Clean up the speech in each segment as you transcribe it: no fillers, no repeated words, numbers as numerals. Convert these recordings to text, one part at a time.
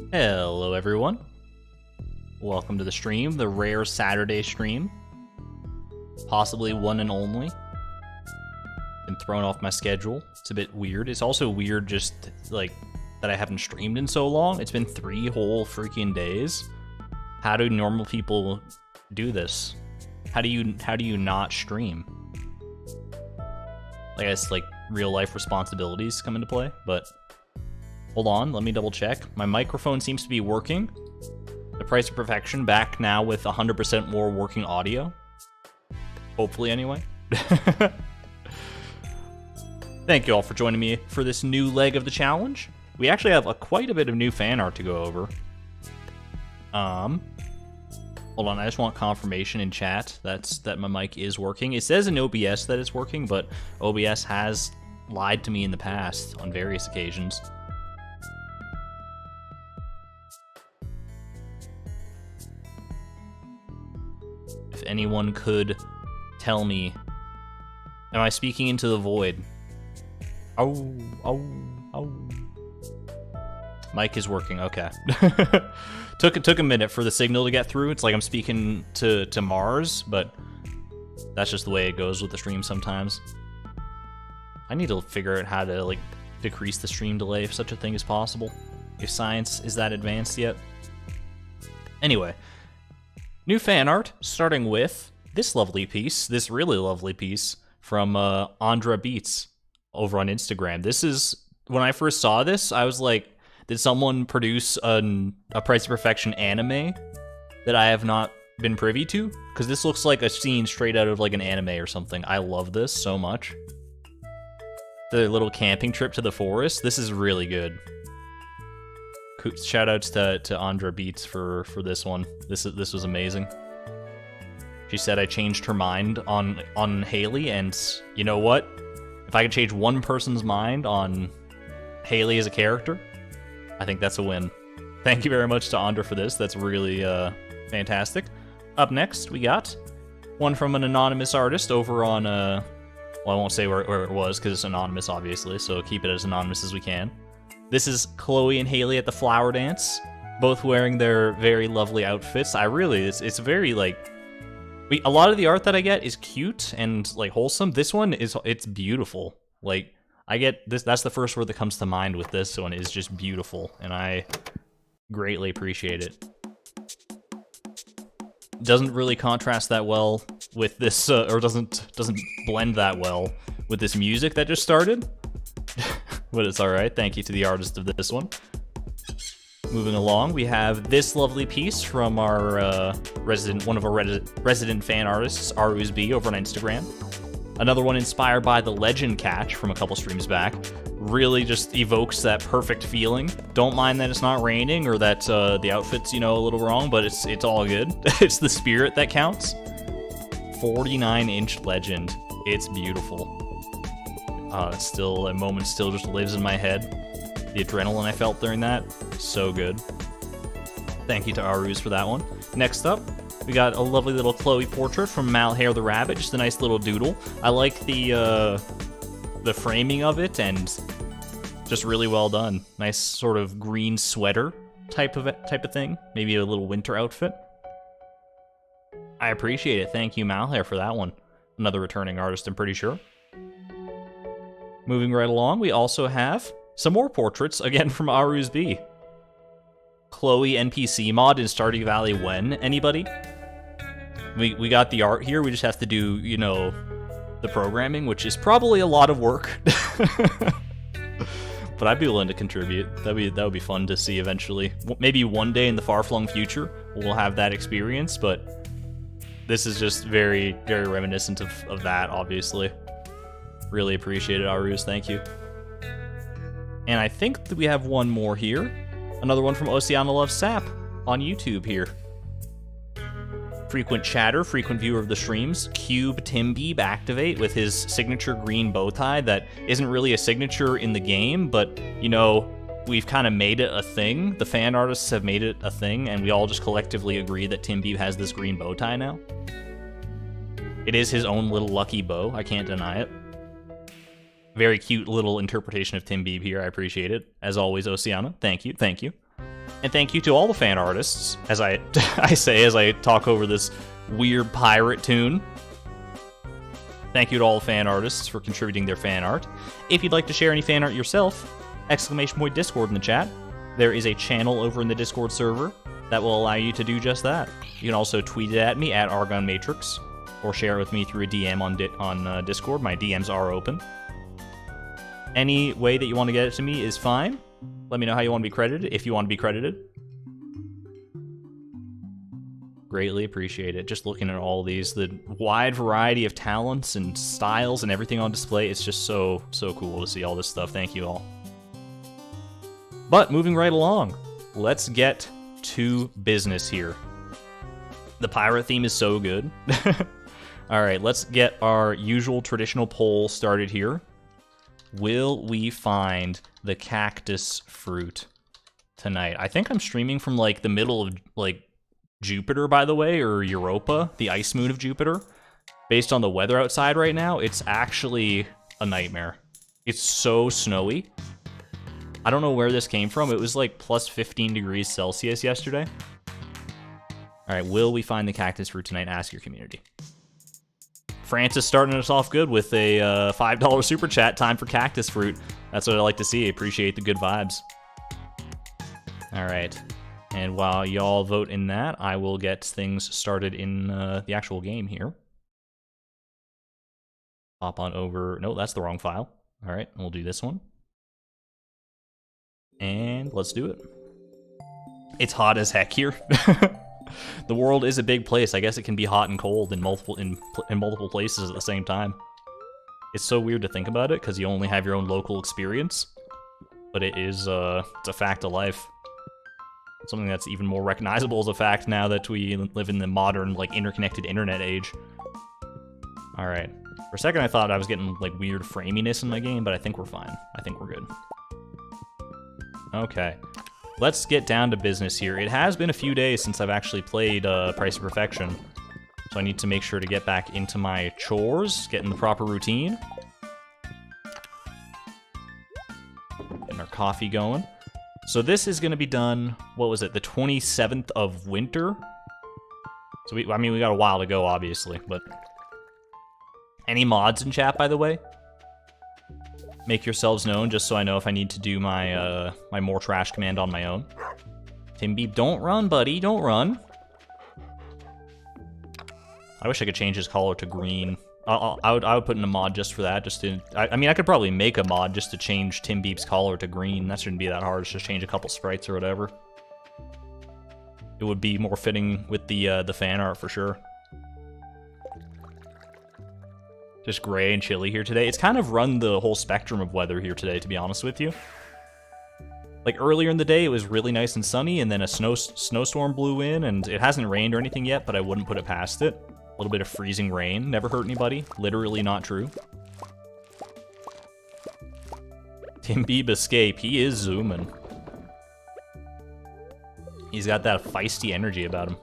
Hello everyone, welcome to the stream, the rare Saturday stream, possibly one and only. Been thrown off my schedule, it's a bit weird. It's also weird just like that I haven't streamed in so long. It's been 3 whole freaking days. How do normal people do this? How do you not stream? I guess like real life responsibilities come into play, but hold on, let me double check. My microphone seems to be working. The Price of Perfection back now with 100% more working audio. Hopefully, anyway. Thank you all for joining me for this new leg of the challenge. We actually have quite a bit of new fan art to go over. Hold on, I just want confirmation in chat that my mic is working. It says in OBS that it's working, but OBS has lied to me in the past on various occasions. If anyone could tell me, am I speaking into the void? Oh, oh, oh. Mic is working, okay. Took a minute for the signal to get through. It's like I'm speaking to Mars, but that's just the way it goes with the stream sometimes. I need to figure out how to like decrease the stream delay if such a thing is possible. If science is that advanced yet. Anyway. New fan art, starting with this lovely piece, this really lovely piece from Andra Beats over on Instagram. This is, when I first saw this, I was like, did someone produce a Price of Perfection anime that I have not been privy to? Because this looks like a scene straight out of like an anime or something. I love this so much. The little camping trip to the forest, this is really good. Shoutouts to Andra Beats for this one. This was amazing. She said I changed her mind on Haley, and you know what? If I could change one person's mind on Haley as a character, I think that's a win. Thank you very much to Andra for this. That's really fantastic. Up next, we got one from an anonymous artist over on well, I won't say where it was because it's anonymous, obviously. So keep it as anonymous as we can. This is Chloe and Haley at the flower dance, both wearing their very lovely outfits. It's very like, a lot of the art that I get is cute and like wholesome. This one it's beautiful. Like I get this, that's the first word that comes to mind with this one, is just beautiful, and I greatly appreciate it. Doesn't really contrast that well with this, or doesn't blend that well with this music that just started. But it's alright, thank you to the artist of this one. Moving along, we have this lovely piece from our one of our resident fan artists, Aruzb, over on Instagram. Another one inspired by the Legend Catch from a couple streams back. Really just evokes that perfect feeling. Don't mind that it's not raining or that the outfit's, you know, a little wrong, but it's all good. It's the spirit that counts. 49-inch Legend. It's beautiful. That moment still just lives in my head. The adrenaline I felt during that, so good. Thank you to Aruz for that one. Next up, we got a lovely little Chloe portrait from Malhair the Rabbit, just a nice little doodle. I like the framing of it, and just really well done. Nice sort of green sweater type of thing, maybe a little winter outfit. I appreciate it. Thank you, Malhair, for that one. Another returning artist, I'm pretty sure. Moving right along, we also have some more portraits, again from Aruzb. Chloe NPC mod in Stardew Valley when? Anybody? We got the art here, we just have to do, you know, the programming, which is probably a lot of work. But I'd be willing to contribute. That would be fun to see eventually. Maybe one day in the far-flung future, we'll have that experience, but this is just very, very reminiscent of that, obviously. Really appreciate it, Aruz, thank you. And I think that we have one more here. Another one from Oceana Loves Sap on YouTube here. Frequent chatter, frequent viewer of the streams, Cube Timbeeb Activate with his signature green bow tie that isn't really a signature in the game, but, you know, we've kind of made it a thing. The fan artists have made it a thing, and we all just collectively agree that Timbeeb has this green bow tie now. It is his own little lucky bow, I can't deny it. Very cute little interpretation of Timbeeb here, I appreciate it. As always, Oceana, thank you, thank you. And thank you to all the fan artists, as I say as I talk over this weird pirate tune. Thank you to all the fan artists for contributing their fan art. If you'd like to share any fan art yourself, exclamation point Discord in the chat. There is a channel over in the Discord server that will allow you to do just that. You can also tweet it at me at Argon Matrix, or share it with me through a DM on Discord. My DMs are open. Any way that you want to get it to me is fine. Let me know how you want to be credited, if you want to be credited. Greatly appreciate it. Just looking at all these, the wide variety of talents and styles and everything on display, it's just so cool to see all this stuff. Thank you all. But moving right along, let's get to business here. The pirate theme is so good. Alright, let's get our usual traditional poll started here. Will we find the cactus fruit tonight? I think I'm streaming from like the middle of like Jupiter, by the way, or Europa, the ice moon of Jupiter. Based on the weather outside right now, it's actually a nightmare. It's so snowy. I don't know where this came from. It was like plus 15 degrees Celsius yesterday. All right, will we find the cactus fruit tonight? Ask your community. Francis starting us off good with a $5 super chat. Time for cactus fruit. That's what I like to see. Appreciate the good vibes. All right. And while y'all vote in that, I will get things started in the actual game here. Hop on over. No, that's the wrong file. All right, we'll do this one. And let's do it. It's hot as heck here. The world is a big place. I guess it can be hot and cold in multiple places at the same time. It's so weird to think about it because you only have your own local experience, but it is it's a fact of life. Something that's even more recognizable as a fact now that we live in the modern, like, interconnected internet age. All right. For a second, I thought I was getting like weird framiness in my game, but I think we're fine. I think we're good. Okay. Let's get down to business here. It has been a few days since I've actually played Price of Perfection, so I need to make sure to get back into my chores, get in the proper routine. Getting our coffee going. So this is going to be done, what was it, the 27th of winter? So we got a while to go, obviously, but... Any mods in chat, by the way? Make yourselves known, just so I know if I need to do my my more trash command on my own. Timbeeb, don't run, buddy, don't run. I wish I could change his color to green. I would put in a mod just for that. Just to, I mean, I could probably make a mod just to change Timbeeb's color to green. That shouldn't be that hard. It's just change a couple sprites or whatever. It would be more fitting with the fan art for sure. Just gray and chilly here today. It's kind of run the whole spectrum of weather here today, to be honest with you. Like earlier in the day, it was really nice and sunny, and then a snowstorm blew in, and it hasn't rained or anything yet, but I wouldn't put it past it. A little bit of freezing rain, never hurt anybody. Literally not true. Timbeeb escape, he is zooming. He's got that feisty energy about him.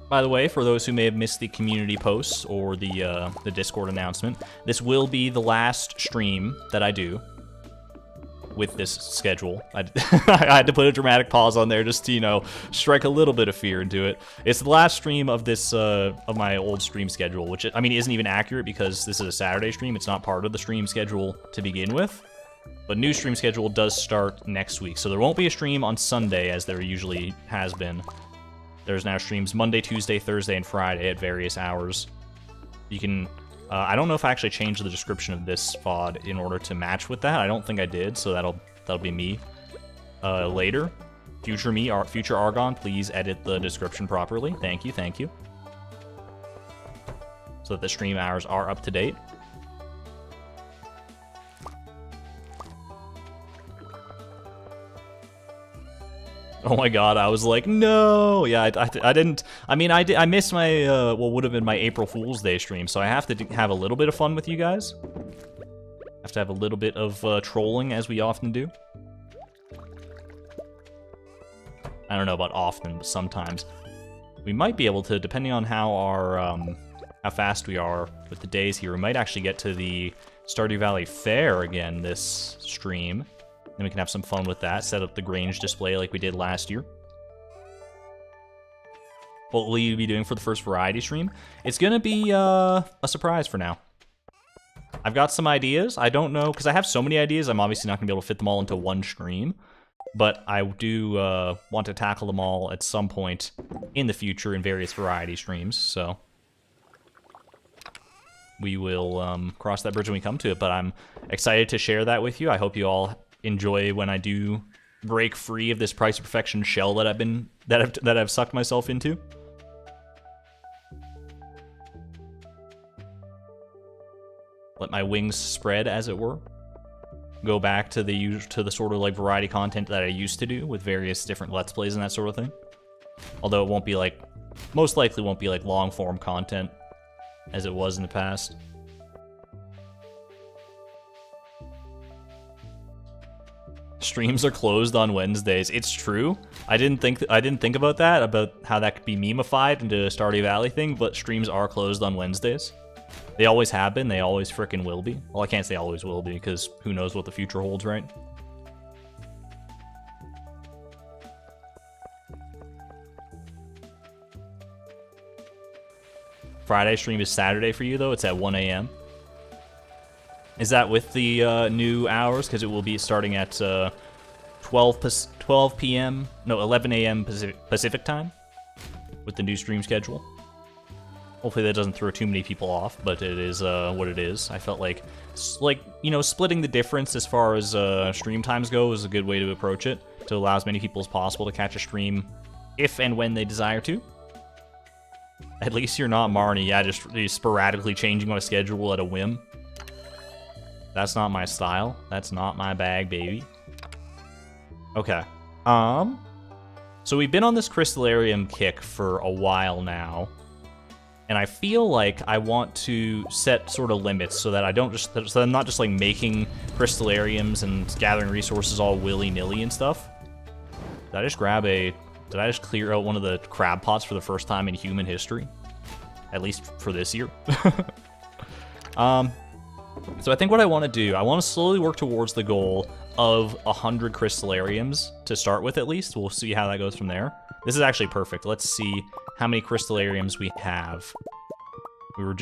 By the way, for those who may have missed the community posts or the Discord announcement, this will be the last stream that I do with this schedule. I had to put a dramatic pause on there just to, you know, strike a little bit of fear into it. It's the last stream of this of my old stream schedule, which, I mean, isn't even accurate because this is a Saturday stream. It's not part of the stream schedule to begin with. But new stream schedule does start next week, so there won't be a stream on Sunday as there usually has been. There's now streams Monday, Tuesday, Thursday, and Friday at various hours. You can... I don't know if I actually changed the description of this VOD in order to match with that. I don't think I did, so that'll be me later. Future me, future Argon, please edit the description properly. Thank you, thank you. So that the stream hours are up to date. Oh my god, I was like, no! Yeah, I didn't... I mean, I missed my, what would have been my April Fool's Day stream, so I have to have a little bit of fun with you guys. I have to have a little bit of trolling, as we often do. I don't know about often, but sometimes. We might be able to, depending on how our, how fast we are with the days here, we might actually get to the Stardew Valley Fair again this stream. Then we can have some fun with that. Set up the Grange display like we did last year. What will you be doing for the first variety stream? It's gonna be a surprise for now. I've got some ideas. I don't know, because I have so many ideas, I'm obviously not gonna be able to fit them all into one stream. But I do want to tackle them all at some point in the future in various variety streams, so we will cross that bridge when we come to it. But I'm excited to share that with you. I hope you all enjoy when I do break free of this Price of Perfection shell that I've sucked myself into. Let my wings spread, as it were. Go back to the sort of like variety content that I used to do with various different Let's Plays and that sort of thing. Although it won't be like, most likely won't be like long form content as it was in the past. Streams are closed on Wednesdays. It's true. I didn't think about that, about how that could be memeified into a Stardew Valley thing, but streams are closed on Wednesdays. They always have been, they always frickin' will be. Well, I can't say always will be, because who knows what the future holds, right? Friday stream is Saturday for you, though. It's at 1 a.m. Is that with the new hours? Because it will be starting at 12 p.m. No, 11 a.m. Pacific time with the new stream schedule. Hopefully that doesn't throw too many people off, but it is what it is. I felt like, you know, splitting the difference as far as stream times go is a good way to approach it, to allow as many people as possible to catch a stream if and when they desire to. At least you're not Marnie, yeah, just sporadically changing my schedule at a whim. That's not my style. That's not my bag, baby. Okay. So we've been on this Crystallarium kick for a while now. And I feel like I want to set sort of limits so that I'm not just like making Crystallariums and gathering resources all willy-nilly and stuff. Did I just clear out one of the crab pots for the first time in human history? At least for this year. So I think what I want to do, I want to slowly work towards the goal of 100 Crystallariums to start with, at least. We'll see how that goes from there. This is actually perfect. Let's see how many Crystallariums we have.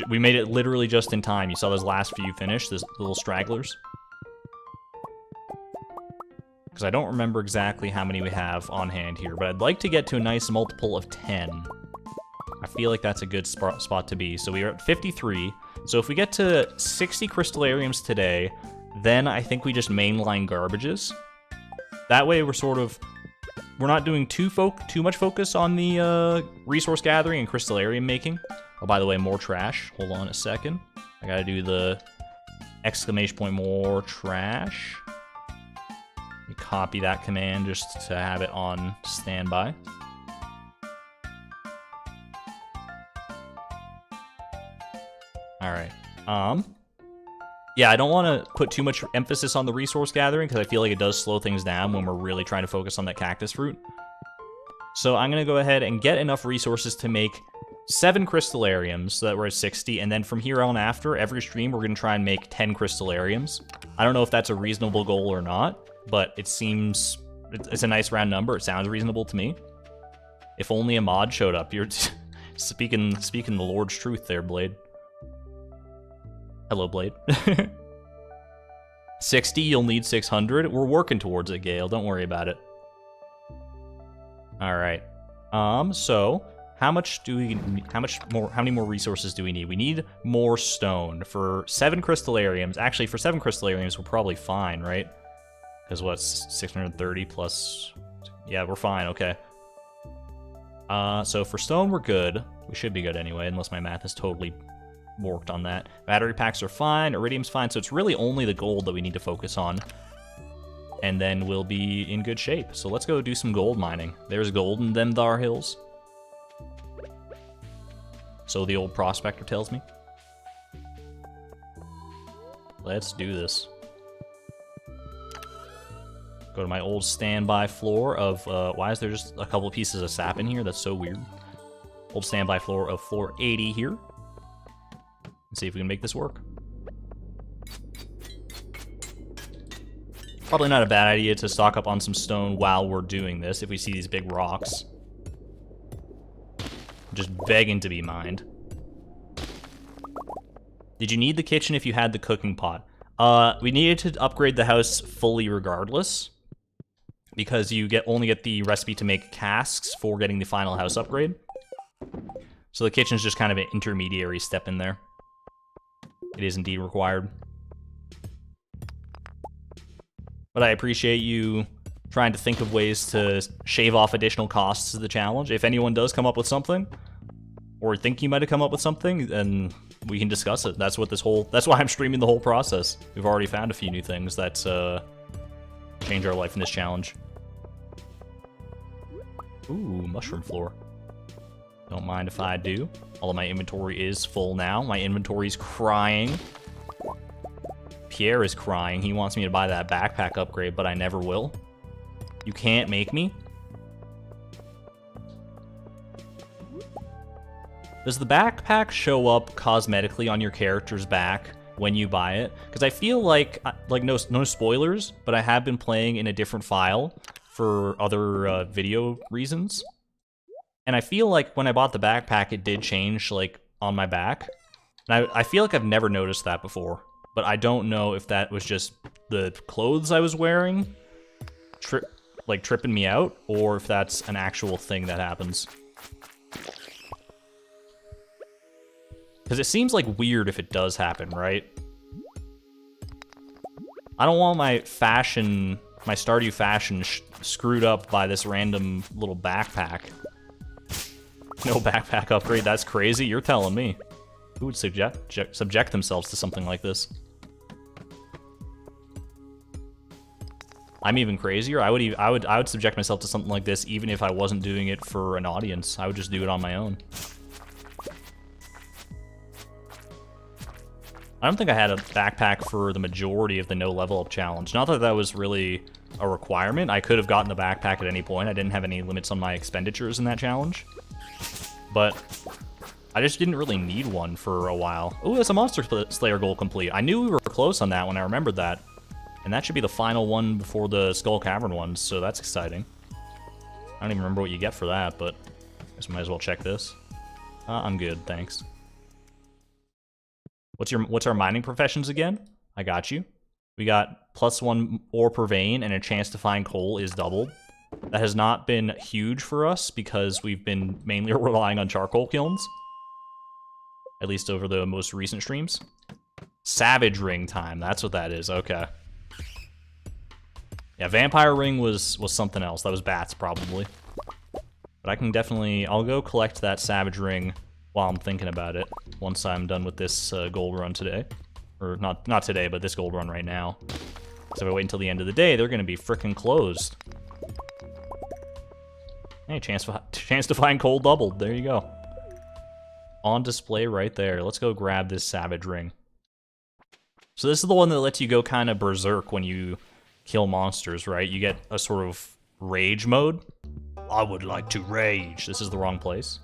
We made it literally just in time. You saw those last few finish, those little stragglers. Because I don't remember exactly how many we have on hand here, but I'd like to get to a nice multiple of 10. I feel like that's a good spot to be. So we are at 53. So if we get to 60 Crystallariums today, then I think we just mainline garbages. That way we're not doing too much focus on the resource gathering and Crystallarium making. Oh, by the way, more trash. Hold on a second. I gotta do the exclamation point more trash. Let me copy that command just to have it on standby. All right. Yeah, I don't want to put too much emphasis on the resource gathering because I feel like it does slow things down when we're really trying to focus on that cactus fruit. So I'm going to go ahead and get enough resources to make 7 Crystallariums so that we're at 60, and then from here on after, every stream we're going to try and make 10 Crystallariums. I don't know if that's a reasonable goal or not, but it seems... it's a nice round number. It sounds reasonable to me. If only a mod showed up. You're speaking the Lord's truth there, Blade. Hello, Blade. 60, you'll need 600. We're working towards it, Gale. Don't worry about it. All right. So how many more resources do we need? We need more stone for 7 Crystallariums. Actually, for 7 Crystallariums, we're probably fine, right? Because what's 630 plus? Yeah, we're fine. Okay. So for stone, we're good. We should be good anyway, unless my math is totally worked on that. Battery packs are fine, iridium's fine, so it's really only the gold that we need to focus on. And then we'll be in good shape. So let's go do some gold mining. There's gold in them thar hills. So the old prospector tells me. Let's do this. Go to my old standby floor of, why is there just a couple pieces of sap in here? That's so weird. Old standby floor of floor 80 here. Let's see if we can make this work. Probably not a bad idea to stock up on some stone while we're doing this, if we see these big rocks. Just begging to be mined. Did you need the kitchen if you had the cooking pot? We needed to upgrade the house fully regardless, because you only get the recipe to make casks for getting the final house upgrade. So the kitchen's just kind of an intermediary step in there. It is indeed required. But I appreciate you trying to think of ways to shave off additional costs to the challenge. If anyone does come up with something, or think you might have come up with something, then we can discuss it. That's why I'm streaming the whole process. We've already found a few new things that change our life in this challenge. Ooh, mushroom floor. Don't mind if I do. All of my inventory is full now. My inventory's crying. Pierre is crying. He wants me to buy that backpack upgrade, but I never will. You can't make me. Does the backpack show up cosmetically on your character's back when you buy it? Because I feel like no spoilers, but I have been playing in a different file for other video reasons. And I feel like when I bought the backpack, it did change, like, on my back. And I feel like I've never noticed that before. But I don't know if that was just the clothes I was wearing tripping me out, or if that's an actual thing that happens. Because it seems like weird if it does happen, right? I don't want my Stardew fashion screwed up by this random little backpack. No backpack upgrade, that's crazy, you're telling me. Who would subject themselves to something like this? I'm even crazier. I would subject myself to something like this even if I wasn't doing it for an audience. I would just do it on my own. I don't think I had a backpack for the majority of the no level up challenge. Not that that was really a requirement. I could have gotten the backpack at any point. I didn't have any limits on my expenditures in that challenge. But I just didn't really need one for a while. Ooh, that's a Monster Slayer goal complete. I knew we were close on that one. I remembered that. And that should be the final one before the Skull Cavern one, so that's exciting. I don't even remember what you get for that, but I guess we might as well check this. I'm good, thanks. What's our mining professions again? I got you. We got +1 ore per vein, and a chance to find coal is doubled. That has not been huge for us because we've been mainly relying on charcoal kilns. At least over the most recent streams. Savage ring time, that's what that is, okay. Yeah, vampire ring was something else. That was bats, probably. But I can definitely... I'll go collect that savage ring while I'm thinking about it, once I'm done with this gold run today. Or, not today, but this gold run right now. So if I wait until the end of the day, they're gonna be frickin' closed. Hey, chance to find coal doubled. There you go. On display right there. Let's go grab this savage ring. So this is the one that lets you go kind of berserk when you kill monsters, right? You get a sort of rage mode. I would like to rage. This is the wrong place.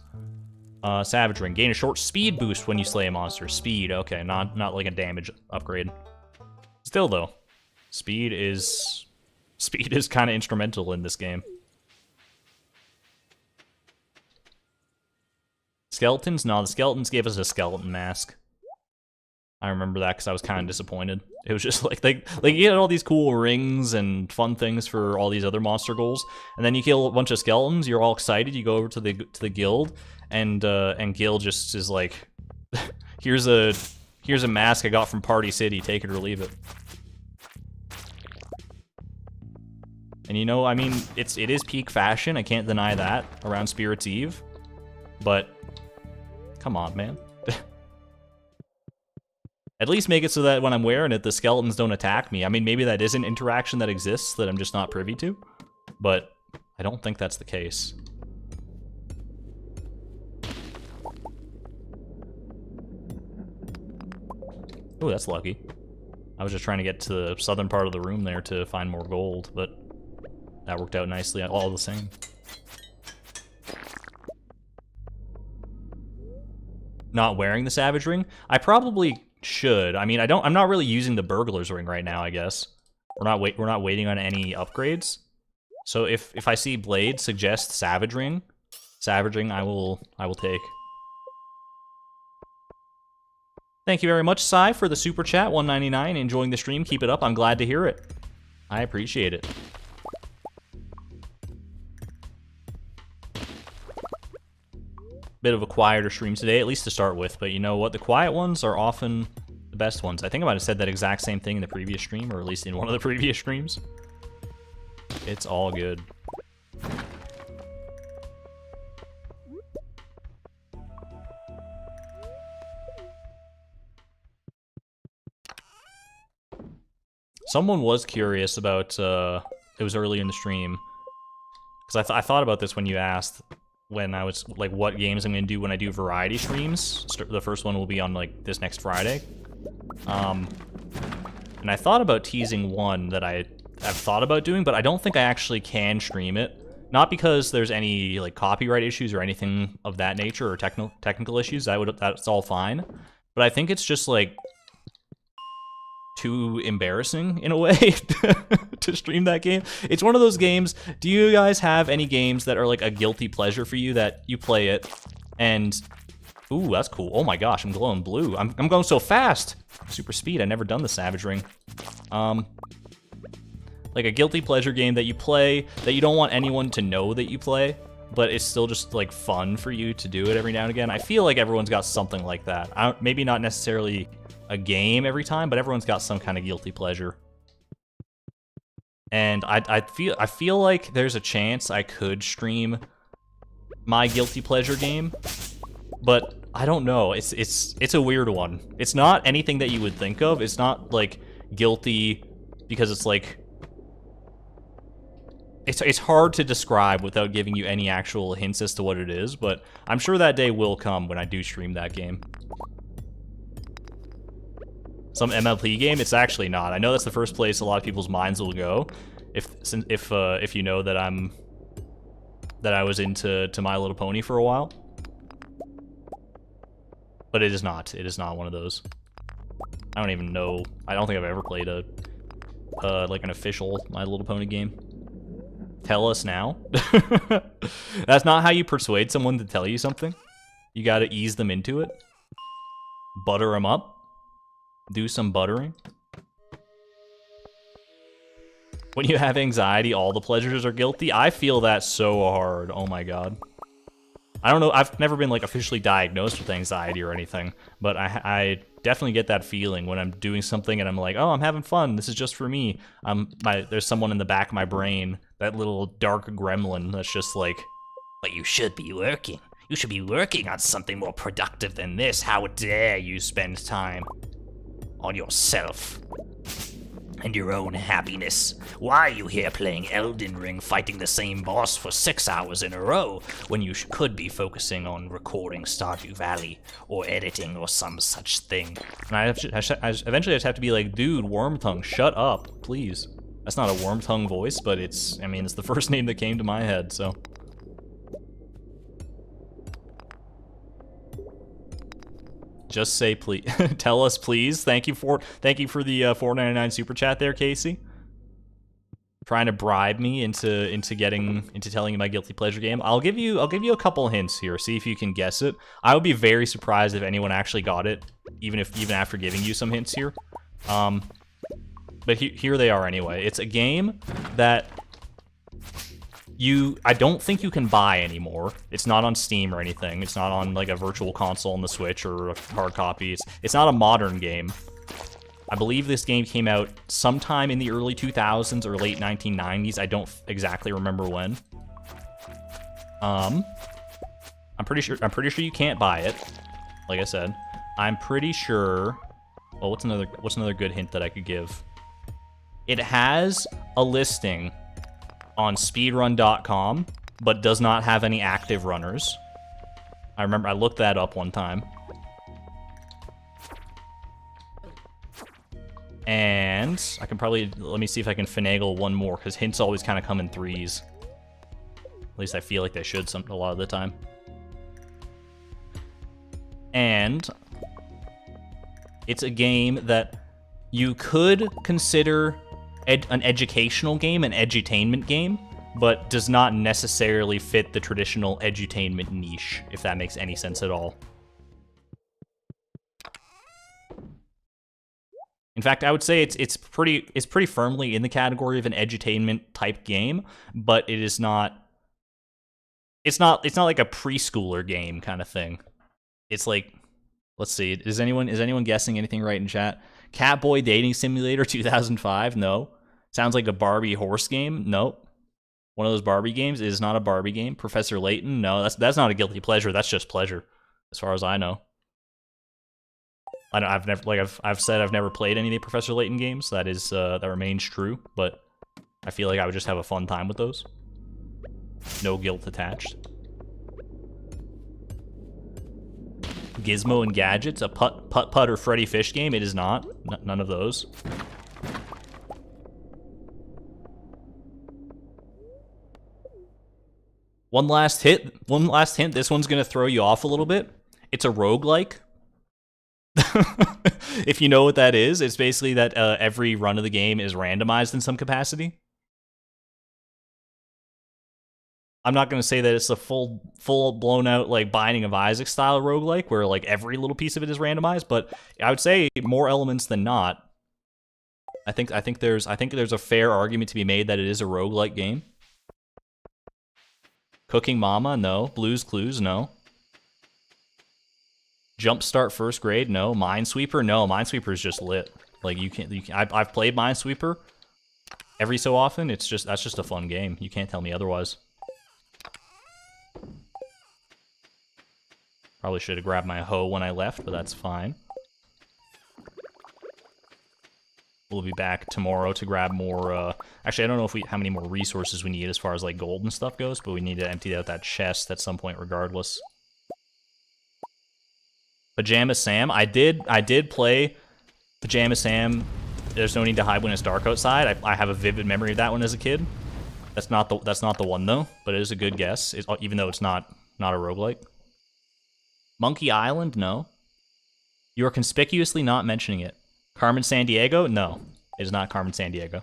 Savage ring. Gain a short speed boost when you slay a monster. Speed, okay, not like a damage upgrade. Still though, speed is kind of instrumental in this game. Skeletons? No, the skeletons gave us a skeleton mask. I remember that because I was kind of disappointed. It was just like you get all these cool rings and fun things for all these other monster goals, and then you kill a bunch of skeletons. You're all excited. You go over to the guild, and Gil just is like, here's a mask I got from Party City. Take it or leave it. And you know, I mean, it is peak fashion. I can't deny that around Spirit's Eve, but come on, man. At least make it so that when I'm wearing it, the skeletons don't attack me. I mean, maybe that is an interaction that exists that I'm just not privy to, but I don't think that's the case. Ooh, that's lucky. I was just trying to get to the southern part of the room there to find more gold, but that worked out nicely all the same. Not wearing the Savage Ring? I probably should. I mean, I'm not really using the Burglar's Ring right now, I guess. We're not waiting on any upgrades. So if I see Blade suggest Savaging, I will take. Thank you very much, Sai, for the super chat, 199. Enjoying the stream. Keep it up. I'm glad to hear it. I appreciate it. Bit of a quieter stream today, at least to start with. But you know what? The quiet ones are often the best ones. I think I might have said that exact same thing in the previous stream, or at least in one of the previous streams. It's all good. Someone was curious about, it was early in the stream, because I thought about this when you asked, when I was, like, what games I'm going to do when I do variety streams. The first one will be on, like, this next Friday. And I thought about teasing one that I've thought about doing, but I don't think I actually can stream it. Not because there's any, like, copyright issues or anything of that nature, or technical issues. That's all fine. But I think it's just, like, too embarrassing in a way to stream that game. It's one of those games. Do you guys have any games that are like a guilty pleasure for you that you play it and ooh, that's cool. Oh my gosh, I'm glowing blue. I'm going so fast. Super speed. I never done the Savage Ring. Like a guilty pleasure game that you play that you don't want anyone to know that you play, but it's still just like fun for you to do it every now and again. I feel like everyone's got something like that. Maybe not necessarily a game every time, but everyone's got some kind of guilty pleasure. And I feel like there's a chance I could stream my guilty pleasure game, but I don't know. It's a weird one. It's not anything that you would think of. It's not like guilty because it's like it's hard to describe without giving you any actual hints as to what it is, but I'm sure that day will come when I do stream that game. Some MLP game? It's actually not. I know that's the first place a lot of people's minds will go, if you know that I was into My Little Pony for a while. But it is not. It is not one of those. I don't even know. I don't think I've ever played a like an official My Little Pony game. Tell us now. That's not how you persuade someone to tell you something. You got to ease them into it. Butter them up. Do some buttering. When you have anxiety, all the pleasures are guilty. I feel that so hard. Oh my god. I don't know. I've never been like officially diagnosed with anxiety or anything, but I definitely get that feeling when I'm doing something and I'm like, oh, I'm having fun. This is just for me. There's someone in the back of my brain, that little dark gremlin that's just like, but you should be working. You should be working on something more productive than this. How dare you spend time on yourself and your own happiness. Why are you here playing Elden Ring, fighting the same boss for 6 hours in a row, when you could be focusing on recording Stardew Valley, or editing, or some such thing? And I eventually just have to be like, dude, Wormtongue, shut up, please. That's not a Wormtongue voice, but it's the first name that came to my head, so. Just say please. Tell us please. Thank you for the $4.99 super chat there, Casey. Trying to bribe me into telling you my guilty pleasure game. I'll give you a couple hints here. See if you can guess it. I would be very surprised if anyone actually got it, even after giving you some hints here. But here they are anyway. It's a game that I don't think you can buy anymore. It's not on Steam or anything. It's not on like a virtual console on the Switch or a hard copy. It's not a modern game. I believe this game came out sometime in the early 2000s or late 1990s. I don't exactly remember when. I'm pretty sure you can't buy it. Like I said, I'm pretty sure. Oh, what's another good hint that I could give? It has a listing on speedrun.com, but does not have any active runners. I remember I looked that up one time. And I can probably, let me see if I can finagle one more, because hints always kind of come in threes. At least I feel like they should a lot of the time. And it's a game that you could consider an educational game, an edutainment game, but does not necessarily fit the traditional edutainment niche, if that makes any sense at all. In fact, I would say it's pretty firmly in the category of an edutainment type game, but it is not. It's not like a preschooler game kind of thing. It's like, let's see, is anyone guessing anything right in chat? Catboy Dating Simulator 2005? No. Sounds like a Barbie horse game? Nope. One of those Barbie games? It is not a Barbie game. Professor Layton? No, that's not a guilty pleasure. That's just pleasure, as far as I know. I've never played any of the Professor Layton games. That remains true, but I feel like I would just have a fun time with those. No guilt attached. Gizmo and Gadgets, a putt or Freddy Fish game. It is not. None of those. One last hint. This one's gonna throw you off a little bit. It's a roguelike. If you know what that is, it's basically that every run of the game is randomized in some capacity. I'm not going to say that it's a full blown out like Binding of Isaac style roguelike where like every little piece of it is randomized, but I would say more elements than not. I think there's a fair argument to be made that it is a roguelike game. Cooking Mama, no. Blue's Clues, no. Jumpstart First Grade, no. Minesweeper, no. Minesweeper is just lit. Like I've played Minesweeper every so often. That's just a fun game. You can't tell me otherwise. Probably should have grabbed my hoe when I left, but that's fine. We'll be back tomorrow to grab more, actually, I don't know how many more resources we need as far as, like, gold and stuff goes, but we need to empty out that chest at some point regardless. Pajama Sam. I did play Pajama Sam. There's no need to hide when it's dark outside. I have a vivid memory of that one as a kid. That's not the one, though, but it is a good guess, even though it's not a roguelike. Monkey Island? No. You are conspicuously not mentioning it. Carmen Sandiego? No. It is not Carmen Sandiego.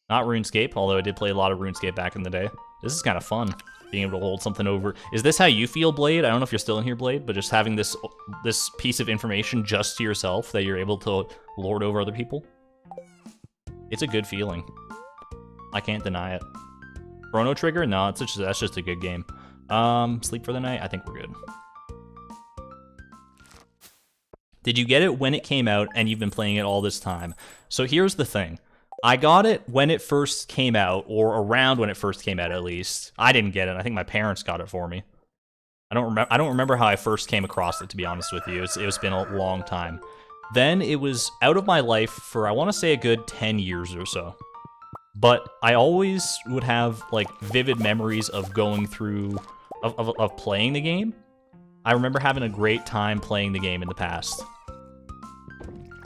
Not RuneScape, although I did play a lot of RuneScape back in the day. This is kind of fun, being able to hold something over. Is this how you feel, Blade? I don't know if you're still in here, Blade, but just having this piece of information just to yourself that you're able to lord over other people. It's a good feeling. I can't deny it. Chrono Trigger? No, that's just a good game. Sleep for the night? I think we're good. Did you get it when it came out and you've been playing it all this time? So here's the thing. I got it when it first came out, or around when it first came out at least. I didn't get it. I think my parents got it for me. I don't remember how I first came across it, to be honest with you. It's been a long time. Then it was out of my life for, I want to say, a good 10 years or so. But I always would have like vivid memories of going through of playing the game. I remember having a great time playing the game in the past.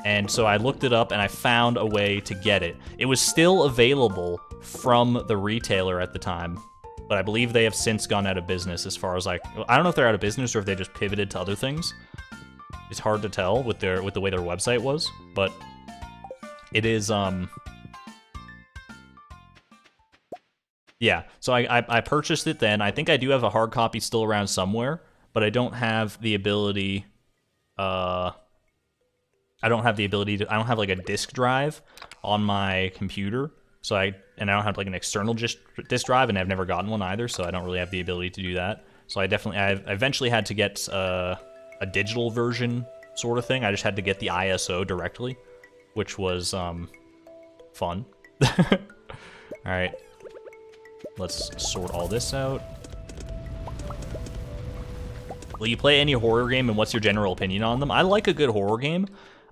And so I looked it up and I found a way to get it. It was still available from the retailer at the time, but I believe they have since gone out of business as far as like, I don't know if they're out of business or if they just pivoted to other things. It's hard to tell with the way their website was, but it is yeah, so I purchased it then. I think I do have a hard copy still around somewhere, but I don't have the ability. I don't have like a disk drive on my computer, so I don't have like an external disk drive, and I've never gotten one either, so I don't really have the ability to do that. So I eventually had to get a digital version sort of thing. I just had to get the ISO directly, which was fun. All right. Let's sort all this out. Will you play any horror game, and what's your general opinion on them? I like a good horror game,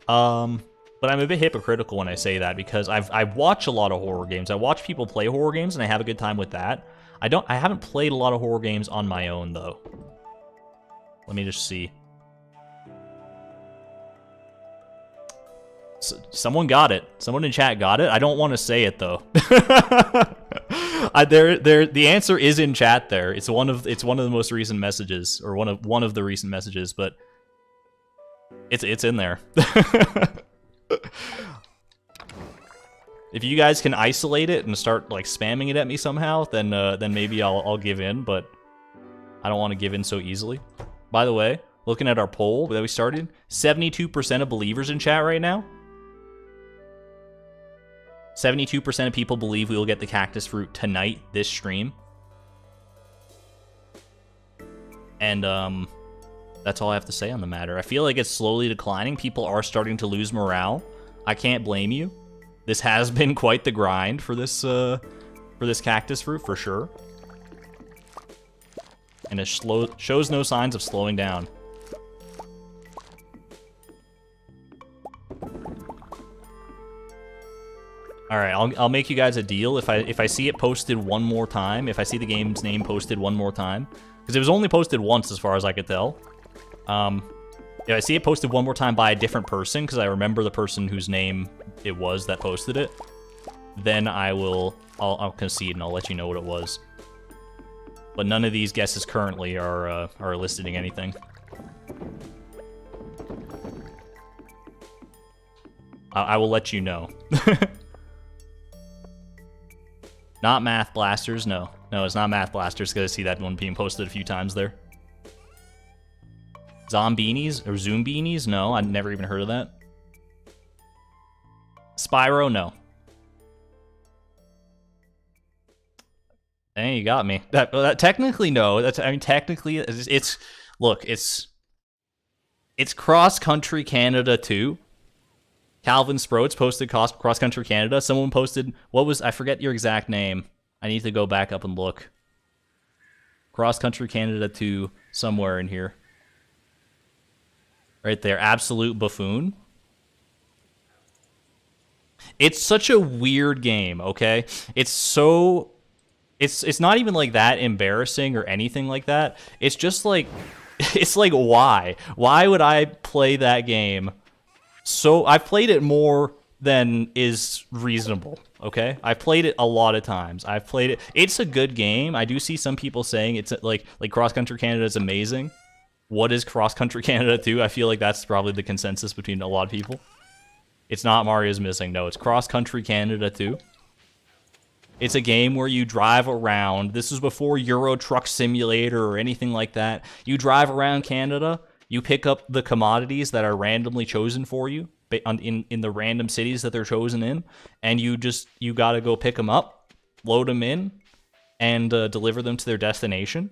but I'm a bit hypocritical when I say that because I watch a lot of horror games. I watch people play horror games, and I have a good time with that. I haven't played a lot of horror games on my own though. Let me just see. Someone got it. Someone in chat got it. I don't want to say it though. The answer is in chat there. It's one of the most recent messages, or one of the recent messages, but it's in there. If you guys can isolate it and start like spamming it at me somehow, then maybe I'll give in, but I don't want to give in so easily. By the way, looking at our poll that we started, 72% of believers in chat right now. 72% of people believe we will get the cactus fruit tonight, this stream. And that's all I have to say on the matter. I feel like it's slowly declining. People are starting to lose morale. I can't blame you. This has been quite the grind for this cactus fruit, for sure. And it shows no signs of slowing down. All right, I'll make you guys a deal. If I see it posted one more time, if I see the game's name posted one more time, because it was only posted once as far as I could tell. If I see it posted one more time by a different person, because I remember the person whose name it was that posted it, then I'll concede and I'll let you know what it was. But none of these guesses currently are eliciting anything. I will let you know. Not Math Blasters, no. No, it's not Math Blasters, because I see that one being posted a few times there. Zombinis or Zoombinis? No, I've never even heard of that. Spyro? No. Dang, you got me. That technically no. Technically it's look, it's Cross Country Canada 2. Calvin Sproats posted Cross Country Canada. Someone posted, I forget your exact name. I need to go back up and look. Cross Country Canada 2, somewhere in here. Right there, Absolute Buffoon. It's such a weird game, okay? It's not even like that embarrassing or anything like that. It's just like, it's like, why? Why would I play that game? So I've played it more than is reasonable, okay? I've played it a lot of times. I've played it. It's a good game. I do see some people saying it's like Cross Country Canada is amazing. What is Cross Country Canada 2? I feel like that's probably the consensus between a lot of people. It's not Mario's Missing. No, it's Cross Country Canada 2. It's a game where you drive around. This is before Euro Truck Simulator or anything like that. You drive around Canada. You pick up the commodities that are randomly chosen for you in the random cities that they're chosen in, and you gotta go pick them up, load them in, and deliver them to their destination,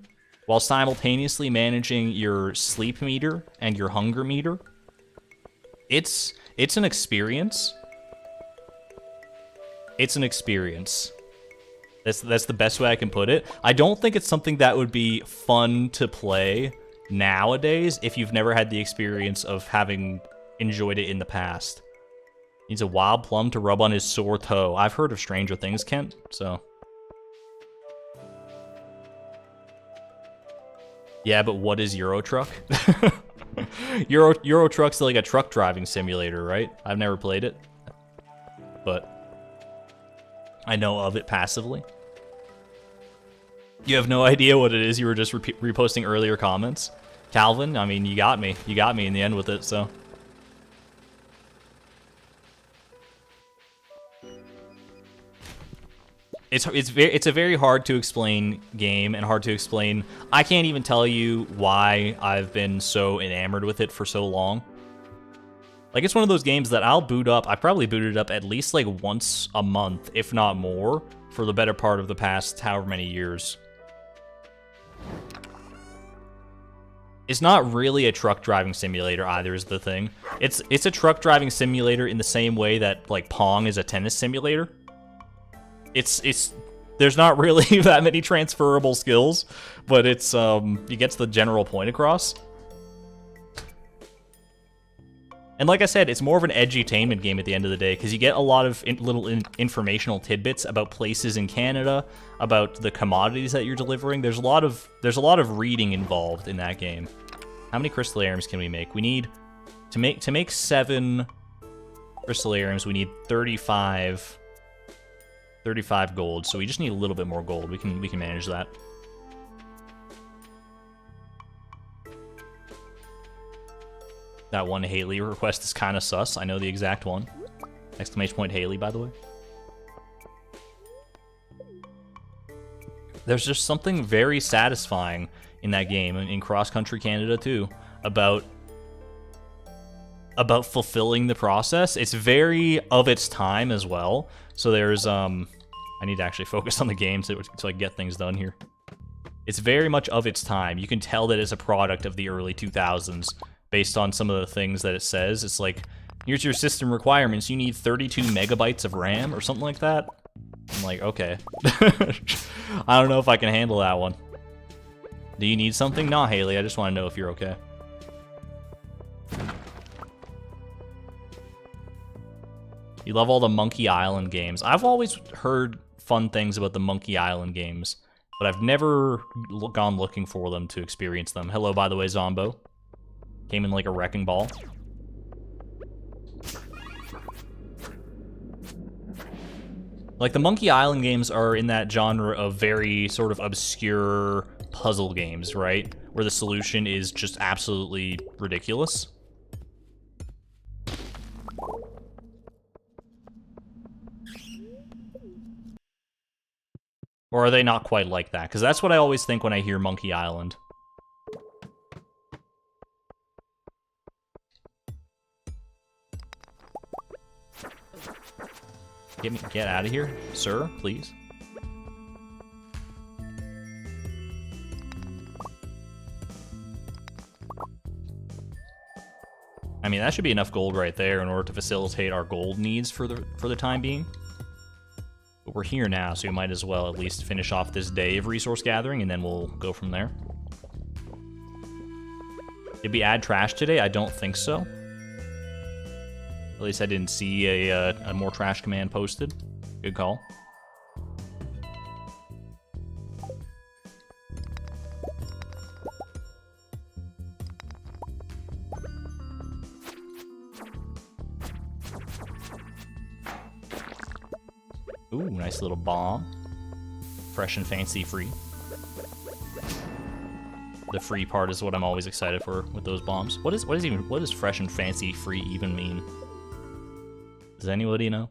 while simultaneously managing your sleep meter and your hunger meter. It's an experience. It's an experience. That's the best way I can put it. I don't think it's something that would be fun to play nowadays if you've never had the experience of having enjoyed it in the past. Needs a wild plum to rub on his sore toe. I've heard of Stranger Things, Kent, so. Yeah, but what is Euro Truck? Euro Truck's like a truck driving simulator, right? I've never played it, but I know of it passively. You have no idea what it is. You were just reposting earlier comments. Calvin, I mean, you got me. You got me in the end with it, so. It's a very hard to explain game and hard to explain. I can't even tell you why I've been so enamored with it for so long. Like, it's one of those games that I'll boot up. I probably booted it up at least like once a month, if not more, for the better part of the past however many years. It's not really a truck driving simulator either, is the thing. It's a truck driving simulator in the same way that like Pong is a tennis simulator. There's not really that many transferable skills, but it gets the general point across. And like I said, it's more of an edutainment game at the end of the day, because you get a lot of little informational tidbits about places in Canada, about the commodities that you're delivering. There's a lot of reading involved in that game. How many crystallariums can we make? We need to make 7 crystallariums. We need 35 gold. So we just need a little bit more gold. We can manage that. That one Haley request is kind of sus. I know the exact one. Exclamation point Haley, by the way. There's just something very satisfying in that game, and in Cross Country Canada too, about fulfilling the process. It's very of its time as well. So there's I need to actually focus on the game so I can get things done here. It's very much of its time. You can tell that it's a product of the early 2000s based on some of the things that it says. It's like, here's your system requirements. You need 32 megabytes of RAM or something like that. I'm like, okay. I don't know if I can handle that one. Do you need something? Nah, Haley, I just want to know if you're okay. You love all the Monkey Island games. I've always heard fun things about the Monkey Island games, but I've never gone looking for them to experience them. Hello, by the way, Zombo. Came in like a wrecking ball. Like, the Monkey Island games are in that genre of very sort of obscure puzzle games, right? Where the solution is just absolutely ridiculous. Or are they not quite like that? Because that's what I always think when I hear Monkey Island. Get out of here, sir, please. I mean, that should be enough gold right there in order to facilitate our gold needs for the time being. But we're here now, so we might as well at least finish off this day of resource gathering, and then we'll go from there. Did we add trash today? I don't think so. At least I didn't see a more trash command posted. Good call. Ooh, nice little bomb. Fresh and fancy free. The free part is what I'm always excited for with those bombs. What does fresh and fancy free even mean? Does anybody know?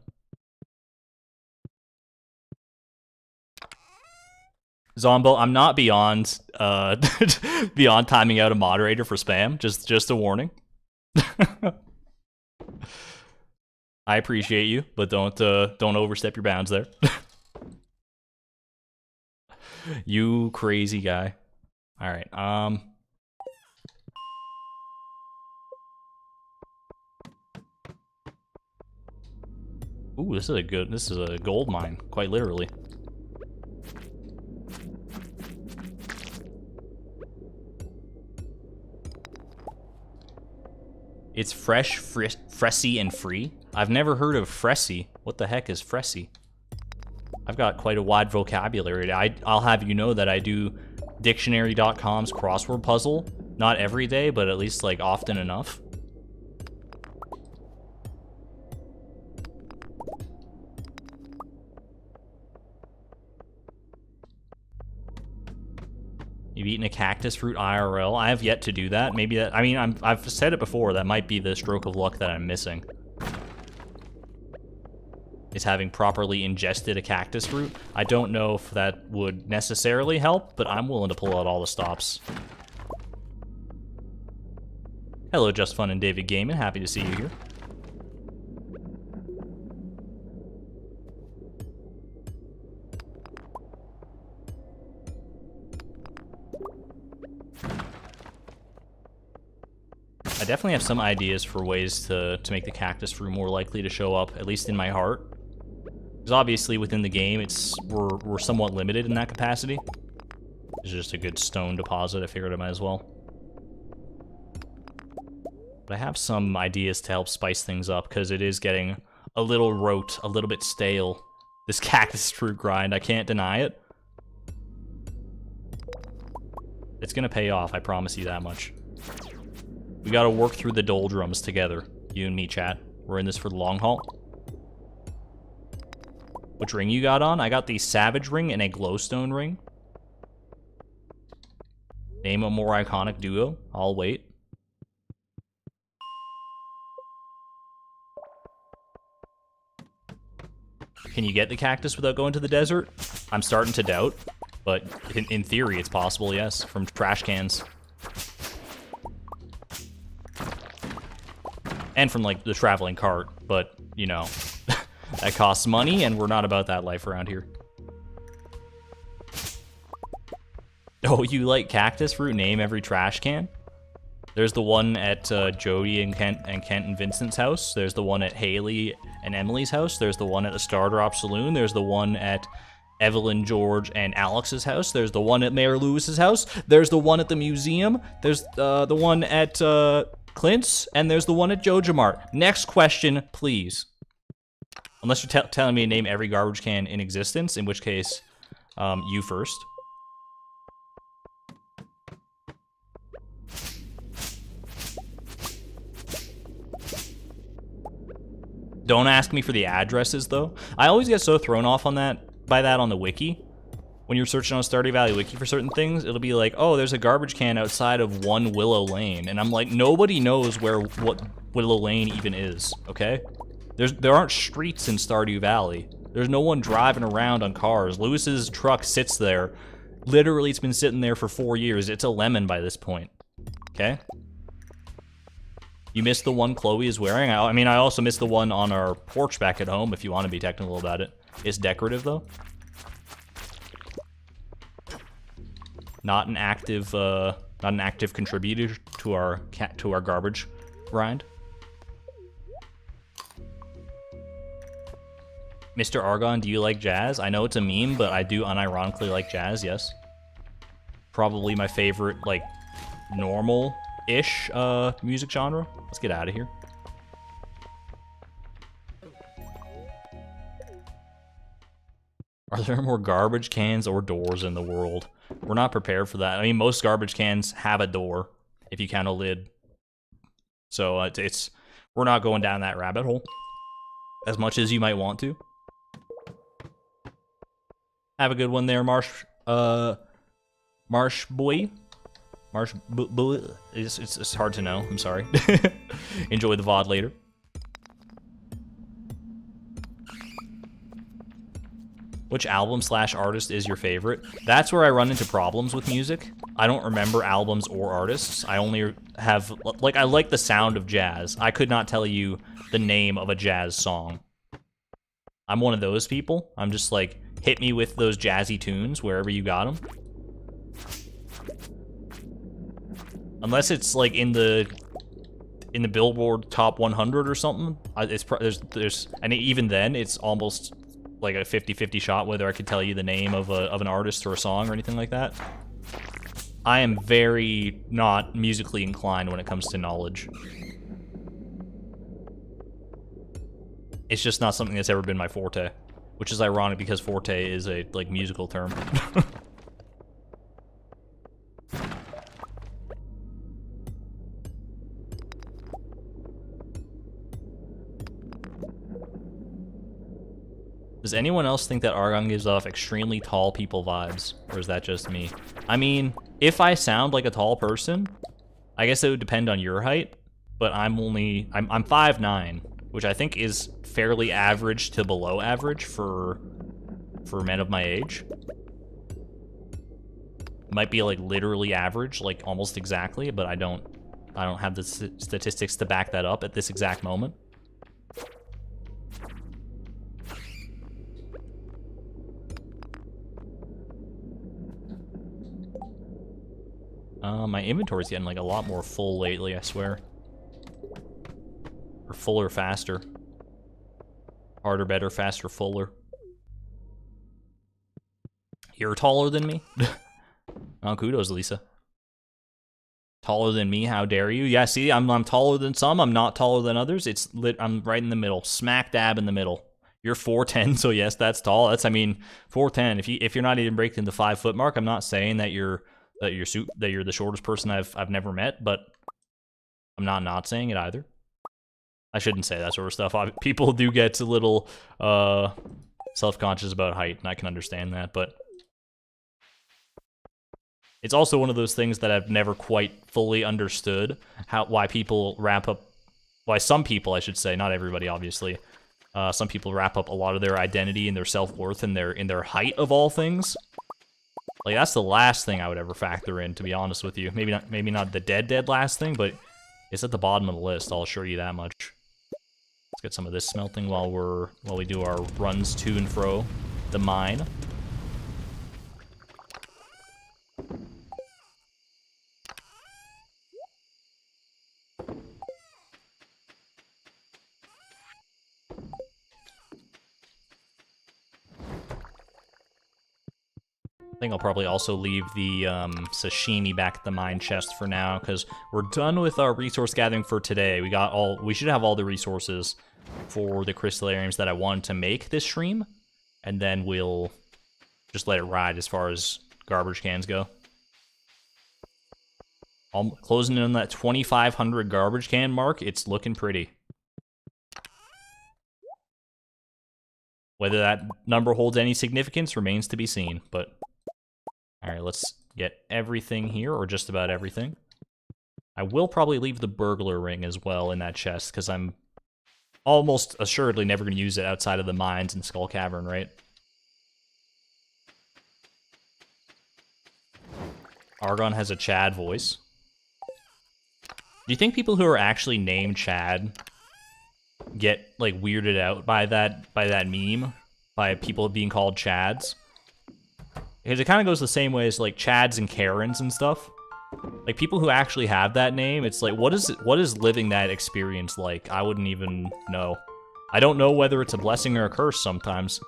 Zombo, I'm not beyond beyond timing out a moderator for spam. Just a warning. I appreciate you, but don't overstep your bounds there. You crazy guy. All right. Ooh, this is a gold mine, quite literally. It's fresh, fressy, and free. I've never heard of fressy. What the heck is fressy? I've got quite a wide vocabulary. I'll have you know that I do dictionary.com's crossword puzzle. Not every day, but at least like often enough. You've eaten a cactus fruit IRL. I have yet to do that. Maybe that, I mean, I've said it before, that might be the stroke of luck that I'm missing. Is having properly ingested a cactus fruit. I don't know if that would necessarily help, but I'm willing to pull out all the stops. Hello, Just Fun and David Gaiman. Happy to see you here. I definitely have some ideas for ways to make the cactus fruit more likely to show up, at least in my heart. Because obviously within the game, we're somewhat limited in that capacity. It's just a good stone deposit. I figured I might as well. But I have some ideas to help spice things up, because it is getting a little rote, a little bit stale. This cactus fruit grind, I can't deny it. It's gonna pay off, I promise you that much. We gotta work through the doldrums together. You and me, chat. We're in this for the long haul. Which ring you got on? I got the Savage ring and a Glowstone ring. Name a more iconic duo. I'll wait. Can you get the cactus without going to the desert? I'm starting to doubt. But in theory, it's possible, yes, from trash cans. And from, like, the traveling cart, but, you know, that costs money, and we're not about that life around here. Oh, you like cactus fruit? Name every trash can? There's the one at Jody and Kent and Vincent's house. There's the one at Haley and Emily's house. There's the one at the Stardrop Saloon. There's the one at Evelyn, George, and Alex's house. There's the one at Mayor Lewis's house. There's the one at the museum. There's the one at Clint's, and there's the one at Jojamart. Next question, please. Unless you're telling me to name every garbage can in existence, in which case, you first. Don't ask me for the addresses, though. I always get so thrown off on by that on the wiki. When you're searching on Stardew Valley wiki for certain things, it'll be like, oh, there's a garbage can outside of 1 Willow Lane. And I'm like, nobody knows what Willow Lane even is, okay? There aren't streets in Stardew Valley. There's no one driving around on cars. Lewis's truck sits there. Literally, it's been sitting there for 4 years. It's a lemon by this point, okay? You missed the one Chloe is wearing? I mean, I also missed the one on our porch back at home, if you want to be technical about it. It's decorative, though. Not an active contributor to our garbage grind. Mr. Argon, do you like jazz? I know it's a meme, but I do unironically like jazz, yes. Probably my favorite, like, normal-ish music genre. Let's get out of here. Are there more garbage cans or doors in the world? We're not prepared for that. I mean, most garbage cans have a door, if you count a lid. So we're not going down that rabbit hole as much as you might want to. Have a good one there, Marsh boy. It's hard to know. I'm sorry. Enjoy the VOD later. Which album / artist is your favorite? That's where I run into problems with music. I don't remember albums or artists. I only have, like, I like the sound of jazz. I could not tell you the name of a jazz song. I'm one of those people. I'm just like, hit me with those jazzy tunes wherever you got them. Unless it's like in the Billboard Top 100 or something, and even then, it's almost like a 50-50 shot whether I could tell you the name of an artist or a song or anything like that. I am very not musically inclined when it comes to knowledge. It's just not something that's ever been my forte, which is ironic because forte is a like musical term. Does anyone else think that Argon gives off extremely tall people vibes? Or is that just me? I mean, if I sound like a tall person, I guess it would depend on your height, but I'm 5'9", which I think is fairly average to below average for men of my age. Might be like literally average, like almost exactly, but I don't have the statistics to back that up at this exact moment. My inventory's getting like a lot more full lately, I swear. Or fuller, faster. Harder, better, faster, fuller. You're taller than me? Oh, kudos, Lisa. Taller than me, how dare you? Yeah, see, I'm taller than some, I'm not taller than others. I'm right in the middle, smack dab in the middle. You're 4'10", so yes, that's tall. I mean, 4'10". If you're not even breaking the 5-foot mark, I'm not saying that you're the shortest person I've never met, but I'm not saying it either. I shouldn't say that sort of stuff. People do get a little self-conscious about height, and I can understand that, but it's also one of those things that I've never quite fully understood why some people, I should say, not everybody, obviously. Some people wrap up a lot of their identity and their self-worth in their height of all things. Like, that's the last thing I would ever factor in, to be honest with you. Maybe not the dead last thing, but it's at the bottom of the list, I'll assure you that much. Let's get some of this smelting while we do our runs to and fro the mine. I think I'll probably also leave the sashimi back at the mine chest for now, because we're done with our resource gathering for today. We should have all the resources for the crystallariums that I wanted to make this stream, and then we'll just let it ride as far as garbage cans go. I'm closing in on that 2,500 garbage can mark. It's looking pretty. Whether that number holds any significance remains to be seen, but... Alright, let's get everything here, or just about everything. I will probably leave the burglar ring as well in that chest, because I'm almost assuredly never going to use it outside of the mines and Skull Cavern, right? Argon has a Chad voice. Do you think people who are actually named Chad get, like, weirded out by that meme? By people being called Chads? Because it kind of goes the same way as, like, Chads and Karens and stuff. Like, people who actually have that name, it's like, what is living that experience like? I wouldn't even know. I don't know whether it's a blessing or a curse sometimes.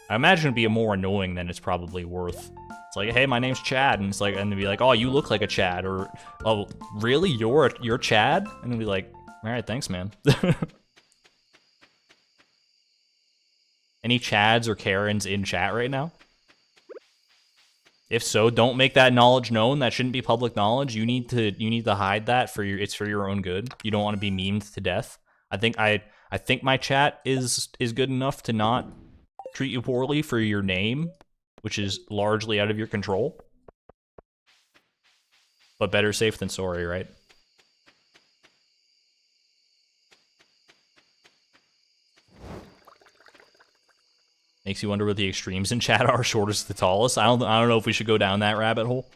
I imagine it'd be more annoying than it's probably worth. It's like, hey, my name's Chad, and it's like, and they'd be like, oh, you look like a Chad, or, oh, really, you're Chad? And they'd be like, all right, thanks, man. Any Chads or Karens in chat right now? If so, don't make that knowledge known. That shouldn't be public knowledge. You need to hide that it's for your own good. You don't want to be memed to death. I think my chat is good enough to not treat you poorly for your name, which is largely out of your control. But better safe than sorry, right? Makes you wonder what the extremes in chat are, shortest to tallest. I don't know if we should go down that rabbit hole.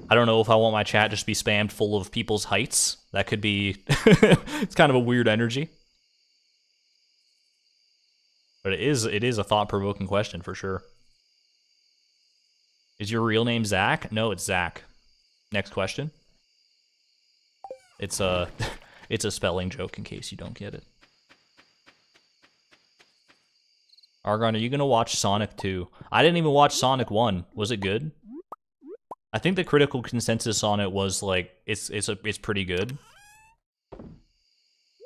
I don't know if I want my chat just be spammed full of people's heights. That could be... it's kind of a weird energy. But it is a thought-provoking question, for sure. Is your real name Zach? No, it's Zach. Next question. It's a spelling joke in case you don't get it. Argon, are you gonna watch Sonic 2? I didn't even watch Sonic 1. Was it good? I think the critical consensus on it was like it's pretty good.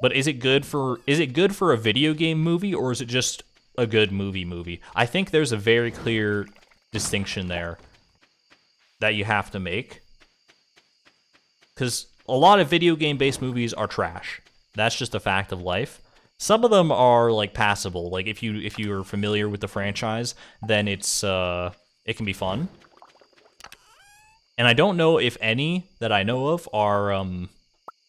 But is it good for a video game movie, or is it just a good movie? I think there's a very clear distinction there that you have to make. Cuz a lot of video game based movies are trash. That's just a fact of life. Some of them are like passable. Like if you're familiar with the franchise, then it can be fun. And I don't know if any that I know of are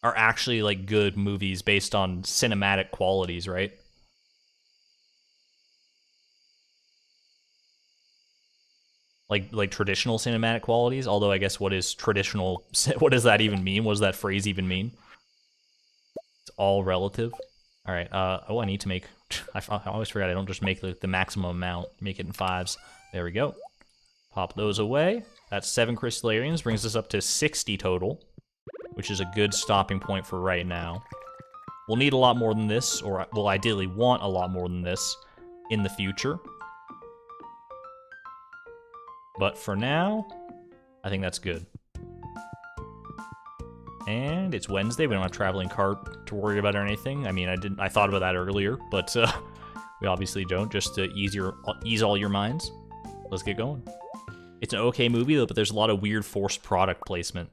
actually like good movies based on cinematic qualities, right? Like traditional cinematic qualities. Although I guess what is traditional? What does that even mean? What does that phrase even mean? It's all relative. All right. Oh, I need to make. I always forget. I don't just make the maximum amount. Make it in 5s. There we go. Pop those away. That's 7 crystallariums. Brings us up to 60 total, which is a good stopping point for right now. We'll need a lot more than this, or we'll ideally want a lot more than this in the future. But for now, I think that's good. And it's Wednesday. We don't have a traveling cart to worry about or anything. I mean, I thought about that earlier, but we obviously don't. Just to ease all your minds. Let's get going. It's an okay movie though, but there's a lot of weird forced product placement.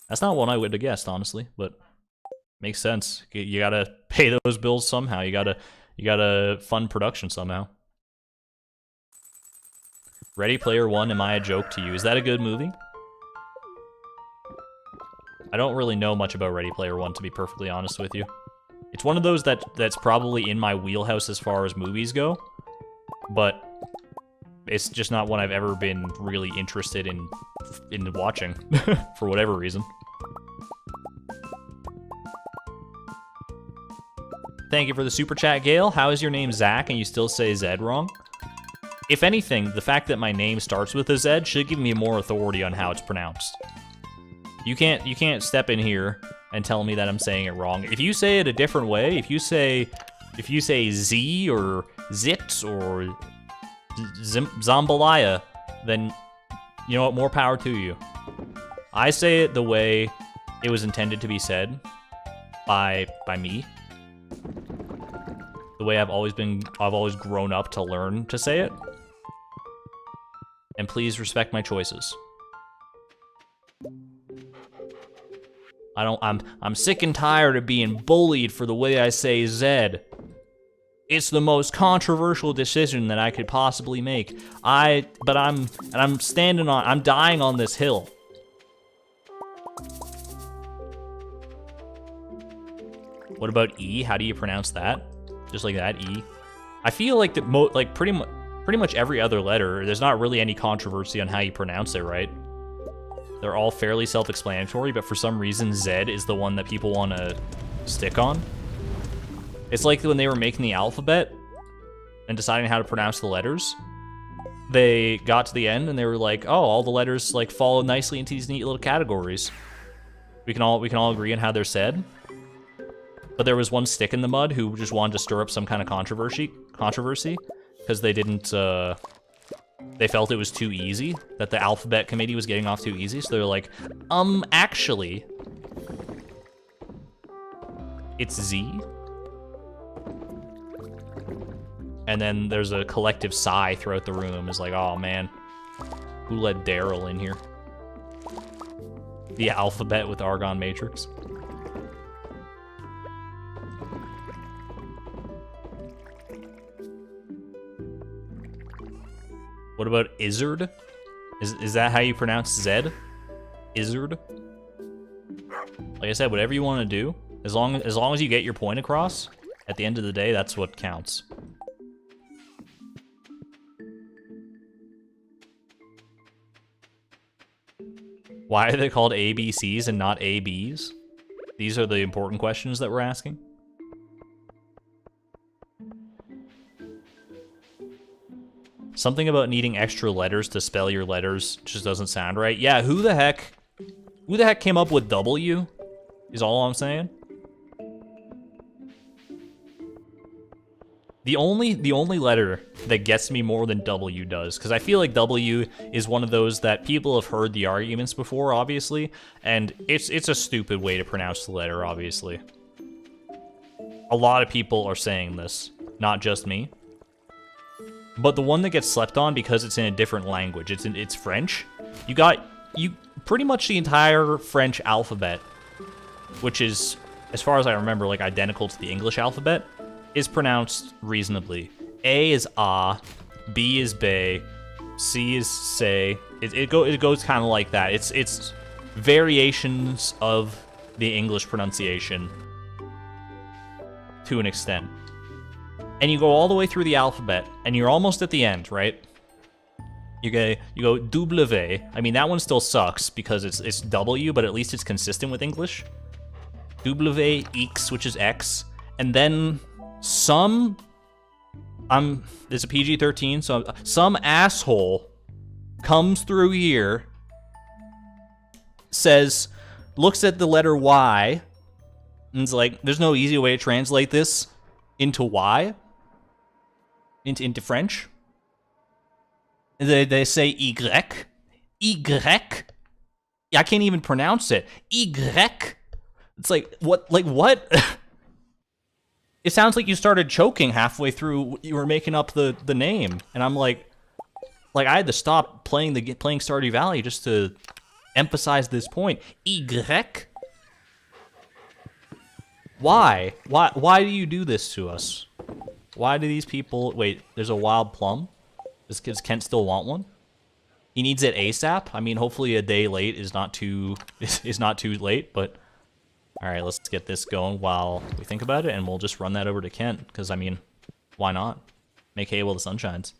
That's not one I would have guessed, honestly, but makes sense. You gotta pay those bills somehow. You gotta fund production somehow. Ready Player One, am I a joke to you? Is that a good movie? I don't really know much about Ready Player One, to be perfectly honest with you. It's one of those that's probably in my wheelhouse as far as movies go, but It's just not one I've ever been really interested in watching, for whatever reason. Thank you for the super chat, Gail. How is your name Zach and you still say Zed wrong? If anything, the fact that my name starts with a Z should give me more authority on how it's pronounced. You can't step in here and tell me that I'm saying it wrong. If you say it a different way, if you say Z or Zit or Zambalaya, then you know what, more power to you. I say it the way it was intended to be said by me. The way I've always grown up to learn to say it. And please respect my choices. I'm sick and tired of being bullied for the way I say Zed. It's the most controversial decision that I could possibly make. I'm dying on this hill. What about E? How do you pronounce that? Just like that, E. I feel like that pretty much every other letter, there's not really any controversy on how you pronounce it, right? They're all fairly self-explanatory, but for some reason, Z is the one that people want to stick on. It's like when they were making the alphabet and deciding how to pronounce the letters. They got to the end and they were like, "Oh, all the letters like fall nicely into these neat little categories. We can all agree on how they're said." But there was one stick in the mud who just wanted to stir up some kind of controversy because they didn't. They felt it was too easy, that the alphabet committee was getting off too easy, so they're like, actually, it's Z. And then there's a collective sigh throughout the room. It's like, oh man, who let Daryl in here? The alphabet with Argon Matrix. What about Izzard? Is that how you pronounce Zed? Izzard? Like I said, whatever you want to do, as long as you get your point across, at the end of the day, that's what counts. Why are they called ABCs and not ABs? These are the important questions that we're asking. Something about needing extra letters to spell your letters just doesn't sound right. Yeah, who the heck came up with W? Is all I'm saying. The only letter that gets me more than W does, because I feel like W is one of those that people have heard the arguments before, obviously, and it's a stupid way to pronounce the letter, obviously. A lot of people are saying this, not just me. But the one that gets slept on because it's in a different language, it's French. You pretty much the entire French alphabet, which is, as far as I remember, like identical to the English alphabet, is pronounced reasonably. A is ah, B is bay, C is say. It goes kind of like that. It's variations of the English pronunciation to an extent. And you go all the way through the alphabet, and you're almost at the end, right? You go W. I mean, that one still sucks because it's W, but at least it's consistent with English. W, X, which is X, and then it's a PG-13, so some asshole comes through here, looks at the letter Y, and is like, "There's no easy way to translate this into Y." Into French. They say Y. Y. I can't even pronounce it. Y. It's like, what? Like, what? It sounds like you started choking halfway through. You were making up the name. And I'm like I had to stop playing Stardew Valley just to emphasize this point. Y. Why? Why do you do this to us? Why do these people... Wait, there's a wild plum? Does Kent still want one? He needs it ASAP? I mean, hopefully a day late is not too late, but... Alright, let's get this going while we think about it, and we'll just run that over to Kent, because, I mean, why not? Make hay while the sun shines.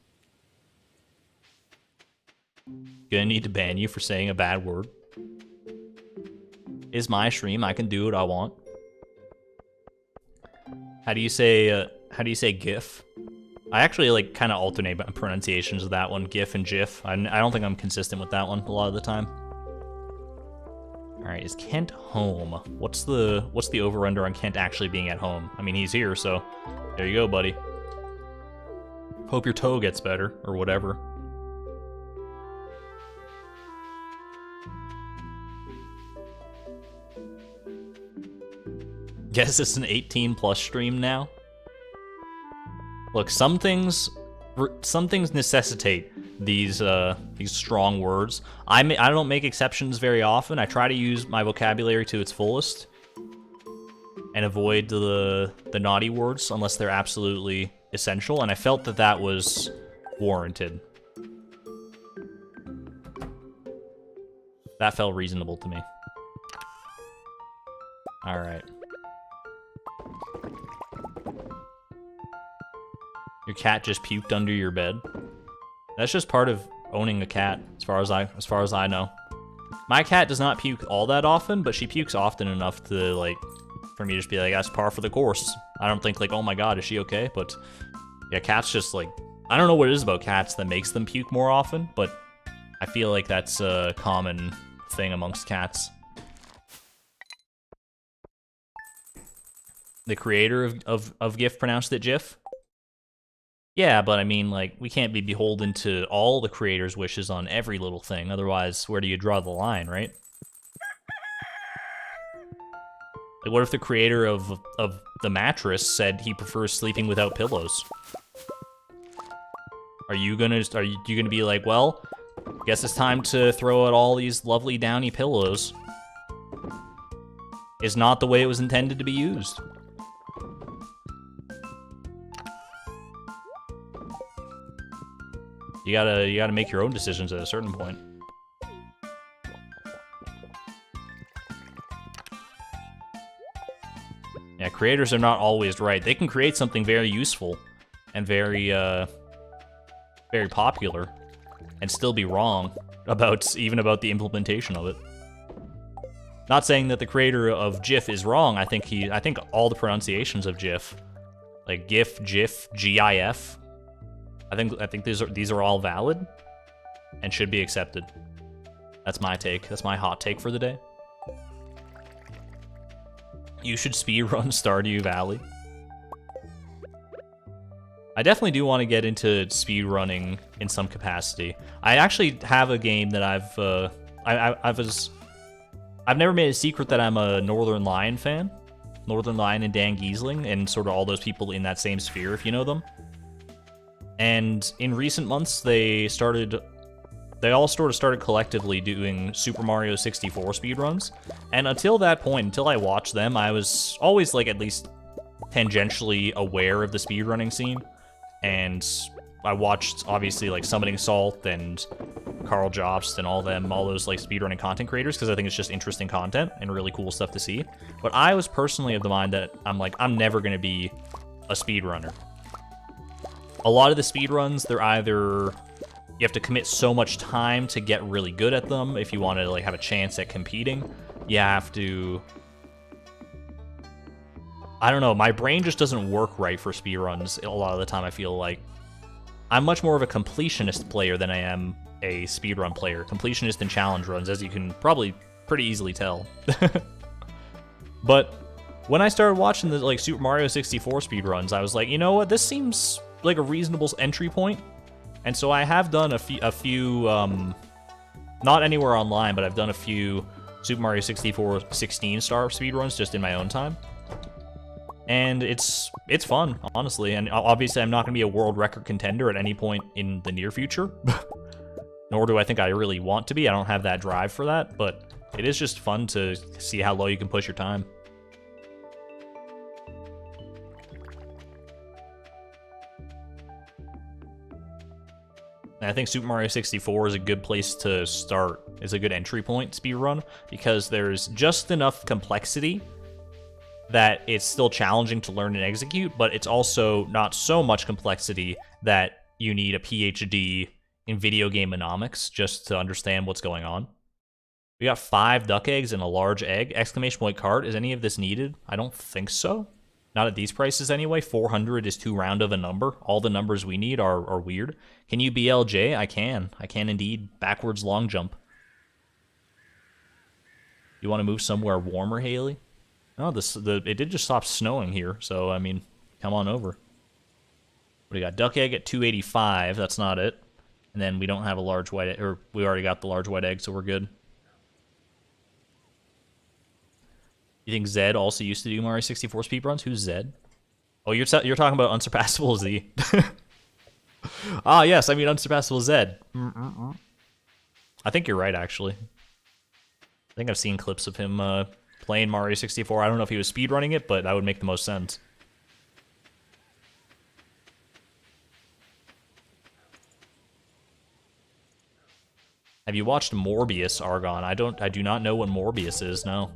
Gonna need to ban you for saying a bad word. It's my stream, I can do what I want. How do you say GIF? I actually like kind of alternate pronunciations of that one, GIF and GIF. I don't think I'm consistent with that one a lot of the time. All right, is Kent home? What's the over/under on Kent actually being at home? I mean, he's here, so there you go, buddy. Hope your toe gets better or whatever. Guess it's an 18+ stream now. Look, some things necessitate these strong words. I don't make exceptions very often. I try to use my vocabulary to its fullest and avoid the naughty words unless they're absolutely essential. And I felt that that was warranted. That felt reasonable to me. All right. Your cat just puked under your bed. That's just part of owning a cat, as far as I know. My cat does not puke all that often, but she pukes often enough to like, for me to just be like, that's par for the course. I don't think like, oh my god, is she okay? But yeah, cats just like, I don't know what it is about cats that makes them puke more often, but I feel like that's a common thing amongst cats. The creator of GIF pronounced it GIF. Yeah, but I mean, like, we can't be beholden to all the creator's wishes on every little thing. Otherwise, where do you draw the line, right? Like, what if the creator of the mattress said he prefers sleeping without pillows? Are you gonna be like, well, guess it's time to throw out all these lovely downy pillows? Is not the way it was intended to be used. You gotta make your own decisions at a certain point. Yeah, creators are not always right. They can create something very useful and very popular and still be wrong even about the implementation of it. Not saying that the creator of GIF is wrong. I think all the pronunciations of GIF, like GIF, GIF, GIF, I think these are all valid and should be accepted. That's my take. That's my hot take for the day. You should speedrun Stardew Valley. I definitely do want to get into speedrunning in some capacity. I actually have a game that I've never made a secret that I'm a Northern Lion fan. Northern Lion and Dan Giesling and sort of all those people in that same sphere, if you know them. And in recent months, they all sort of started collectively doing Super Mario 64 speedruns. And until that point, until I watched them, I was always like at least tangentially aware of the speedrunning scene. And I watched obviously like Summoning Salt and Carl Jobst and all those like speedrunning content creators because I think it's just interesting content and really cool stuff to see. But I was personally of the mind that I'm never going to be a speedrunner. A lot of the speedruns, they're either you have to commit so much time to get really good at them if you want to like have a chance at competing. You have to, I don't know, my brain just doesn't work right for speedruns a lot of the time. I feel like I'm much more of a completionist player than I am a speedrun player. Completionist in challenge runs, as you can probably pretty easily tell. But when I started watching the like Super Mario 64 speedruns, I was like, you know what, this seems like a reasonable entry point. And so I have done a few not anywhere online, but I've done a few Super Mario 64 16-star speedruns just in my own time. And it's fun, honestly. And obviously I'm not going to be a world record contender at any point in the near future. Nor do I think I really want to be. I don't have that drive for that, but it is just fun to see how low you can push your time. And I think Super Mario 64 is a good place to start. It's a good entry point speedrun because there's just enough complexity that it's still challenging to learn and execute, but it's also not so much complexity that you need a PhD in video game economics just to understand what's going on. We got 5 duck eggs and a large egg. Exclamation point cart. Is any of this needed? I don't think so. Not at these prices anyway. 400 is too round of a number. All the numbers we need are weird. Can you BLJ? I can. I can indeed. Backwards long jump. You want to move somewhere warmer, Haley? Oh, it did just stop snowing here, so, I mean, come on over. What do you got? Duck egg at 285. That's not it. And then we don't have a large white egg, or we already got the large white egg, so we're good. You think Zed also used to do Mario 64 speedruns? Who's Zed? Oh, you're talking about Unsurpassable Z. Ah, yes, I mean Unsurpassable Zed. I think you're right, actually. I think I've seen clips of him playing Mario 64. I don't know if he was speedrunning it, but that would make the most sense. Have you watched Morbius, Argon? I do not know what Morbius is, no.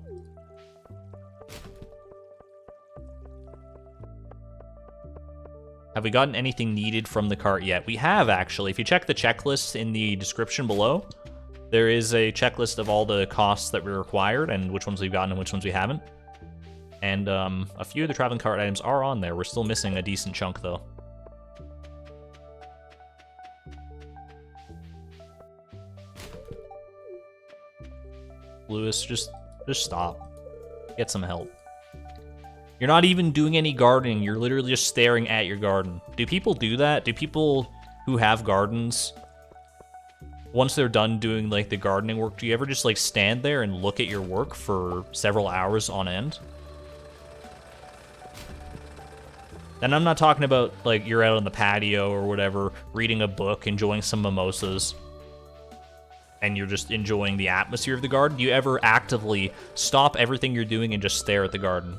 Have we gotten anything needed from the cart yet? We have, actually. If you check the checklist in the description below, there is a checklist of all the costs that we required and which ones we've gotten and which ones we haven't. And a few of the traveling cart items are on there. We're still missing a decent chunk, though. Lewis, just stop. Get some help. You're not even doing any gardening. You're literally just staring at your garden. Do people do that? Do people who have gardens, once they're done doing, like, the gardening work, do you ever just, like, stand there and look at your work for several hours on end? And I'm not talking about, like, you're out on the patio or whatever, reading a book, enjoying some mimosas, and you're just enjoying the atmosphere of the garden. Do you ever actively stop everything you're doing and just stare at the garden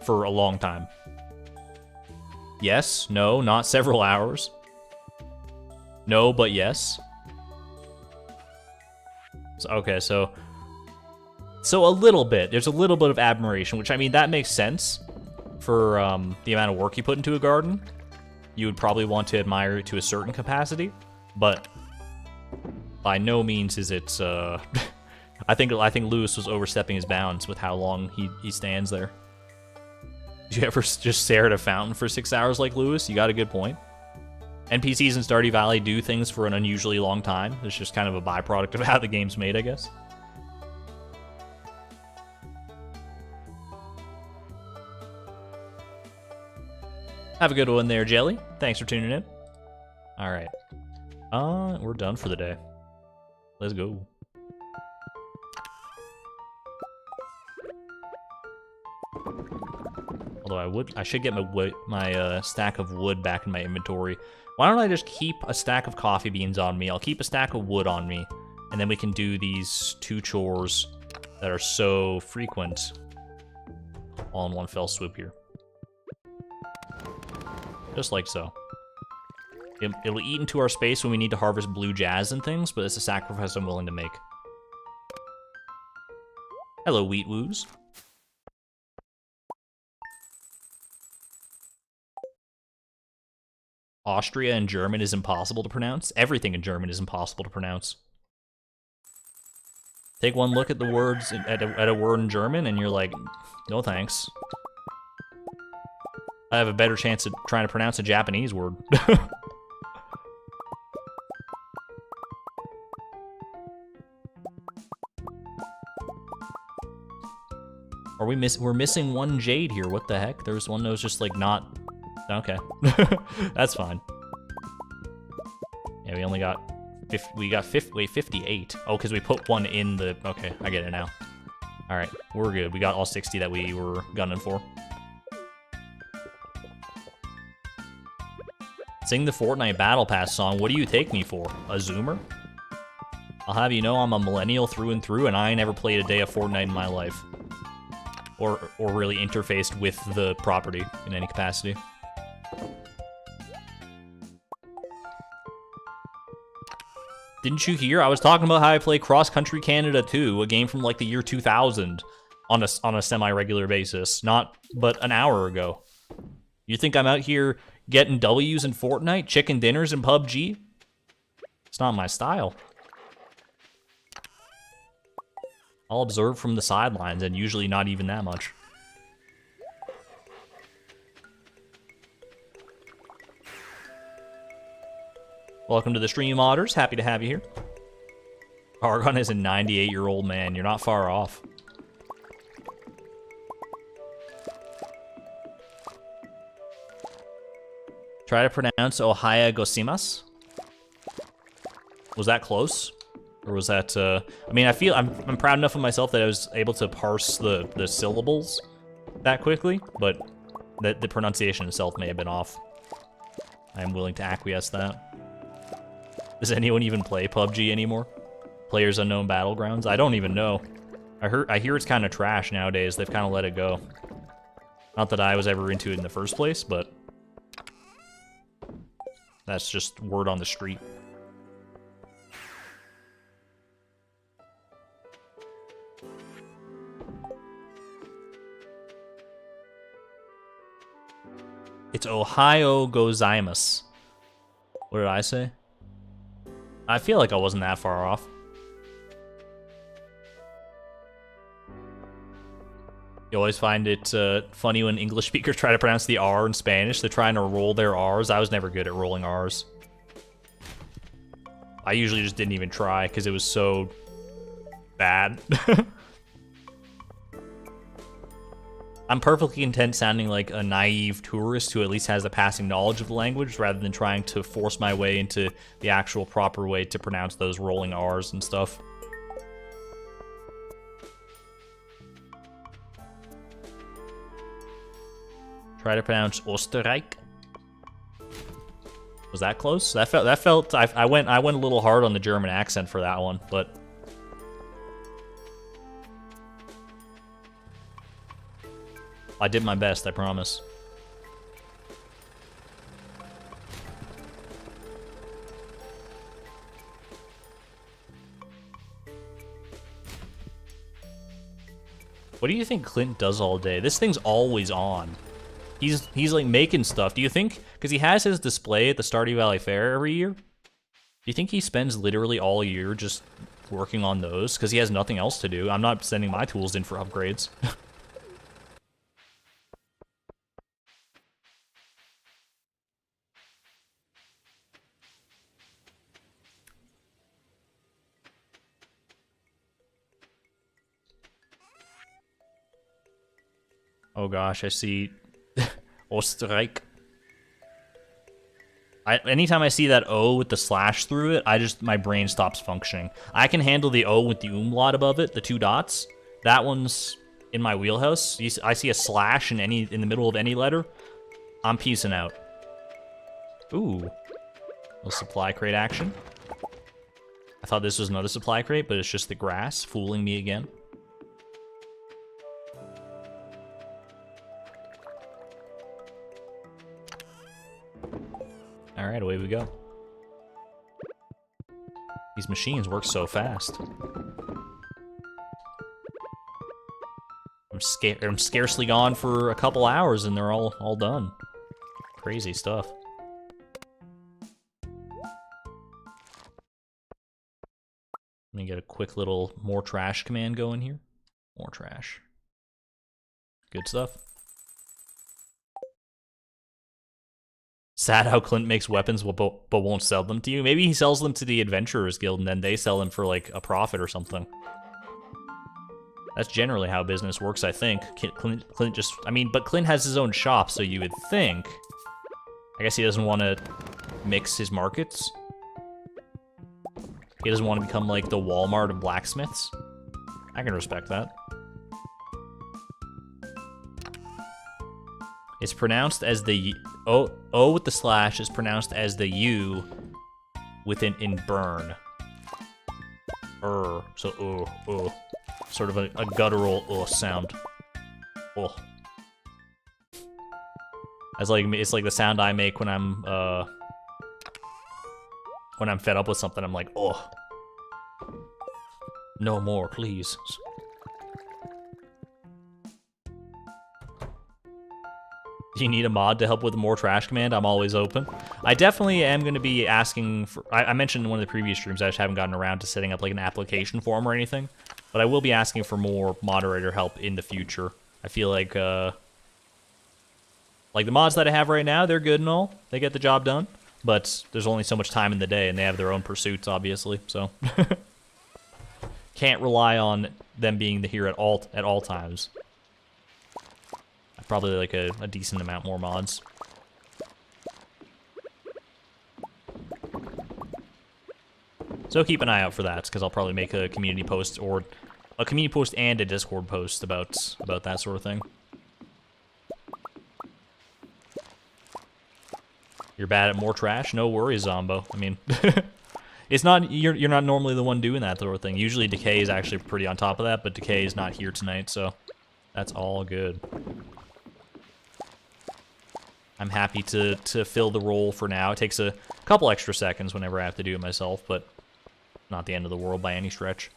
for a long time? Yes, no, not several hours. No, but yes. So, okay, so a little bit. There's a little bit of admiration, which, I mean, that makes sense for the amount of work you put into a garden. You would probably want to admire it to a certain capacity, but by no means is it. I think Lewis was overstepping his bounds with how long he stands there. Did you ever just stare at a fountain for 6 hours like Lewis? You got a good point. NPCs in Stardew Valley do things for an unusually long time. It's just kind of a byproduct of how the game's made, I guess. Have a good one there, Jelly. Thanks for tuning in. All right. We're done for the day. Let's go. Although I should get my stack of wood back in my inventory. Why don't I just keep a stack of coffee beans on me? I'll keep a stack of wood on me, and then we can do these 2 chores that are so frequent all in one fell swoop here. Just like so. It'll eat into our space when we need to harvest blue jazz and things, but it's a sacrifice I'm willing to make. Hello, Wheat Woos. Austria in German is impossible to pronounce. Everything in German is impossible to pronounce. Take one look at the words at a word in German, and you're like, no thanks. I have a better chance of trying to pronounce a Japanese word. We're missing 1 jade here. What the heck? There was one that was just like not. Okay, that's fine. Yeah, we only got 58. Oh, because we put 1 in the. Okay, I get it now. All right, we're good. We got all 60 that we were gunning for. Sing the Fortnite Battle Pass song. What do you take me for? A Zoomer? I'll have you know I'm a millennial through and through, and I ain't never played a day of Fortnite in my life. Or really interfaced with the property in any capacity. Didn't you hear? I was talking about how I play Cross Country Canada 2, a game from like the year 2000, on a semi-regular basis, not but an hour ago. You think I'm out here getting W's in Fortnite, chicken dinners in PUBG. It's not my style. I'll observe from the sidelines, and usually not even that much. Welcome to the stream, modders. Happy to have you here. Argon is a 98-year-old man. You're not far off. Try to pronounce Ohaya Gosimas. Was that close? Or was that, I mean, I'm proud enough of myself that I was able to parse the syllables that quickly, but the pronunciation itself may have been off. I am willing to acquiesce that. Does anyone even play PUBG anymore? Players Unknown Battlegrounds? I don't even know. I hear it's kind of trash nowadays. They've kind of let it go. Not that I was ever into it in the first place, but that's just word on the street. It's Ohio Gozaimasu. What did I say? I feel like I wasn't that far off. You always find it funny when English speakers try to pronounce the R in Spanish. They're trying to roll their R's. I was never good at rolling R's. I usually just didn't even try because it was so bad. I'm perfectly content sounding like a naive tourist who at least has a passing knowledge of the language rather than trying to force my way into the actual proper way to pronounce those rolling R's and stuff. Try to pronounce Österreich. Was that close? That felt. I went a little hard on the German accent for that one, but I did my best, I promise. What do you think Clint does all day? This thing's always on. He's like making stuff. Do you think, because he has his display at the Stardew Valley Fair every year, do you think he spends literally all year just working on those? Because he has nothing else to do. I'm not sending my tools in for upgrades. Oh gosh, I see Österreich. Anytime I see that O with the slash through it, my brain stops functioning. I can handle the O with the umlaut above it, the two dots. That one's in my wheelhouse. I see a slash in the middle of any letter, I'm peacing out. Ooh, a supply crate action. I thought this was another supply crate, but it's just the grass fooling me again. All right, away we go. These machines work so fast. I'm scarcely gone for a couple hours and they're all done. Crazy stuff. Let me get a quick little more trash command going here. More trash. Good stuff. Sad how Clint makes weapons but won't sell them to you. Maybe he sells them to the Adventurers Guild and then they sell them for like a profit or something. That's generally how business works, I think. Clint just, I mean, but Clint has his own shop, so you would think. I guess he doesn't want to mix his markets. He doesn't want to become like the Walmart of blacksmiths. I can respect that. It's pronounced as the O with the slash is pronounced as the U within in burn. So sort of a guttural sound. It's like the sound I make when I'm fed up with something. I'm like, oh, no more, please. Do you need a mod to help with the more trash command? I'm always open. I definitely am going to be asking for... I mentioned in one of the previous streams, I just haven't gotten around to setting up like an application form or anything. But I will be asking for more moderator help in the future. I feel like the mods that I have right now, they're good and all. They get the job done. But there's only so much time in the day, and they have their own pursuits, obviously. So can't rely on them being here at all times. Probably like a decent amount more mods. So keep an eye out for that, because I'll probably make a community post, or a community post and a Discord post about that sort of thing. You're bad at more trash? No worries, Zombo. I mean, it's not you're not normally the one doing that sort of thing. Usually Decay is actually pretty on top of that, but Decay is not here tonight, so that's all good. I'm happy to fill the role for now. It takes a couple extra seconds whenever I have to do it myself, but not the end of the world by any stretch.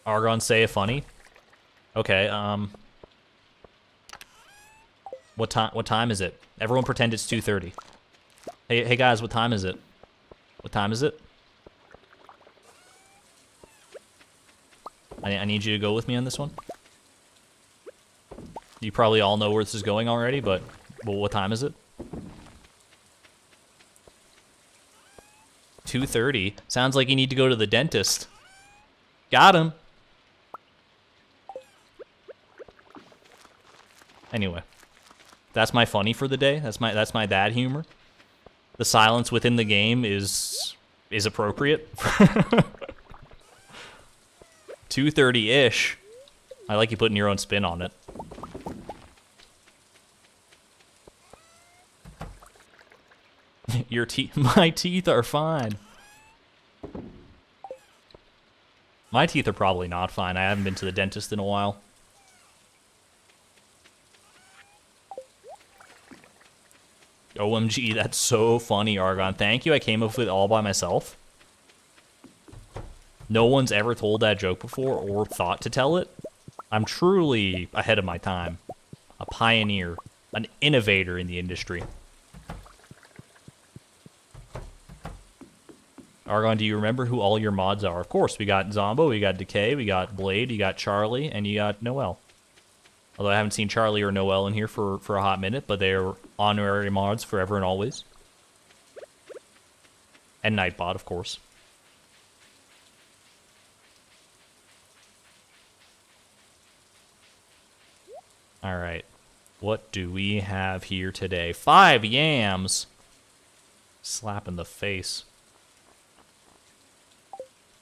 Argon, say a funny. Okay, what time is it? Everyone pretend it's 2:30. Hey guys, what time is it? What time is it? I need you to go with me on this one. You probably all know where this is going already, but well, what time is it? 2:30. Sounds like you need to go to the dentist. Got him. Anyway, that's my funny for the day. That's my dad humor. The silence within the game is appropriate. 2:30-ish. I like you putting your own spin on it. My teeth are fine. My teeth are probably not fine. I haven't been to the dentist in a while. OMG, that's so funny, Argon. Thank you. I came up with it all by myself. No one's ever told that joke before or thought to tell it. I'm truly ahead of my time. A pioneer. An innovator in the industry. Argon, do you remember who all your mods are? Of course, we got Zombo, we got Decay, we got Blade, you got Charlie, and you got Noel. Although I haven't seen Charlie or Noel in here for a hot minute, but they're honorary mods forever and always. And Nightbot, of course. Alright. What do we have here today? 5 yams! Slap in the face.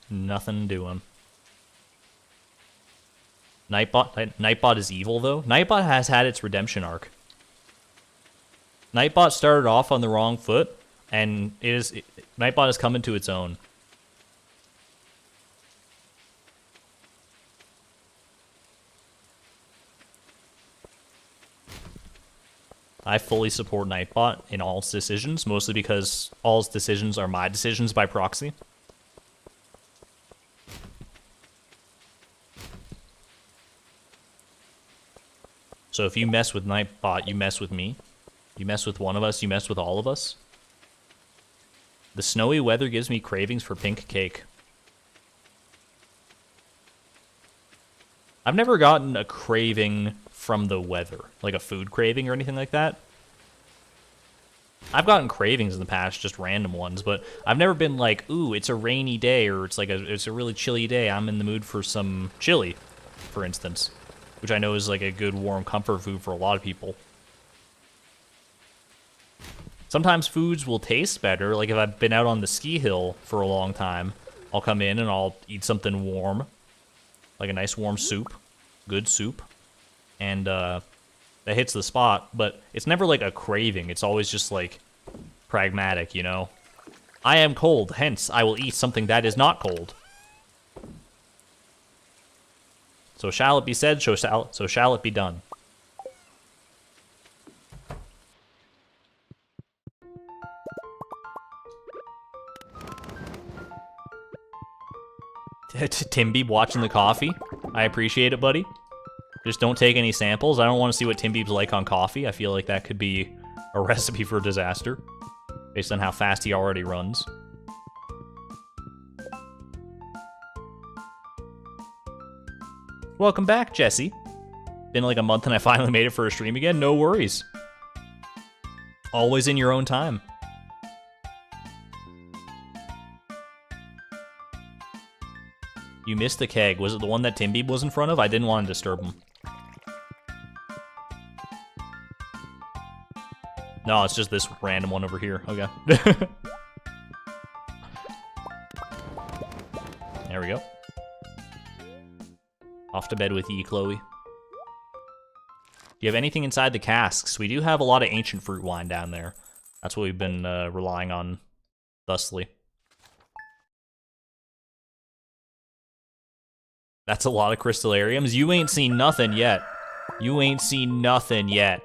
Nothing doing. Nightbot is evil, though. Nightbot has had its redemption arc. Nightbot started off on the wrong foot, and Nightbot has come into its own. I fully support Nightbot in all his decisions, mostly because all his decisions are my decisions by proxy. So if you mess with Nightbot, you mess with me. You mess with one of us, you mess with all of us. The snowy weather gives me cravings for pink cake. I've never gotten a craving from the weather, like a food craving or anything like that. I've gotten cravings in the past, just random ones, but I've never been like, ooh, it's a rainy day, or it's a really chilly day, I'm in the mood for some chili, for instance. Which I know is like a good warm comfort food for a lot of people. Sometimes foods will taste better, like if I've been out on the ski hill for a long time, I'll come in and I'll eat something warm. Like a nice warm soup, good soup. And that hits the spot, but it's never like a craving, it's always just like pragmatic, you know? I am cold, hence I will eat something that is not cold. So shall it be said, so shall it be done. Timbeeb watching the coffee. I appreciate it, buddy. Just don't take any samples. I don't want to see what Timbeeb's like on coffee. I feel like that could be a recipe for disaster, based on how fast he already runs. Welcome back, Jesse. Been like a month and I finally made it for a stream again. No worries. Always in your own time. You missed the keg. Was it the one that Timbeeb was in front of? I didn't want to disturb him. No, it's just this random one over here. Okay. There we go. Off to bed with ye, Chloe. Do you have anything inside the casks? We do have a lot of ancient fruit wine down there. That's what we've been relying on thusly. That's a lot of crystallariums. You ain't seen nothing yet. You ain't seen nothing yet.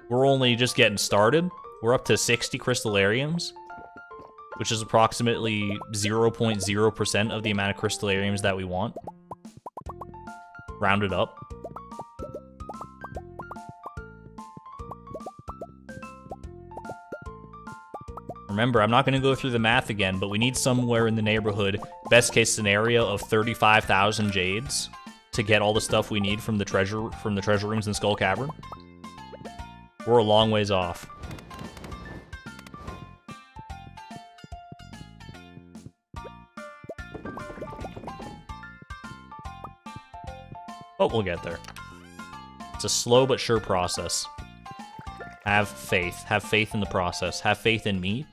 We're only just getting started. We're up to 60 crystallariums, which is approximately 0.0% of the amount of crystallariums that we want. Rounded up. Remember, I'm not going to go through the math again, but we need somewhere in the neighborhood, best case scenario, of 35,000 jades to get all the stuff we need from the treasure rooms in Skull Cavern. We're a long ways off. But we'll get there. It's a slow but sure process. Have faith. Have faith in the process. Have faith in me.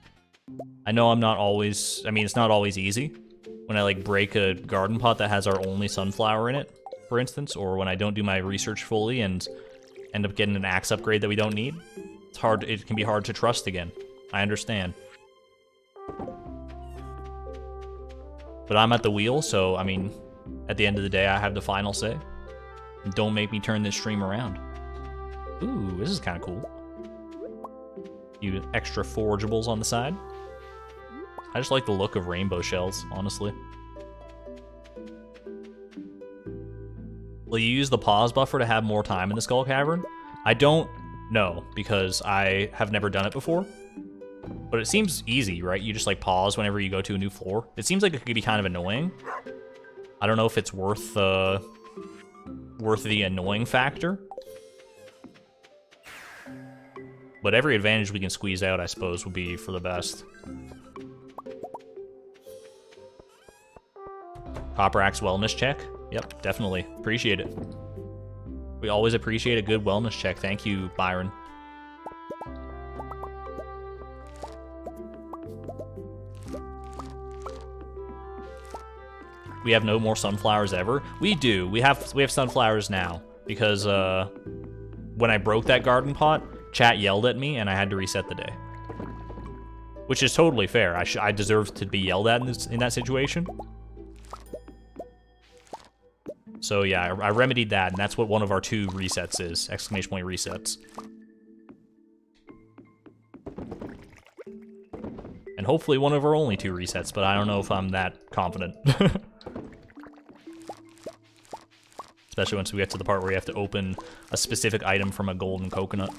I know I'm not always... I mean, it's not always easy. When I, like, break a garden pot that has our only sunflower in it, for instance, or when I don't do my research fully and end up getting an axe upgrade that we don't need. It's hard. It can be hard to trust again. I understand. But I'm at the wheel, so, I mean, at the end of the day, I have the final say. Don't make me turn this stream around. Ooh, this is kind of cool. You extra forageables on the side. I just like the look of rainbow shells, honestly. Will you use the pause buffer to have more time in the Skull Cavern? I don't know, because I have never done it before. But it seems easy, right? You just like pause whenever you go to a new floor. It seems like it could be kind of annoying. I don't know if it's worth the annoying factor. But every advantage we can squeeze out, I suppose, would be for the best. Copper Axe wellness check. Yep, definitely. Appreciate it. We always appreciate a good wellness check. Thank you, Byron. We have no more sunflowers ever. We do. We have sunflowers now because when I broke that garden pot, chat yelled at me and I had to reset the day, which is totally fair. I deserve to be yelled at in that situation. So yeah, I remedied that, and that's what one of our 2 resets is. Exclamation point resets. And hopefully one of our only 2 resets, but I don't know if I'm that confident. Especially once we get to the part where we have to open a specific item from a golden coconut.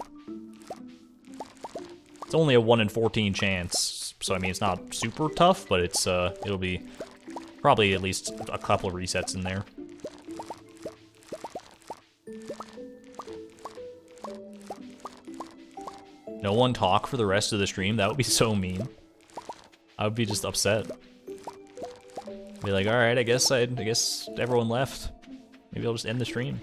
It's only a 1 in 14 chance, so I mean it's not super tough, but it's it'll be probably at least a couple of resets in there. No one talk for the rest of the stream? That would be so mean. I would be just upset. Be like, all right, I guess everyone left. Maybe I'll just end the stream.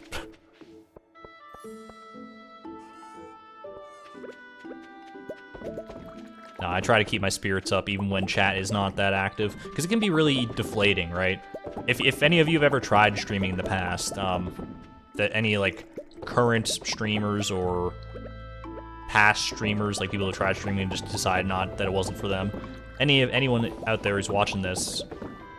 No, I try to keep my spirits up even when chat is not that active, because it can be really deflating, right? If any of you have ever tried streaming in the past, that any like current streamers or past streamers, like people who tried streaming and just decide not that it wasn't for them. Anyone out there who's watching this,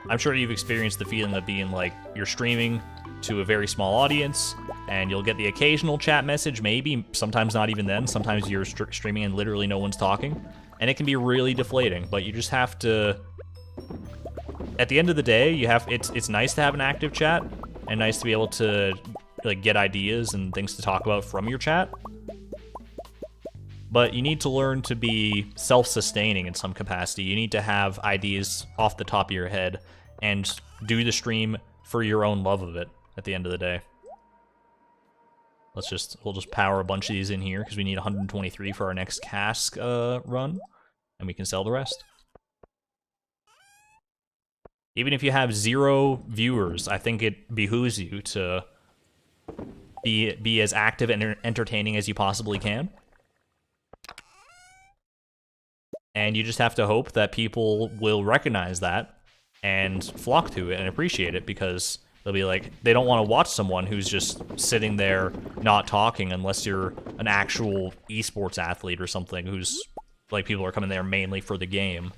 I'm sure you've experienced the feeling of being like you're streaming to a very small audience, and you'll get the occasional chat message, maybe, sometimes not even then. Sometimes you're streaming and literally no one's talking, and it can be really deflating, but you just have to at the end of the day, you have it's nice to have an active chat and nice to be able to like get ideas and things to talk about from your chat. But you need to learn to be self-sustaining in some capacity. You need to have ideas off the top of your head and do the stream for your own love of it at the end of the day. We'll just power a bunch of these in here because we need 123 for our next cask run, and we can sell the rest. Even if you have 0 viewers, I think it behooves you to be as active and entertaining as you possibly can. And you just have to hope that people will recognize that and flock to it and appreciate it, because they'll be like, they don't want to watch someone who's just sitting there not talking unless you're an actual esports athlete or something who's, like, people are coming there mainly for the game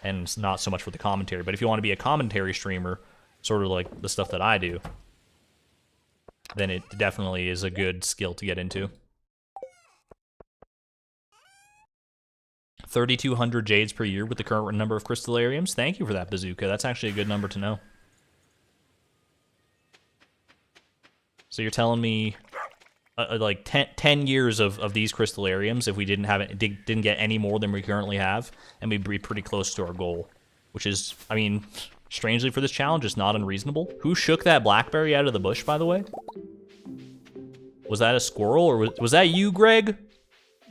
and not so much for the commentary. But if you want to be a commentary streamer, sort of like the stuff that I do, then it definitely is a good skill to get into. 3,200 jades per year with the current number of crystallariums. Thank you for that, Bazooka. That's actually a good number to know. So you're telling me, like 10 years of these crystallariums, if we didn't get any more than we currently have, and we'd be pretty close to our goal, which is, I mean, strangely for this challenge, is not unreasonable. Who shook that blackberry out of the bush, by the way? Was that a squirrel, or was that you, Greg?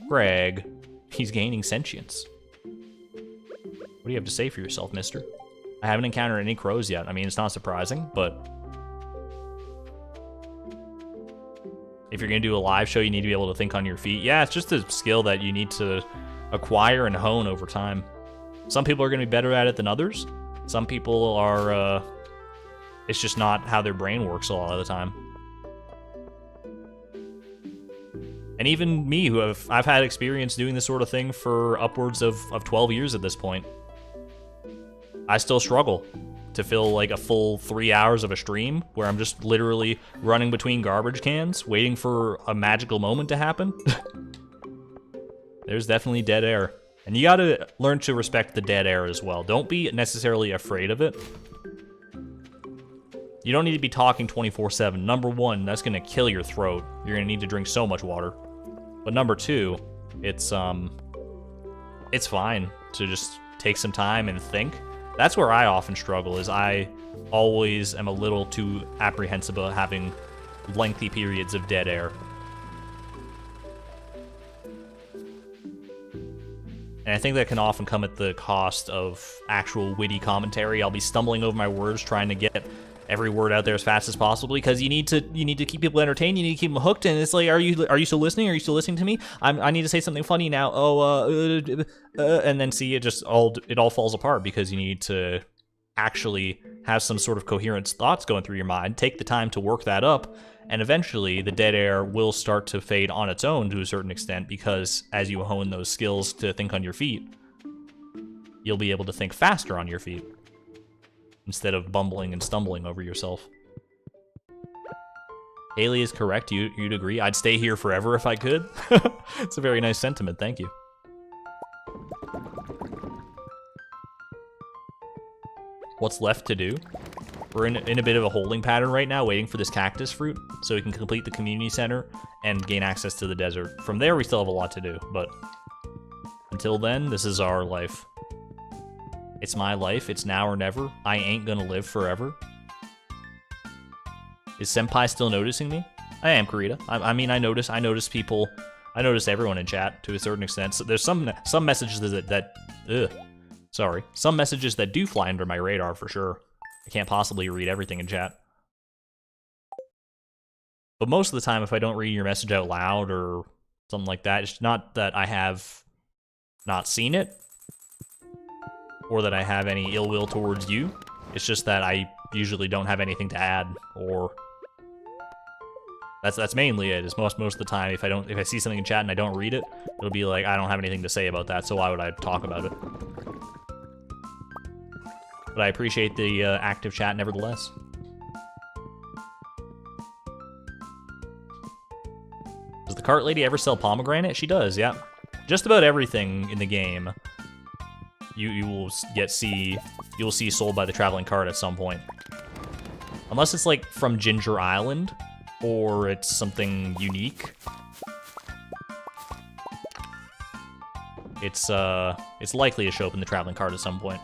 Greg, he's gaining sentience. What do you have to say for yourself, mister? I haven't encountered any crows yet. I mean, it's not surprising, but if you're gonna do a live show, you need to be able to think on your feet. Yeah, it's just a skill that you need to acquire and hone over time. Some people are gonna be better at it than others. Some people are, it's just not how their brain works a lot of the time. And even me, who I've had experience doing this sort of thing for upwards of 12 years at this point, I still struggle to fill like a full 3 hours of a stream where I'm just literally running between garbage cans, waiting for a magical moment to happen. There's definitely dead air. And you gotta learn to respect the dead air as well. Don't be necessarily afraid of it. You don't need to be talking 24/7. Number one, that's gonna kill your throat. You're gonna need to drink so much water. But number two, it's fine to just take some time and think. That's where I often struggle, is I always am a little too apprehensive about having lengthy periods of dead air. And I think that can often come at the cost of actual witty commentary. I'll be stumbling over my words trying to get every word out there as fast as possible, because you need to keep people entertained, you need to keep them hooked, and it's like, are you still listening? Are you still listening to me? I need to say something funny now. And then see, it all falls apart because you need to actually have some sort of coherent thoughts going through your mind, take the time to work that up, and eventually the dead air will start to fade on its own to a certain extent, because as you hone those skills to think on your feet, you'll be able to think faster on your feet instead of bumbling and stumbling over yourself. Haley is correct, you'd agree. I'd stay here forever if I could. It's a very nice sentiment, thank you. What's left to do? We're in a bit of a holding pattern right now, waiting for this cactus fruit, so we can complete the community center and gain access to the desert. From there, we still have a lot to do, but until then, this is our life. It's my life, it's now or never. I ain't gonna live forever. Is Senpai still noticing me? I am, Karita. I mean, I notice people, I notice everyone in chat to a certain extent. So there's some messages some messages that do fly under my radar for sure. I can't possibly read everything in chat. But most of the time, if I don't read your message out loud or something like that, it's not that I have not seen it, or that I have any ill will towards you. It's just that I usually don't have anything to add, or that's mainly it. Is most of the time, if I see something in chat and I don't read it, it'll be like, I don't have anything to say about that, so why would I talk about it? But I appreciate the active chat nevertheless. Does the cart lady ever sell pomegranate? She does, yeah. Just about everything in the game you will see sold by the traveling cart at some point. Unless it's like from Ginger Island, or it's something unique. It's likely to show up in the traveling cart at some point.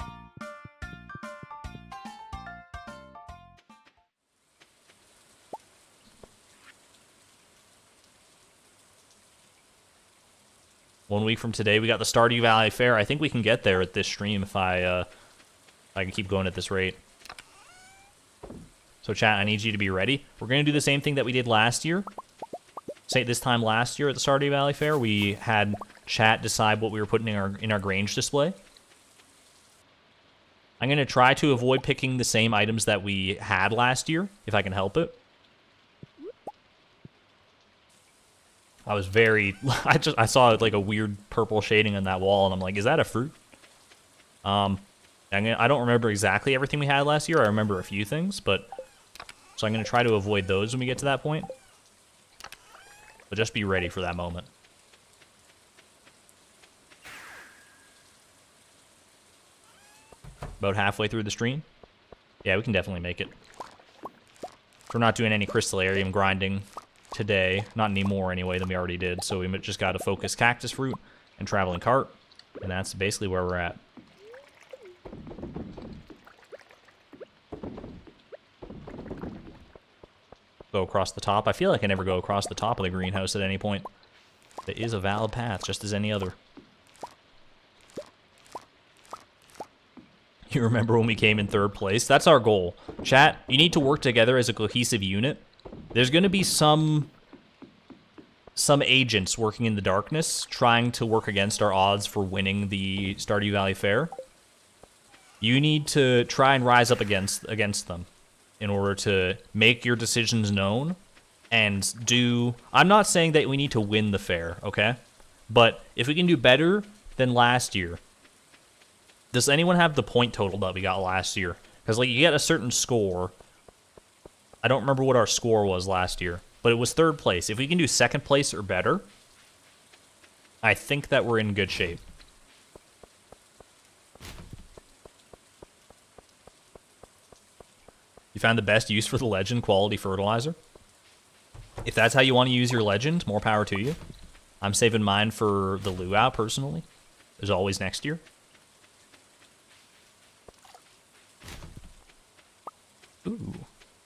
One week from today, we got the Stardew Valley Fair. I think we can get there at this stream if I can keep going at this rate. So chat, I need you to be ready. We're going to do the same thing that we did last year. Say this time last year at the Stardew Valley Fair, we had chat decide what we were putting in our Grange display. I'm going to try to avoid picking the same items that we had last year, if I can help it. I was I saw like a weird purple shading on that wall, and I'm like, is that a fruit? I don't remember exactly everything we had last year. I remember a few things, but so I'm going to try to avoid those when we get to that point. But just be ready for that moment. About halfway through the stream? Yeah, we can definitely make it. We're not doing any crystallarium grinding today. Not anymore anyway than we already did. So we just got to focus cactus fruit and traveling cart. And that's basically where we're at. Go across the top. I feel like I never go across the top of the greenhouse at any point. It is a valid path, just as any other. You remember when we came in 3rd place? That's our goal. Chat, you need to work together as a cohesive unit. There's going to be some agents working in the darkness, trying to work against our odds for winning the Stardew Valley Fair. You need to try and rise up against them in order to make your decisions known and do... I'm not saying that we need to win the fair, okay? But if we can do better than last year... Does anyone have the point total that we got last year? Because, like, you get a certain score. I don't remember what our score was last year, but it was 3rd place. If we can do 2nd place or better, I think that we're in good shape. You found the best use for the legend, quality fertilizer? If that's how you want to use your legend, more power to you. I'm saving mine for the luau, personally. As always, next year. Ooh.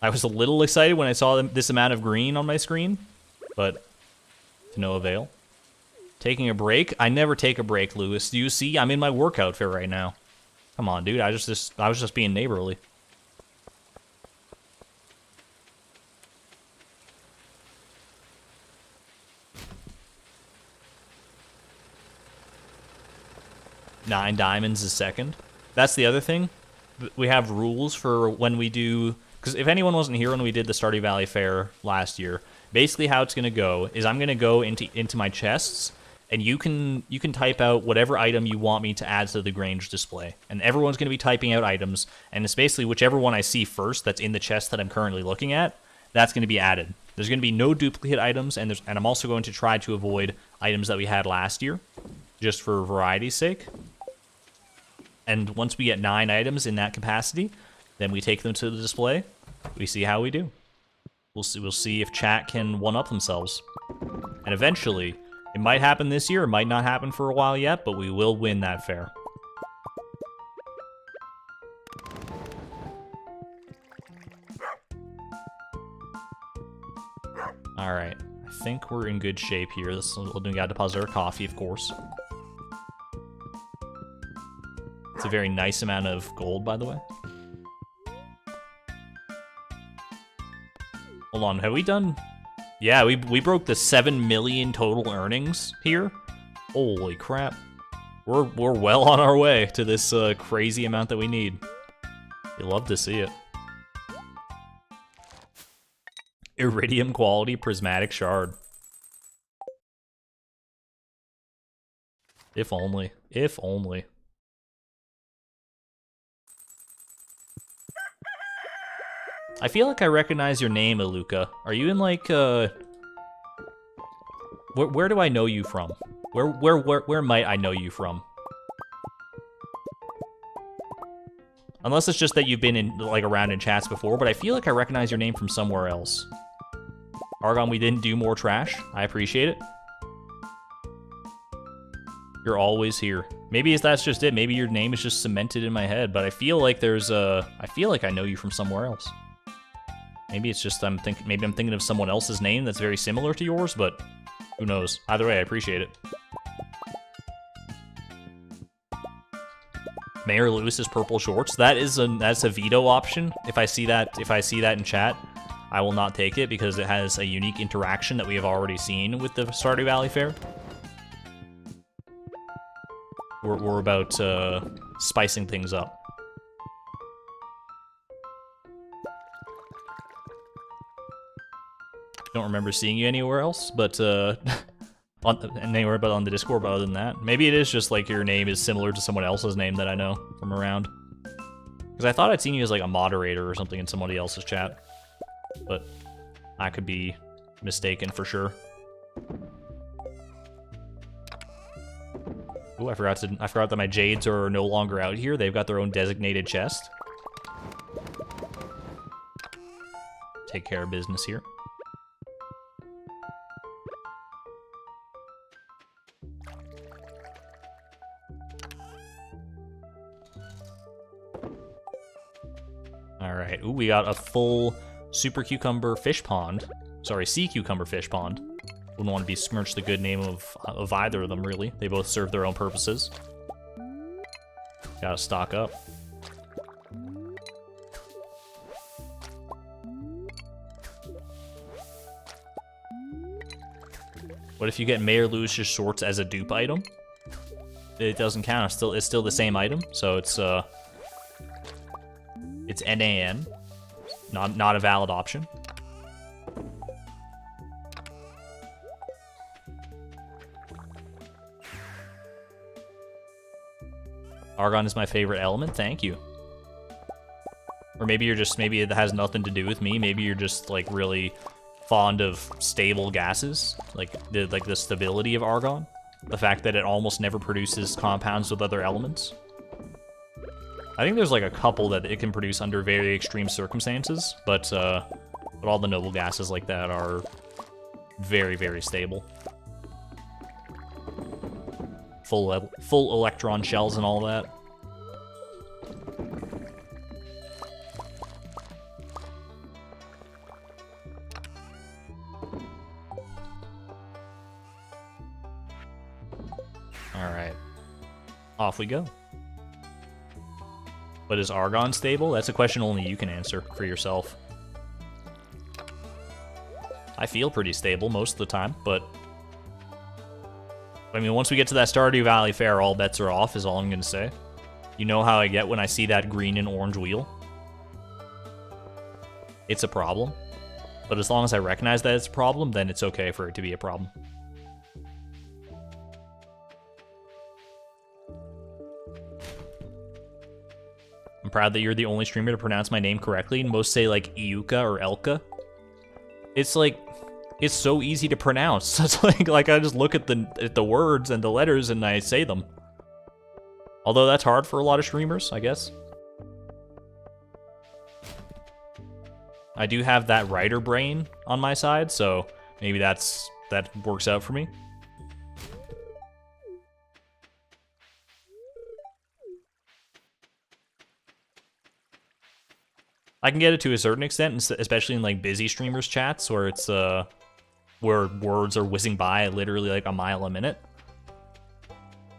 I was a little excited when I saw this amount of green on my screen, but to no avail. Taking a break? I never take a break, Lewis. Do you see? I'm in my work outfit right now. Come on, dude. I was just being neighborly. $9 diamonds is 2nd. That's the other thing. We have rules for when we do... Because if anyone wasn't here when we did the Stardew Valley Fair last year, basically how it's going to go is I'm going to go into my chests, and you can type out whatever item you want me to add to the Grange display. And everyone's going to be typing out items, and it's basically whichever one I see first that's in the chest that I'm currently looking at, that's going to be added. There's going to be no duplicate items, and I'm also going to try to avoid items that we had last year, just for variety's sake. And once we get 9 items in that capacity, then we take them to the display. We see how we do. We'll see if chat can one-up themselves. And eventually, it might happen this year, it might not happen for a while yet, but we will win that fair. Alright, I think we're in good shape here. We got to deposit our coffee, of course. It's a very nice amount of gold, by the way. Hold on, have we done... Yeah, we broke the 7 million total earnings here. Holy crap. We're well on our way to this crazy amount that we need. You love to see it. Iridium quality prismatic shard. If only. If only. I feel like I recognize your name, Aluka. Are you in like where do I know you from? Where might I know you from? Unless it's just that you've been in like around in chats before, but I feel like I recognize your name from somewhere else. Argon, we didn't do more trash. I appreciate it. You're always here. Maybe that's just it. Maybe your name is just cemented in my head, but I feel like there's I feel like I know you from somewhere else. Maybe it's just maybe I'm thinking of someone else's name that's very similar to yours, but who knows? Either way, I appreciate it. Mayor Lewis's purple shorts. That's a veto option. If I see that in chat, I will not take it because it has a unique interaction that we have already seen with the Stardew Valley Fair. We're about spicing things up. Don't remember seeing you anywhere else, but anywhere but on the Discord. But other than that, maybe it is just like your name is similar to someone else's name that I know from around. Because I thought I'd seen you as like a moderator or something in somebody else's chat, but I could be mistaken for sure. Ooh, I forgot that my Jades are no longer out here. They've got their own designated chest. Take care of business here. Alright, ooh, we got a full super cucumber fish pond. Sorry, sea cucumber fish pond. Wouldn't want to besmirch the good name of either of them, really. They both serve their own purposes. Gotta stock up. What if you get Mayor Lewis's shorts as a dupe item? It doesn't count. It's still the same item, so it's NAN, not a valid option. Argon is my favorite element. Thank you. Or maybe it has nothing to do with me. Maybe you're just like really fond of stable gases, like the stability of Argon, the fact that it almost never produces compounds with other elements. I think there's like a couple that it can produce under very extreme circumstances, but all the noble gases like that are very, very stable. Full electron shells and all that. Alright. Off we go. But is Argon stable? That's a question only you can answer for yourself. I feel pretty stable most of the time, but I mean, once we get to that Stardew Valley Fair, all bets are off, is all I'm going to say. You know how I get when I see that green and orange wheel? It's a problem. But as long as I recognize that it's a problem, then it's okay for it to be a problem. I'm proud that you're the only streamer to pronounce my name correctly. Most say like Iuka or Elka. It's like, it's so easy to pronounce. It's like I just look at the words and the letters and I say them. Although that's hard for a lot of streamers, I guess. I do have that writer brain on my side, so maybe that works out for me. I can get it to a certain extent, especially in like busy streamers chats where it's where words are whizzing by at literally like a mile a minute.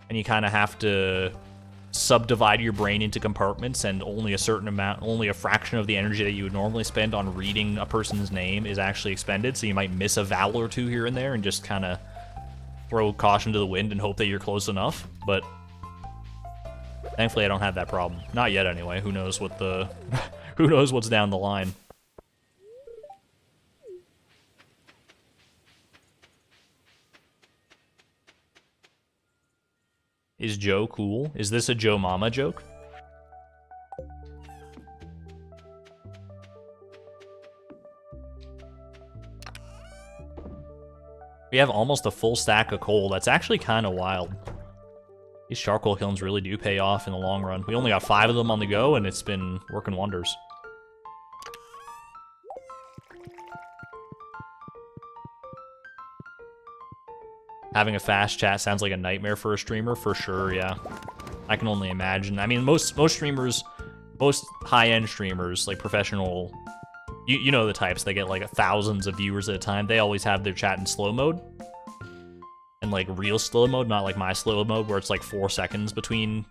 And you kind of have to subdivide your brain into compartments, and only a certain amount, only a fraction of the energy that you would normally spend on reading a person's name is actually expended, so you might miss a vowel or two here and there and just kind of throw caution to the wind and hope that you're close enough, but thankfully I don't have that problem. Not yet anyway. Who knows what the who knows what's down the line. Is Joe cool? Is this a Joe Mama joke? We have almost a full stack of coal. That's actually kind of wild. These charcoal kilns really do pay off in the long run. We only got 5 of them on the go, and it's been working wonders. Having a fast chat sounds like a nightmare for a streamer, for sure, yeah. I can only imagine. I mean, most streamers, most high-end streamers, like professional, you know the types, they get like thousands of viewers at a time, they always have their chat in slow mode. And like real slow mode, not like my slow mode where it's like 4 seconds between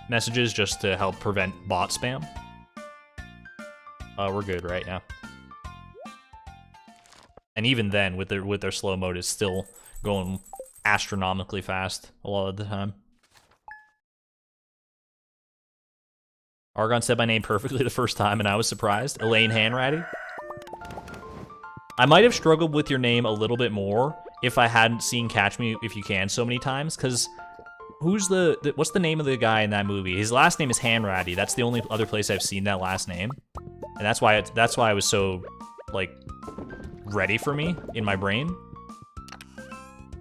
messages just to help prevent bot spam. We're good, right? Yeah. And even then, with their slow mode, it's still going astronomically fast a lot of the time. Argon said my name perfectly the first time, and I was surprised. Elaine Hanratty. I might have struggled with your name a little bit more if I hadn't seen Catch Me If You Can so many times, because what's the name of the guy in that movie? His last name is Hanratty. That's the only other place I've seen that last name, and that's why I was so like ready for me in my brain.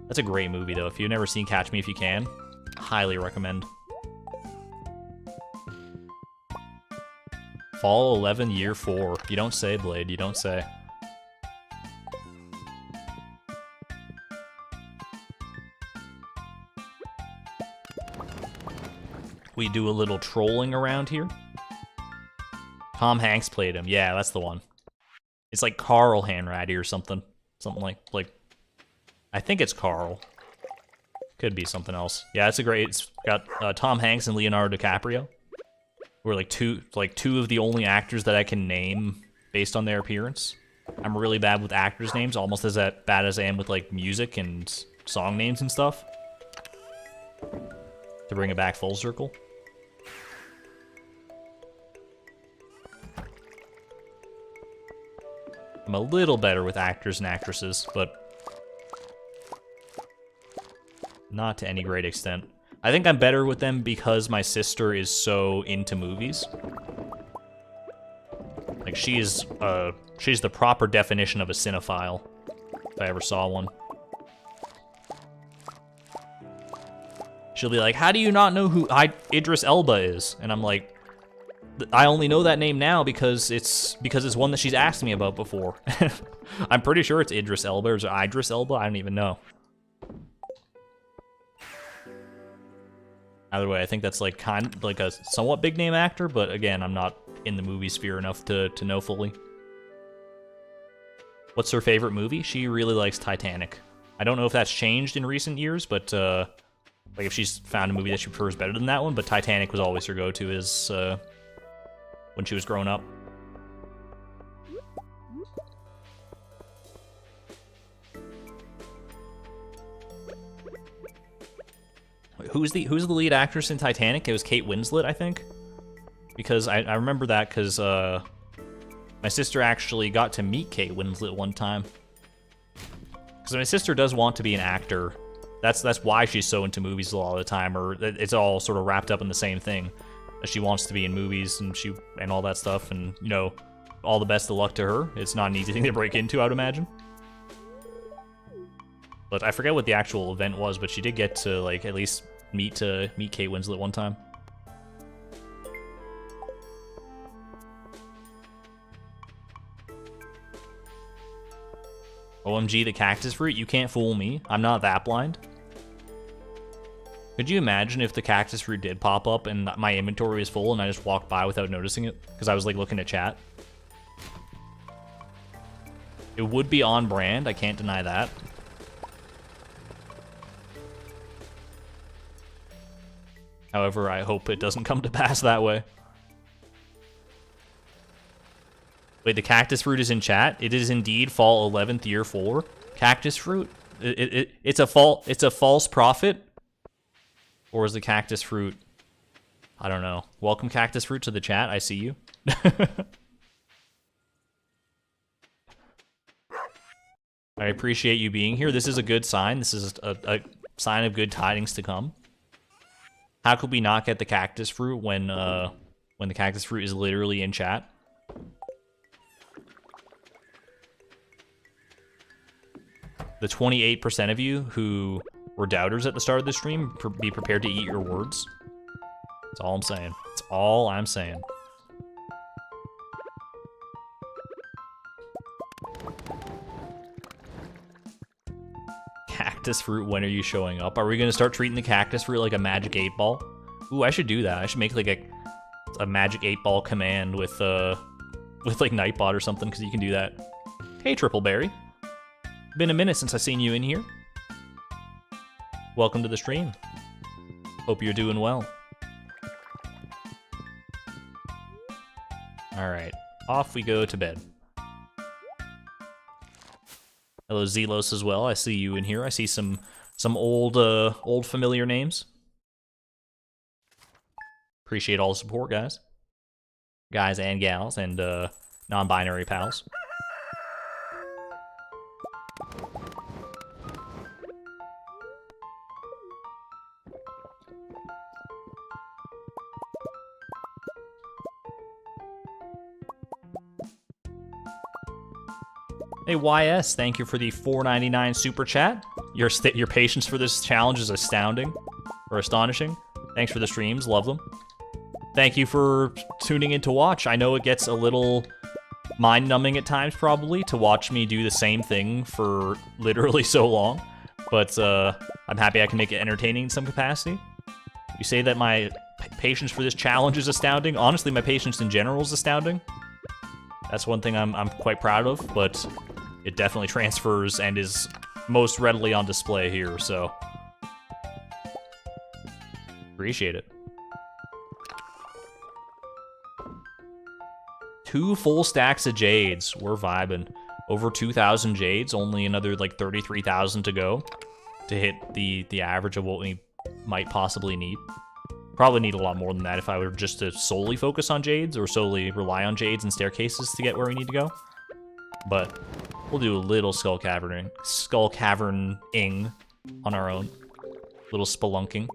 That's a great movie though. If you've never seen Catch Me If You Can, highly recommend. Fall 11, year 4. You don't say, Blade. You don't say. We do a little trolling around here. Tom Hanks played him. Yeah, that's the one. It's like Carl Hanratty or something. Something like I think it's Carl. Could be something else. Yeah, it's got Tom Hanks and Leonardo DiCaprio. Who are like two of the only actors that I can name based on their appearance. I'm really bad with actors' names, almost as bad as I am with like music and song names and stuff. To bring it back full circle. I'm a little better with actors and actresses, but not to any great extent. I think I'm better with them because my sister is so into movies. Like, she's the proper definition of a cinephile, if I ever saw one. She'll be like, how do you not know who Idris Elba is? And I'm like, I only know that name now because it's one that she's asked me about before. I'm pretty sure it's Idris Elba, or is it Idris Elba? I don't even know. Either way, I think that's like like a somewhat big name actor, but again, I'm not in the movie sphere enough to know fully. What's her favorite movie? She really likes Titanic. I don't know if that's changed in recent years, but like if she's found a movie that she prefers better than that one, but Titanic was always her go-to as when she was growing up. Wait, who's the lead actress in Titanic? It was Kate Winslet, I think. Because I remember that because my sister actually got to meet Kate Winslet one time. Because my sister does want to be an actor. That's why she's so into movies a lot of the time, or it's all sort of wrapped up in the same thing. She wants to be in movies and all that stuff, and you know, all the best of luck to her. It's not an easy thing to break into, I would imagine. But I forget what the actual event was, but she did get to like at least meet Kate Winslet one time. OMG, the cactus fruit? You can't fool me. I'm not that blind. Could you imagine if the cactus fruit did pop up and my inventory was full and I just walked by without noticing it? Because I was like looking at chat. It would be on brand, I can't deny that. However, I hope it doesn't come to pass that way. Wait, the cactus fruit is in chat? It is indeed fall 11th, year 4. Cactus fruit? It's a false prophet? Or is the cactus fruit... I don't know. Welcome, cactus fruit, to the chat. I see you. I appreciate you being here. This is a good sign. This is a sign of good tidings to come. How could we not get the cactus fruit when the cactus fruit is literally in chat? The 28% of you who or doubters at the start of the stream, be prepared to eat your words. That's all I'm saying. That's all I'm saying. Cactus fruit, when are you showing up? Are we gonna start treating the cactus fruit like a magic 8-ball? Ooh, I should do that. I should make like a magic 8-ball command with like Nightbot or something, because you can do that. Hey, Tripleberry. Been a minute since I seen you in here. Welcome to the stream. Hope you're doing well. All right, off we go to bed. Hello, Zelos as well. I see you in here. I see some old familiar names. Appreciate all the support, guys. Guys and gals and non-binary pals. Hey YS, thank you for the $4.99 super chat. Your patience for this challenge is astounding, or astonishing. Thanks for the streams, love them. Thank you for tuning in to watch. I know it gets a little mind-numbing at times, probably, to watch me do the same thing for literally so long, but I'm happy I can make it entertaining in some capacity. You say that my patience for this challenge is astounding. Honestly, my patience in general is astounding. That's one thing I'm quite proud of, but it definitely transfers and is most readily on display here, so appreciate it. 2 full stacks of jades. We're vibing. Over 2,000 jades, only another like 33,000 to go to hit the average of what we might possibly need. Probably need a lot more than that if I were just to solely focus on jades or solely rely on jades and staircases to get where we need to go. But we'll do a little skull caverning on our own. Little spelunking.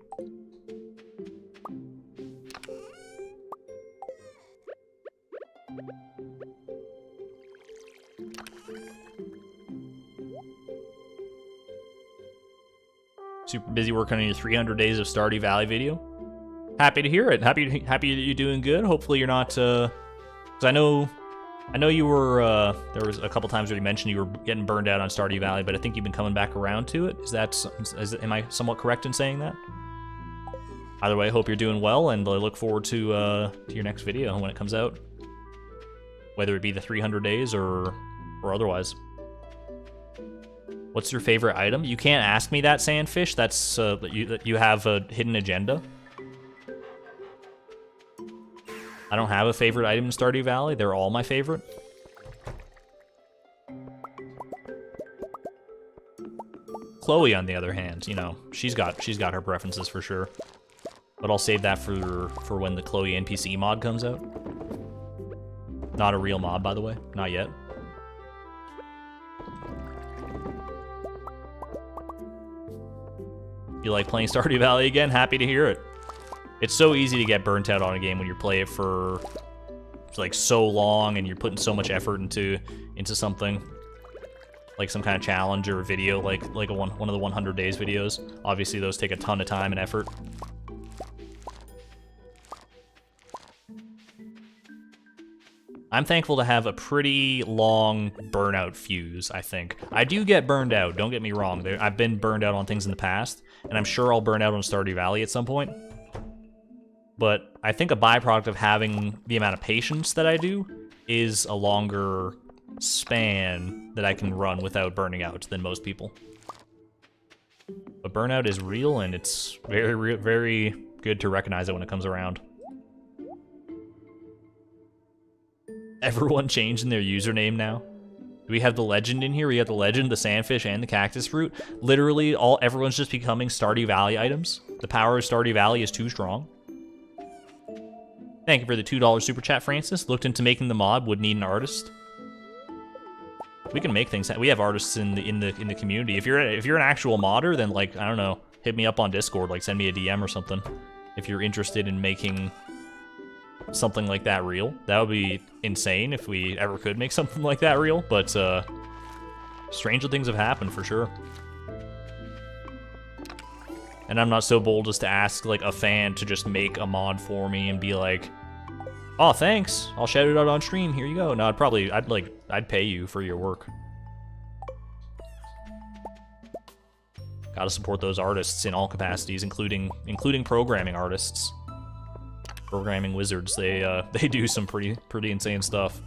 Super busy working on your 300 days of Stardew Valley video. Happy to hear it. Happy that you're doing good. Hopefully you're not, because I know you were, there was a couple times where you mentioned you were getting burned out on Stardew Valley, but I think you've been coming back around to it. Am I somewhat correct in saying that? Either way, I hope you're doing well, and I look forward to your next video when it comes out. Whether it be the 300 days or otherwise. What's your favorite item? You can't ask me that, Sandfish. That's, you have a hidden agenda. I don't have a favorite item in Stardew Valley. They're all my favorite. Chloe, on the other hand, you know, she's got her preferences for sure. But I'll save that for when the Chloe NPC mod comes out. Not a real mod, by the way. Not yet. You like playing Stardew Valley again? Happy to hear it. It's so easy to get burnt out on a game when you play it for like so long and you're putting so much effort into something. Like some kind of challenge or a video, like one of the 100 days videos. Obviously those take a ton of time and effort. I'm thankful to have a pretty long burnout fuse, I think. I do get burned out, don't get me wrong. I've been burned out on things in the past, and I'm sure I'll burn out on Stardew Valley at some point. But I think a byproduct of having the amount of patience that I do is a longer span that I can run without burning out than most people. But burnout is real, and it's very, very good to recognize it when it comes around. Everyone changing their username now. Do we have the legend in here? We have the legend, the sandfish, and the cactus fruit. Literally, everyone's just becoming Stardew Valley items. The power of Stardew Valley is too strong. Thank you for the $2 super chat, Francis. Looked into making the mod. Would need an artist. We can make things. We have artists in the community. If you're an actual modder, then like I don't know, hit me up on Discord. Like send me a DM or something. If you're interested in making something like that real, that would be insane if we ever could make something like that real. But stranger things have happened for sure. And I'm not so bold as to ask, like, a fan to just make a mod for me and be like, oh, thanks, I'll shout it out on stream, here you go. No, I'd pay you for your work. Gotta support those artists in all capacities, including programming artists. Programming wizards, they do some pretty insane stuff.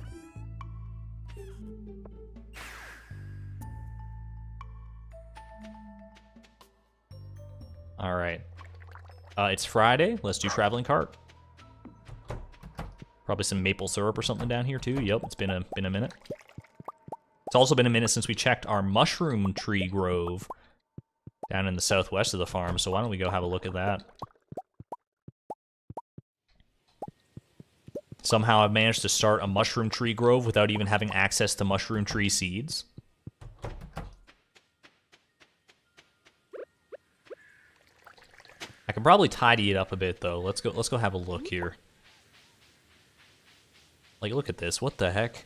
All right, it's Friday. Let's do traveling cart. Probably some maple syrup or something down here too. Yep, it's been a minute. It's also been a minute since we checked our mushroom tree grove down in the southwest of the farm. So why don't we go have a look at that? Somehow I've managed to start a mushroom tree grove without even having access to mushroom tree seeds. I can probably tidy it up a bit though. Let's go have a look here. Like, look at this. What the heck?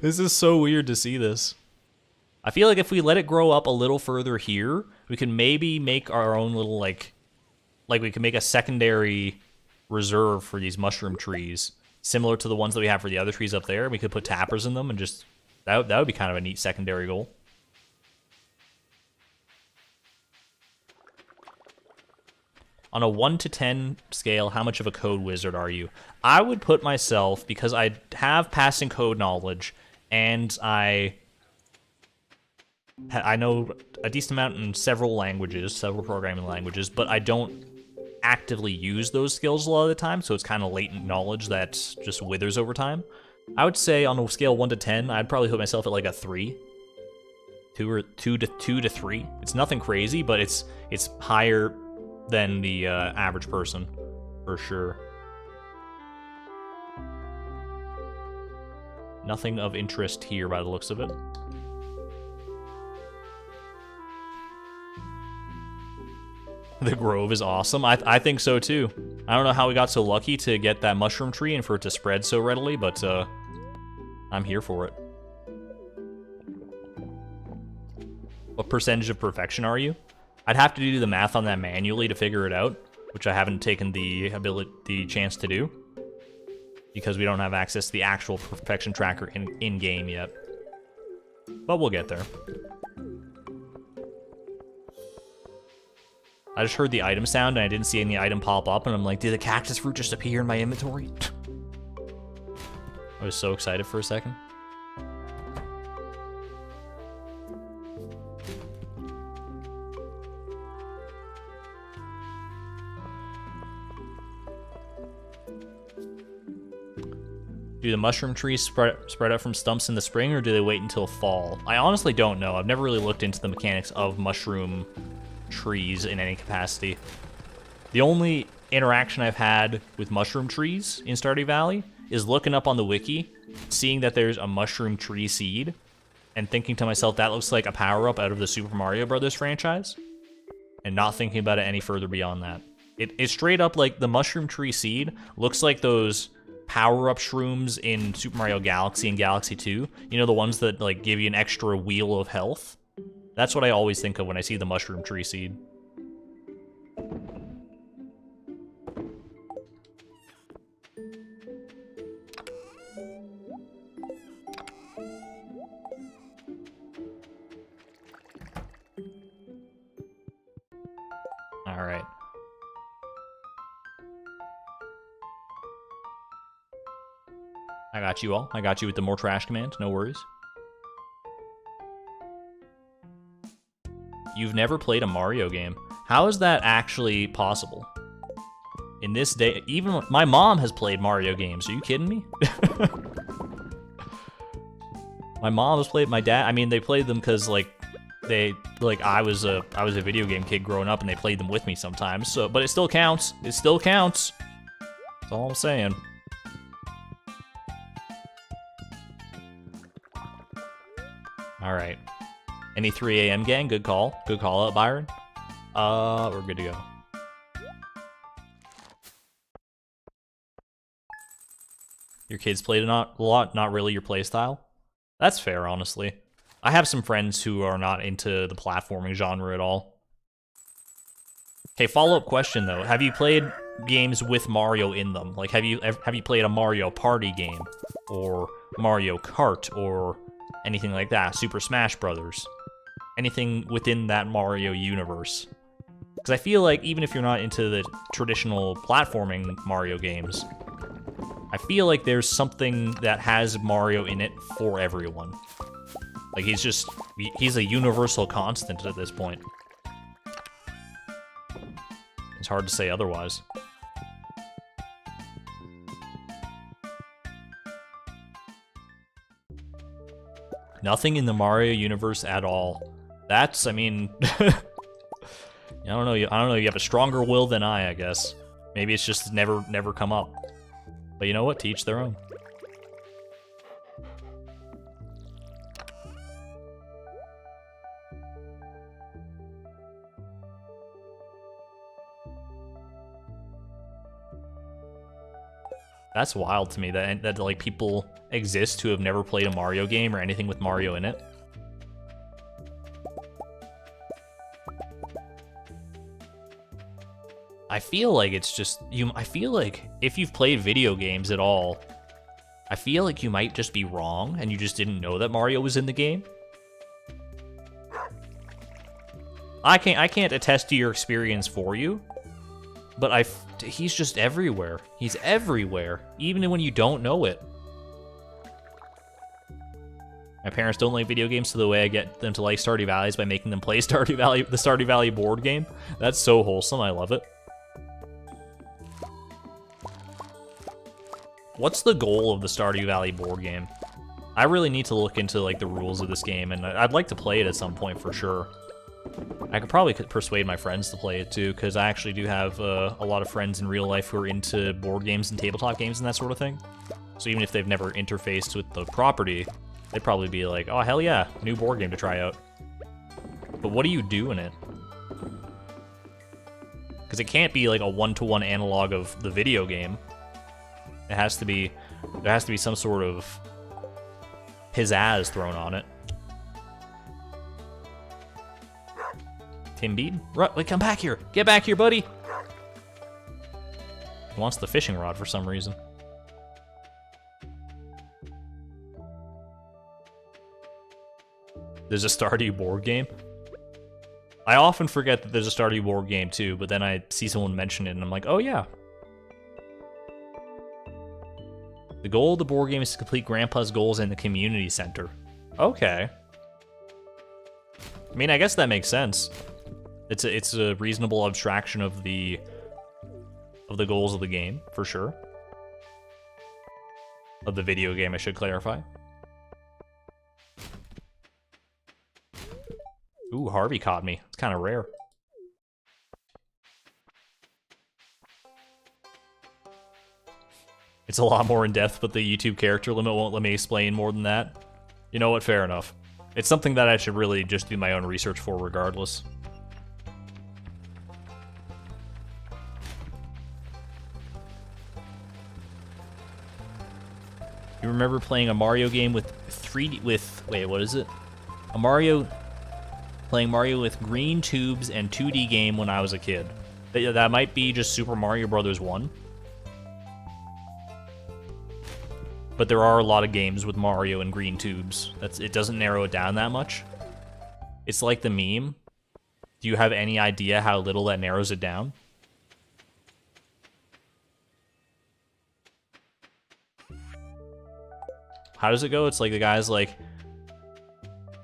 This is so weird to see this. I feel like if we let it grow up a little further here, we can maybe make our own little, like we can make a secondary reserve for these mushroom trees, similar to the ones that we have for the other trees up there. We could put tappers in them and just, that would be kind of a neat secondary goal. On a 1 to 10 scale, how much of a code wizard are you? I would put myself, because I have passing code knowledge, and I know a decent amount in several languages, several programming languages, but I don't actively use those skills a lot of the time, so it's kind of latent knowledge that just withers over time. I would say on a scale 1 to 10, I'd probably put myself at like a 3. 2 to 3. It's nothing crazy, but it's higher than the average person, for sure. Nothing of interest here by the looks of it. The grove is awesome. I think so too. I don't know how we got so lucky to get that mushroom tree and for it to spread so readily, but I'm here for it. What percentage of perfection are you? I'd have to do the math on that manually to figure it out, which I haven't taken the chance to do, because we don't have access to the actual perfection tracker in-game yet. But we'll get there. I just heard the item sound and I didn't see any item pop up, and I'm like, did the cactus fruit just appear in my inventory? I was so excited for a second. Do the mushroom trees spread out from stumps in the spring, or do they wait until fall? I honestly don't know. I've never really looked into the mechanics of mushroom trees in any capacity. The only interaction I've had with mushroom trees in Stardew Valley is looking up on the wiki, seeing that there's a mushroom tree seed, and thinking to myself, that looks like a power-up out of the Super Mario Brothers franchise, and not thinking about it any further beyond that. It's straight up like the mushroom tree seed looks like those power-up shrooms in Super Mario Galaxy and Galaxy 2. You know, the ones that like give you an extra wheel of health? That's what I always think of when I see the mushroom tree seed. All right. I got you all. I got you with the more trash command. No worries. You've never played a Mario game. How is that actually possible? In this day, even my mom has played Mario games. Are you kidding me? My mom has played, my dad, I mean, they played them because like I was a video game kid growing up, and they played them with me sometimes. So, but it still counts. It still counts. That's all I'm saying. All right. Any 3 a.m. gang? Good call. Good call out, Byron. We're good to go. Your kids played a lot, not really your playstyle? That's fair, honestly. I have some friends who are not into the platforming genre at all. Okay, follow-up question though. Have you played games with Mario in them? Like, have you played a Mario Party game, or Mario Kart, or anything like that? Super Smash Brothers, anything within that Mario universe? Because I feel like even if you're not into the traditional platforming Mario games, I feel like there's something that has Mario in it for everyone. Like, he's a universal constant at this point. It's hard to say otherwise. Nothing in the Mario universe at all. That's, I mean, I don't know. You have a stronger will than I guess. Maybe it's just never come up. But you know what? To each their own. That's wild to me that like people exist who have never played a Mario game or anything with Mario in it. I feel like it's just I feel like if you've played video games at all, I feel like you might just be wrong and you just didn't know that Mario was in the game. I can't attest to your experience for you, but he's just everywhere. He's everywhere, even when you don't know it. My parents don't like video games, so the way I get them to like Stardew Valley is by making them play the Stardew Valley board game. That's so wholesome, I love it. What's the goal of the Stardew Valley board game? I really need to look into like the rules of this game, and I'd like to play it at some point for sure. I could probably persuade my friends to play it too, because I actually do have a lot of friends in real life who are into board games and tabletop games and that sort of thing. So even if they've never interfaced with the property, they'd probably be like, oh hell yeah, new board game to try out. But what do you do in it? Because it can't be like a one-to-one analog of the video game. It has to be, there has to be some sort of pizzazz thrown on it. Tim Beaton? Right, come back here. Get back here, buddy. He wants the fishing rod for some reason. There's a Stardew board game? I often forget that there's a Stardew board game too, but then I see someone mention it and I'm like, oh yeah. The goal of the board game is to complete Grandpa's goals in the community center. Okay. I mean, I guess that makes sense. It's a reasonable abstraction of the goals of the game, for sure. Of the video game, I should clarify. Ooh, Harvey caught me. It's kind of rare. It's a lot more in depth, but the YouTube character limit won't let me explain more than that. You know what? Fair enough. It's something that I should really just do my own research for regardless. You remember playing a Mario game with 3D, wait, what is it? Playing Mario with green tubes and 2D game when I was a kid. That might be just Super Mario Bros. 1. But there are a lot of games with Mario and green tubes. It doesn't narrow it down that much. It's like the meme. Do you have any idea how little that narrows it down? How does it go? It's like the guy's like,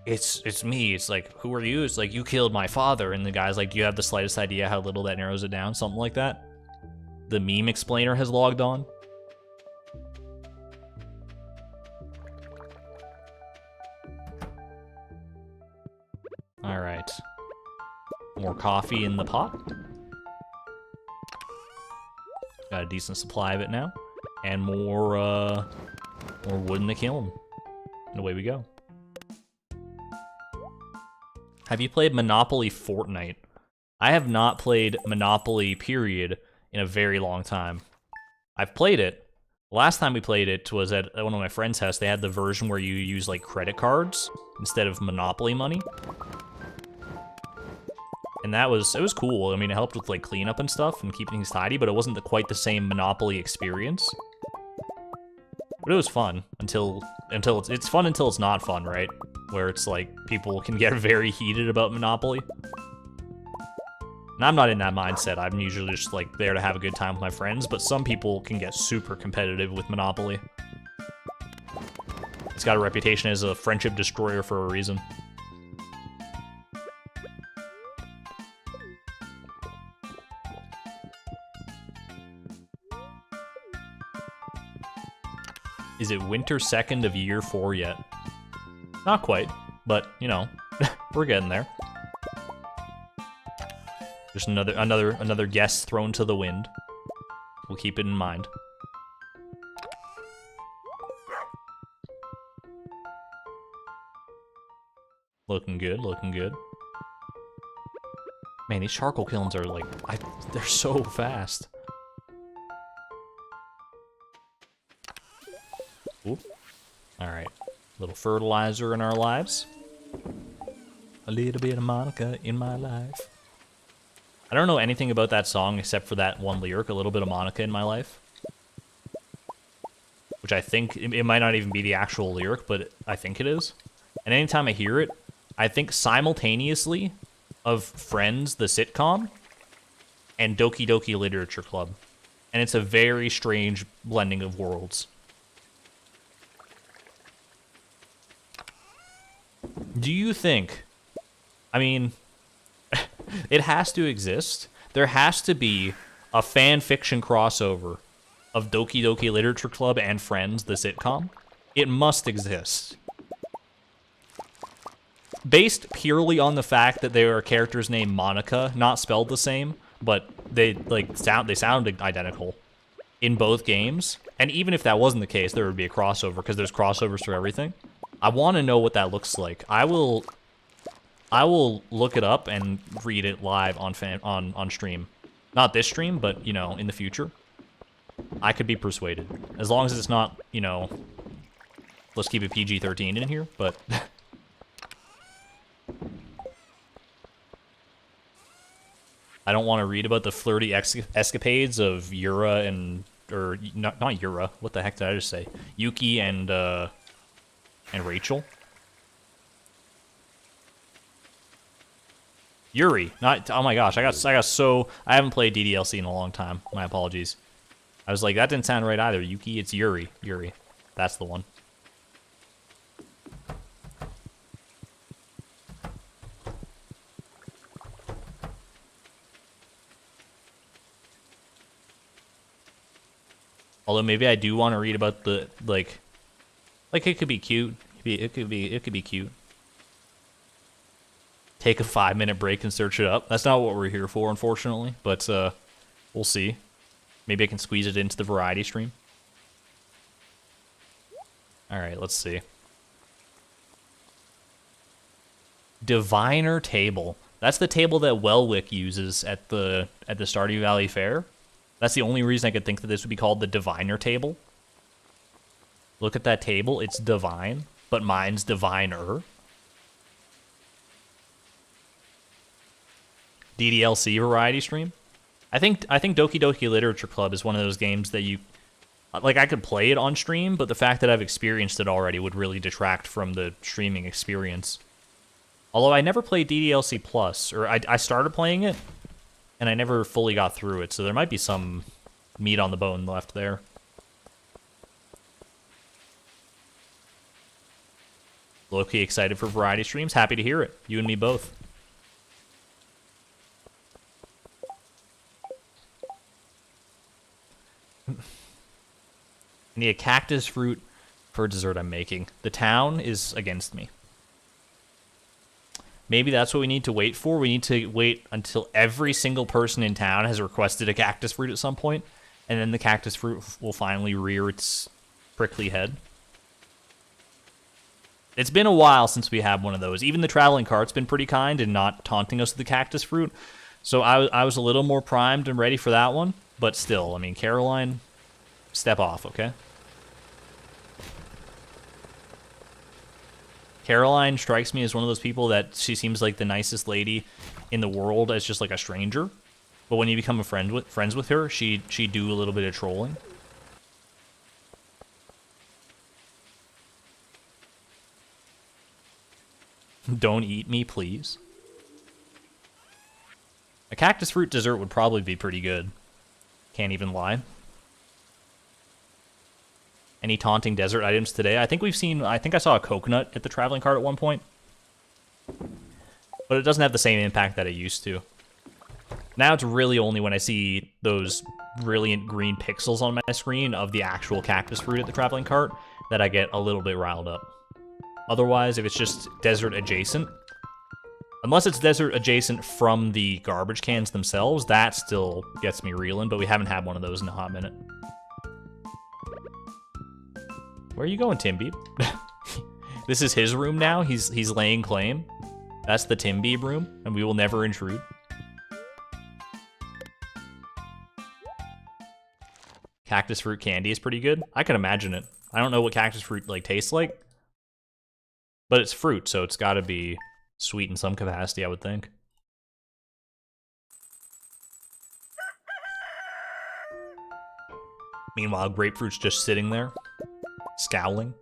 it's me. It's like, who are you? It's like, you killed my father. And the guy's like, do you have the slightest idea how little that narrows it down? Something like that. The meme explainer has logged on. All right. More coffee in the pot. Got a decent supply of it now. And more wood in the kiln. And away we go. Have you played Monopoly Fortnite? I have not played Monopoly, period, in a very long time. I've played it. Last time we played it was at one of my friend's house. They had the version where you use like credit cards instead of Monopoly money. And and it was cool. I mean, it helped with like cleanup and stuff and keeping things tidy, but it wasn't quite the same Monopoly experience. But it was fun until it's fun until it's not fun, right? Where it's like people can get very heated about Monopoly. And I'm not in that mindset. I'm usually just like there to have a good time with my friends, but some people can get super competitive with Monopoly. It's got a reputation as a friendship destroyer for a reason. Is it winter 2nd of year 4 yet? Not quite, but you know, we're getting there. Just another guess thrown to the wind. We'll keep it in mind. Looking good, looking good. Man, these charcoal kilns are like, they're so fast. Oop. All right, little fertilizer in our lives. A little bit of Monica in my life. I don't know anything about that song except for that one lyric, a little bit of Monica in my life. Which I think, it might not even be the actual lyric, but I think it is. And anytime I hear it, I think simultaneously of Friends, the sitcom, and Doki Doki Literature Club. And it's a very strange blending of worlds. Do you think, I mean, it has to exist. There has to be a fan fiction crossover of Doki Doki Literature Club and Friends, the sitcom. It must exist. Based purely on the fact that there are characters named Monica, not spelled the same, but they sound identical in both games. And even if that wasn't the case, there would be a crossover because there's crossovers for everything. I want to know what that looks like. I will look it up and read it live on stream. Not this stream, but you know, in the future. I could be persuaded. As long as it's not, you know, let's keep it PG-13 in here, but I don't want to read about the flirty escapades of Yura or not Yura. What the heck did I just say? Yuki and Rachel. Yuri, not, oh my gosh, I haven't played DDLC in a long time. My apologies. I was like, that didn't sound right either. Yuki, it's Yuri. Yuri. That's the one. Although maybe I do want to read about the, like it could be cute. It could be cute. Take a 5-minute break and search it up. That's not what we're here for, unfortunately, but we'll see. Maybe I can squeeze it into the variety stream. All right, let's see. Diviner table. That's the table that Welwick uses at the Stardew Valley Fair. That's the only reason I could think that this would be called the Diviner table. Look at that table. It's divine, but mine's diviner. DDLC variety stream. I think Doki Doki Literature Club is one of those games that you like. I could play it on stream, but the fact that I've experienced it already would really detract from the streaming experience. Although I never played DDLC Plus, or I started playing it, and I never fully got through it, so there might be some meat on the bone left there. Low-key excited for variety streams. Happy to hear it. You and me both. I need a cactus fruit for a dessert I'm making. The town is against me. Maybe that's what we need to wait for. We need to wait until every single person in town has requested a cactus fruit at some point, and then the cactus fruit will finally rear its prickly head. It's been a while since we had one of those. Even the traveling cart's been pretty kind and not taunting us with the cactus fruit. So I was a little more primed and ready for that one. But still, I mean, Caroline, step off, okay? Caroline strikes me as one of those people that she seems like the nicest lady in the world as just like a stranger. But when you become friends with her, she do a little bit of trolling. Don't eat me, please. A cactus fruit dessert would probably be pretty good. Can't even lie. Any taunting desert items today? I think I saw a coconut at the traveling cart at one point. But it doesn't have the same impact that it used to. Now it's really only when I see those brilliant green pixels on my screen of the actual cactus fruit at the traveling cart that I get a little bit riled up. Otherwise, if it's just desert adjacent, unless it's desert adjacent from the garbage cans themselves, that still gets me reeling, but we haven't had one of those in a hot minute. Where are you going, Timbeeb? This is his room now? He's laying claim? That's the Timbeeb room, and we will never intrude. Cactus fruit candy is pretty good. I can imagine it. I don't know what cactus fruit like tastes like, but it's fruit, so it's gotta be sweet in some capacity, I would think. Meanwhile, grapefruit's just sitting there, scowling.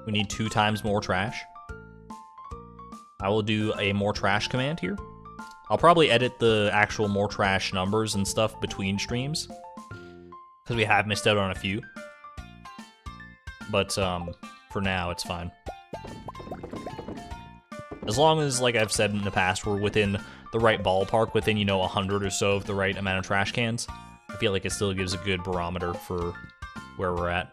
We need 2 times more trash. I will do a more trash command here. I'll probably edit the actual more trash numbers and stuff between streams, because we have missed out on a few. But for now, it's fine. As long as, like I've said in the past, we're within the right ballpark, within, 100 or so of the right amount of trash cans, I feel like it still gives a good barometer for where we're at.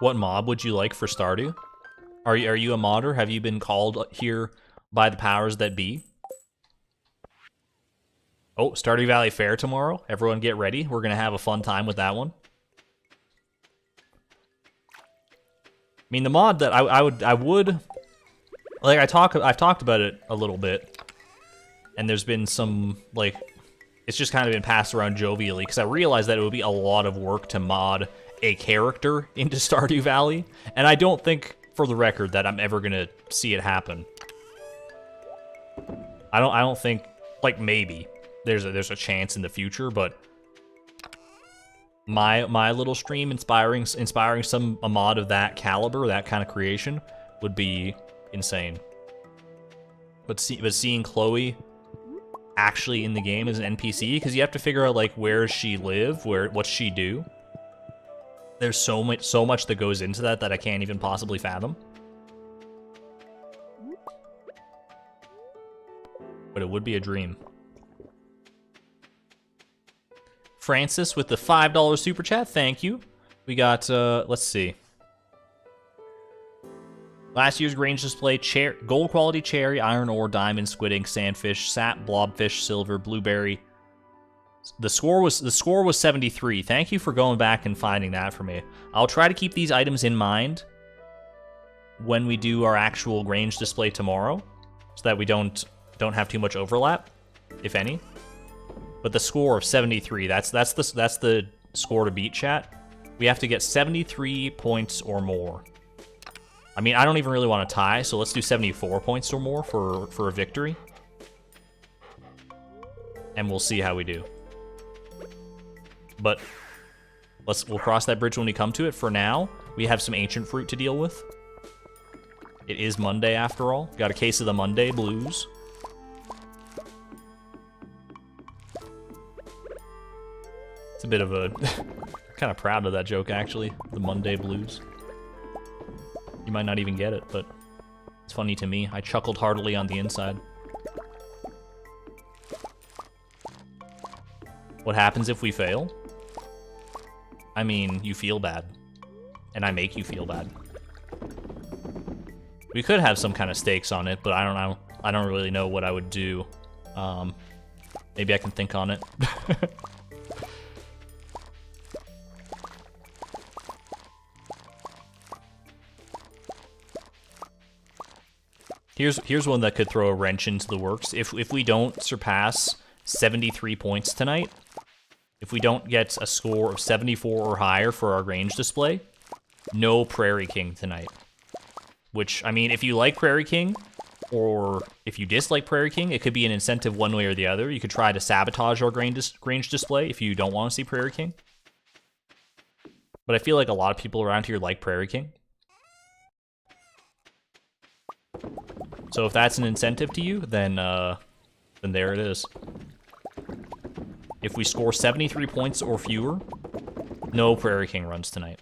What mob would you like for Stardew? Are you a modder? Have you been called here by the powers that be? Oh, Stardew Valley Fair tomorrow. Everyone get ready. We're gonna have a fun time with that one. I mean, the mod that I would like, I've talked about it a little bit, and there's been some, like, it's just kind of been passed around jovially, because I realized that it would be a lot of work to mod a character into Stardew Valley, and I don't think, for the record, that I'm ever gonna see it happen. I don't think, like, maybe there's a chance in the future, but my little stream inspiring a mod of that caliber, that kind of creation, would be insane. But seeing Chloe actually in the game as an NPC, because you have to figure out, like, where does she live, what's she do. There's so much that goes into that I can't even possibly fathom. But it would be a dream. Francis with the $5 super chat, thank you. We got, let's see. Last year's Grange display, gold quality cherry, iron ore, diamond, squid ink, sandfish, sap, blobfish, silver, blueberry. The score was 73. Thank you for going back and finding that for me. I'll try to keep these items in mind when we do our actual Grange display tomorrow, so that we don't have too much overlap, if any. But the score of 73, that's the score to beat, chat. We have to get 73 points or more. I mean, I don't even really want to tie, so let's do 74 points or more for a victory. And we'll see how we do. But we'll cross that bridge when we come to it. For now, we have some ancient fruit to deal with. It is Monday after all. Got a case of the Monday blues. It's a bit of a kind of proud of that joke, actually. The Monday blues. You might not even get it, but it's funny to me. I chuckled heartily on the inside. What happens if we fail? I mean, you feel bad. And I make you feel bad. We could have some kind of stakes on it, but I don't know. I don't really know what I would do. Maybe I can think on it. Here's one that could throw a wrench into the works. If we don't surpass 73 points tonight, if we don't get a score of 74 or higher for our range display, no Prairie King tonight. Which, I mean, if you like Prairie King, or if you dislike Prairie King, it could be an incentive one way or the other. You could try to sabotage our range display if you don't want to see Prairie King. But I feel like a lot of people around here like Prairie King. So if that's an incentive to you, then there it is. If we score 73 points or fewer, no Prairie King runs tonight.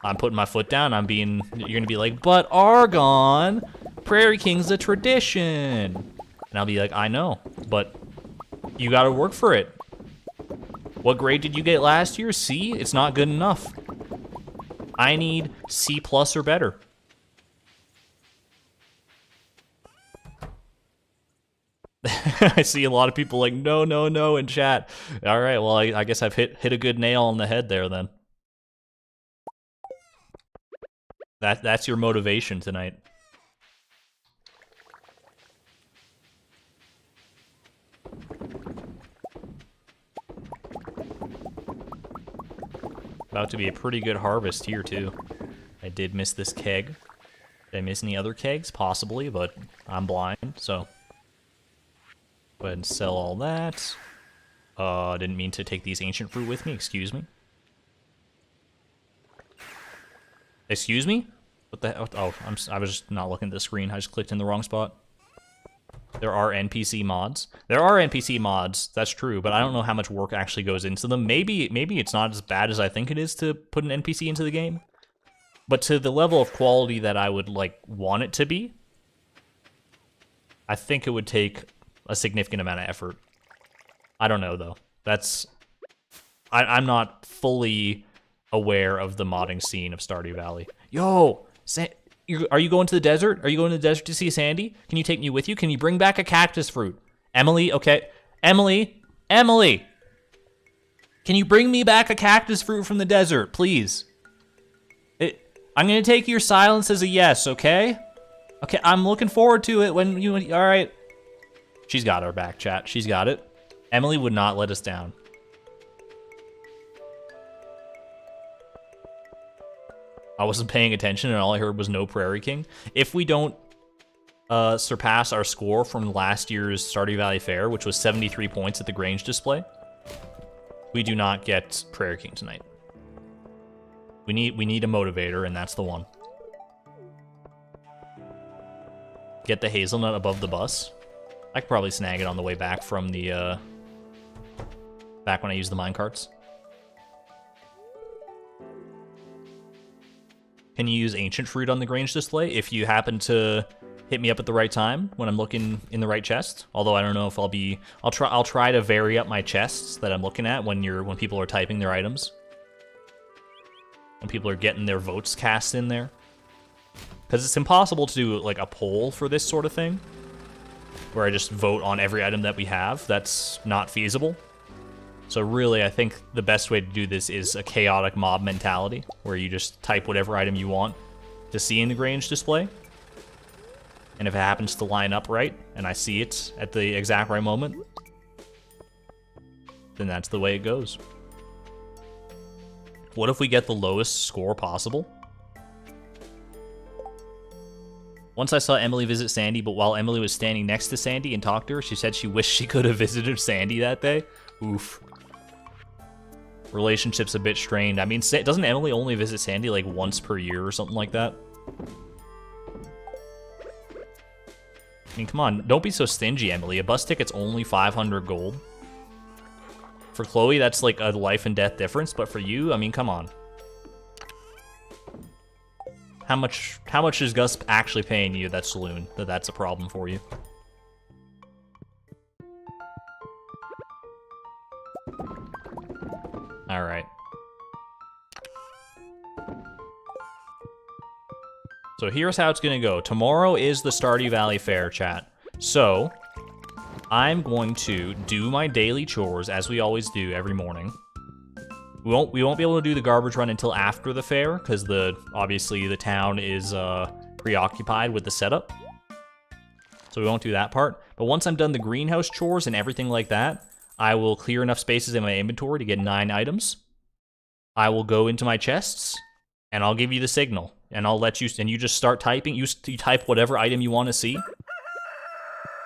I'm putting my foot down. You're gonna be like, but Argon, Prairie King's a tradition. And I'll be like, I know, but you gotta work for it. What grade did you get last year? C? It's not good enough. I need C+ or better. I see a lot of people like, no, no, no in chat. All right, well, I guess I've hit a good nail on the head there then. That's your motivation tonight. About to be a pretty good harvest here, too. I did miss this keg. Did I miss any other kegs? Possibly, but I'm blind, so. Go ahead and sell all that. Didn't mean to take these ancient fruit with me, excuse me. Excuse me? What the hell? Oh, I was just not looking at the screen. I just clicked in the wrong spot. There are NPC mods. There are NPC mods, that's true, but I don't know how much work actually goes into them. Maybe it's not as bad as I think it is to put an NPC into the game. But to the level of quality that I would want it to be, I think it would take a significant amount of effort. I don't know though. I'm not fully aware of the modding scene of Stardew Valley. Yo, are you going to the desert? Are you going to the desert to see Sandy? Can you take me with you? Can you bring back a cactus fruit? Emily, okay. Emily! Can you bring me back a cactus fruit from the desert, please? I'm gonna take your silence as a yes, okay? Okay, I'm looking forward to it when you, all right. She's got our back, chat. She's got it. Emily would not let us down. I wasn't paying attention and all I heard was no Prairie King. If we don't surpass our score from last year's Stardew Valley Fair, which was 73 points at the Grange display, we do not get Prairie King tonight. We need a motivator, and that's the one. Get the hazelnut above the bus. I could probably snag it on the way back from the back when I used the minecarts. Can you use ancient fruit on the Grange display if you happen to hit me up at the right time when I'm looking in the right chest? Although I don't know if I'll try to vary up my chests that I'm looking at when people are typing their items. When people are getting their votes cast in there. Because it's impossible to do like a poll for this sort of thing, where I just vote on every item that we have. That's not feasible. So really, I think the best way to do this is a chaotic mob mentality, where you just type whatever item you want to see in the Grange display. And if it happens to line up right, and I see it at the exact right moment, then that's the way it goes. What if we get the lowest score possible? Once I saw Emily visit Sandy, but while Emily was standing next to Sandy and talked to her, she said she wished she could have visited Sandy that day. Oof. Relationship's a bit strained. I mean, doesn't Emily only visit Sandy like once per year or something like that? I mean, come on, don't be so stingy, Emily. A bus ticket's only 500 gold. For Chloe, that's like a life and death difference, but for you, I mean, come on. How much is Gus actually paying you at that saloon that's a problem for you? All right. So here's how it's gonna go. Tomorrow is the Stardew Valley Fair, chat. So I'm going to do my daily chores as we always do every morning. We won't be able to do the garbage run until after the fair, because obviously the town is preoccupied with the setup. so we won't do that part. But once I'm done the greenhouse chores and everything like that, I will clear enough spaces in my inventory to get 9 items. I will go into my chests, and I'll give you the signal. And I'll let you, and you just start typing. You type whatever item you want to see.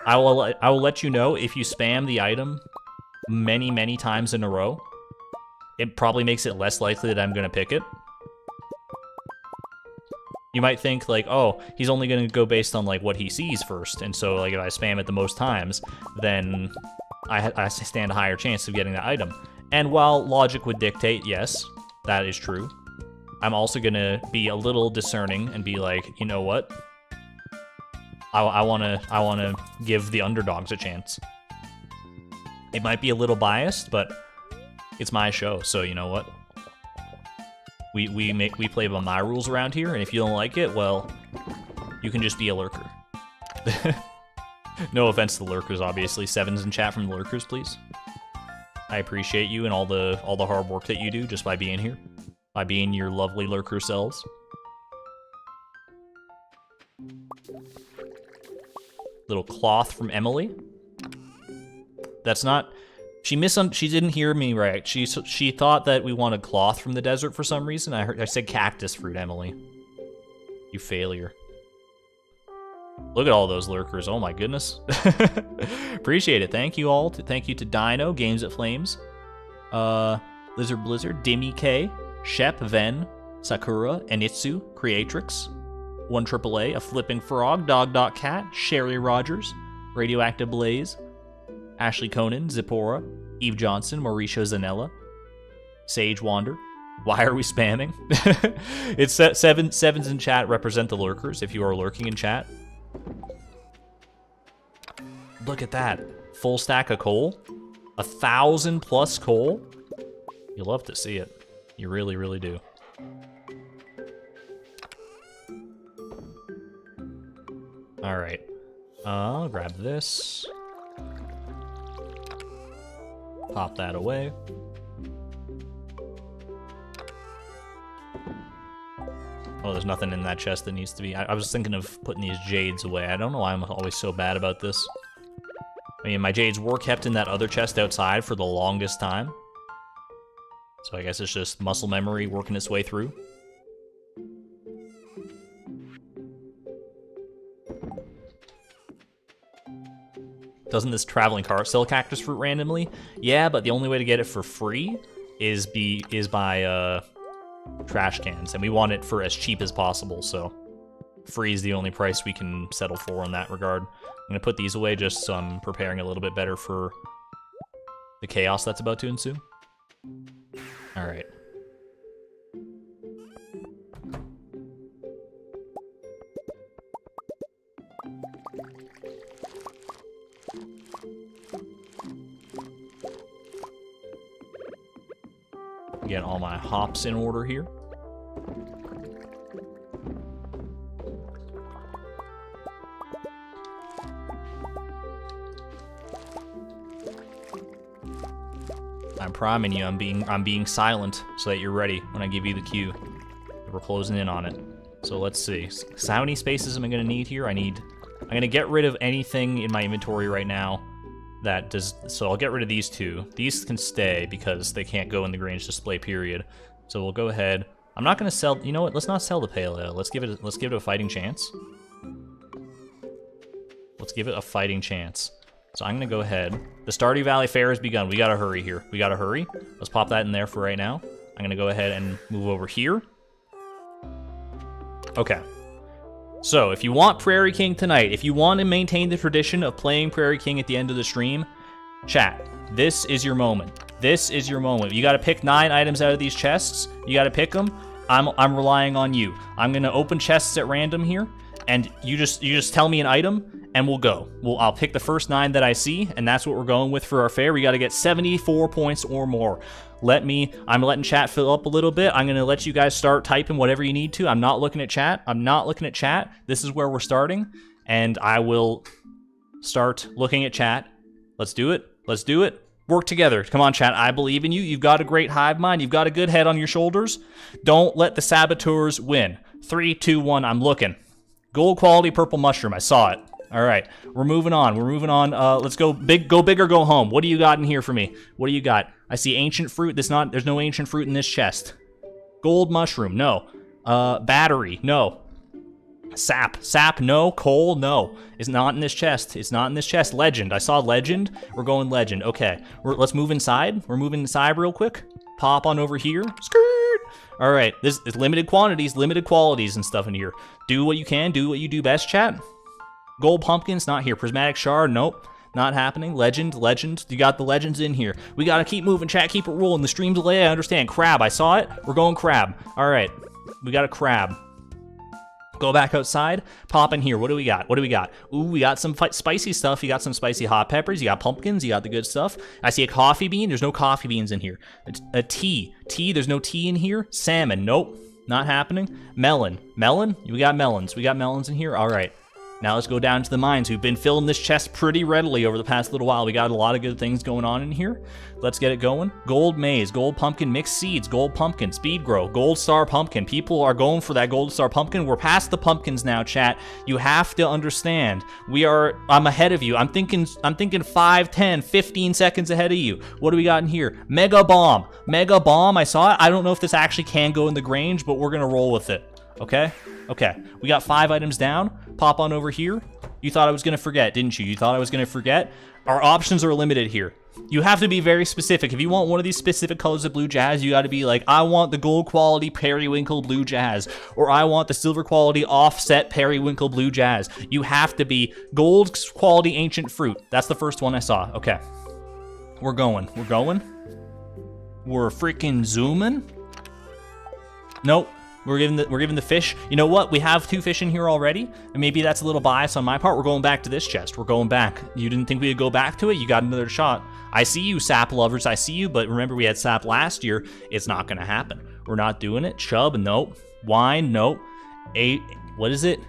I will let you know if you spam the item many, many times in a row. It probably makes it less likely that I'm going to pick it. You might think, like, oh, he's only going to go based on, like, what he sees first. And so, like, if I spam it the most times, then I stand a higher chance of getting that item. And while logic would dictate, yes, that is true, I'm also going to be a little discerning and be like, you know what? I wanna give the underdogs a chance. It might be a little biased, but it's my show, so you know what? We play by my rules around here, and if you don't like it, well, you can just be a lurker. No offense to the lurkers, obviously. 7s in chat from the lurkers, please. I appreciate you and all the hard work that you do just by being here, by being your lovely lurker selves. Little cloth from Emily. That's not. She didn't hear me right. She thought that we wanted cloth from the desert for some reason. I said cactus fruit, Emily. You failure. Look at all those lurkers. Oh my goodness. Appreciate it. Thank you all. Thank you to Dino, Games at Flames, Lizard Blizzard, Dimmy K, Shep, Ven, Sakura, Enitsu, Creatrix, 1AAA, A Flipping Frog, Dog.Cat, Sherry Rogers, Radioactive Blaze, Ashley Conan, Zippora, Eve Johnson, Mauricio Zanella, Sage Wander. Why are we spamming? It's 7s in chat represent the lurkers if you are lurking in chat. Look at that. Full stack of coal. 1,000+ coal. You love to see it. You really, really do. Alright. I'll grab this. Pop that away. Oh, there's nothing in that chest that needs to be... I was thinking of putting these jades away. I don't know why I'm always so bad about this. I mean, my jades were kept in that other chest outside for the longest time. So I guess it's just muscle memory working its way through. Doesn't this traveling cart sell cactus fruit randomly? Yeah, but the only way to get it for free is by trash cans, and we want it for as cheap as possible, so free is the only price we can settle for in that regard. I'm gonna put these away just so I'm preparing a little bit better for the chaos that's about to ensue. All right. Get all my hops in order here. I'm priming you. I'm being silent so that you're ready when I give you the cue. We're closing in on it. So let's see. So how many spaces am I gonna need here? I'm gonna get rid of anything in my inventory right now that does, so I'll get rid of these two. These can stay because they can't go in the Grange display, period. So we'll go ahead. I'm not gonna sell, you know what, let's not sell the pale ale. Let's give it a fighting chance. Let's give it a fighting chance. So I'm gonna go ahead. The Stardew Valley Fair has begun. We gotta hurry here. We gotta hurry. Let's pop that in there for right now. I'm gonna go ahead and move over here. Okay. So, if you want Prairie King tonight, if you want to maintain the tradition of playing Prairie King at the end of the stream, chat, this is your moment. This is your moment. You gotta pick 9 items out of these chests. You gotta pick them. I'm relying on you. I'm gonna open chests at random here, and you just tell me an item, and we'll go. I'll pick the first 9 that I see, and that's what we're going with for our fair. We gotta get 74 points or more. I'm letting chat fill up a little bit. I'm gonna let you guys start typing whatever you need to. I'm not looking at chat. I'm not looking at chat. This is where we're starting, and I will start looking at chat. Let's do it. Let's do it. Work together. Come on, chat. I believe in you. You've got a great hive mind. You've got a good head on your shoulders. Don't let the saboteurs win. 3, 2, 1. I'm looking. Gold quality purple mushroom. I saw it. All right, we're moving on. We're moving on. Let's go big or go home. What do you got in here for me? What do you got? I see ancient fruit. There's no ancient fruit in this chest. Gold mushroom, no. Battery, no. Sap, no. Coal, no. It's not in this chest. It's not in this chest. Legend, I saw legend. We're going legend. Okay, let's move inside. We're moving inside real quick. Pop on over here. Skirt. All right, there's limited quantities, limited qualities and stuff in here. Do what you can. Do what you do best, chat. Gold pumpkins, not here. Prismatic shard, nope. Not happening. Legend. You got the legends in here. We gotta keep moving, chat. Keep it rolling. The stream delay, I understand. Crab, I saw it. We're going crab. All right, we got a crab. Go back outside, pop in here. What do we got? Ooh, we got some spicy stuff. You got some spicy hot peppers. You got pumpkins. You got the good stuff. I see a coffee bean. There's no coffee beans in here. A tea. There's no tea in here. Salmon. Nope. Not happening. Melon. We got melons. In here. All right. Now let's go down to the mines. We've been filling this chest pretty readily over the past little while. We got a lot of good things going on in here. Let's get it going. Gold maize, gold pumpkin, mixed seeds, gold pumpkin, speed grow, gold star pumpkin. People are going for that gold star pumpkin. We're past the pumpkins now, chat. You have to understand. I'm ahead of you. I'm thinking 5, 10, 15 seconds ahead of you. What do we got in here? Mega bomb, I saw it. I don't know if this actually can go in the Grange, but we're gonna roll with it. Okay, we got 5 items down. Pop on over here. You thought I was gonna forget, didn't you? You thought I was gonna forget? Our options are limited here. You have to be very specific. If you want one of these specific colors of blue jazz, you gotta be like, I want the gold quality periwinkle blue jazz, or I want the silver quality offset periwinkle blue jazz. You have to be gold quality ancient fruit. That's the first one I saw. Okay, we're going. We're freaking zooming. Nope. We're giving the fish. You know what? We have 2 fish in here already, and maybe that's a little bias on my part. We're going back to this chest. We're going back. You didn't think we would go back to it? You got another shot. I see you, sap lovers. I see you, but remember we had sap last year. It's not gonna happen. We're not doing it. Chub, nope. Wine, nope. What is it?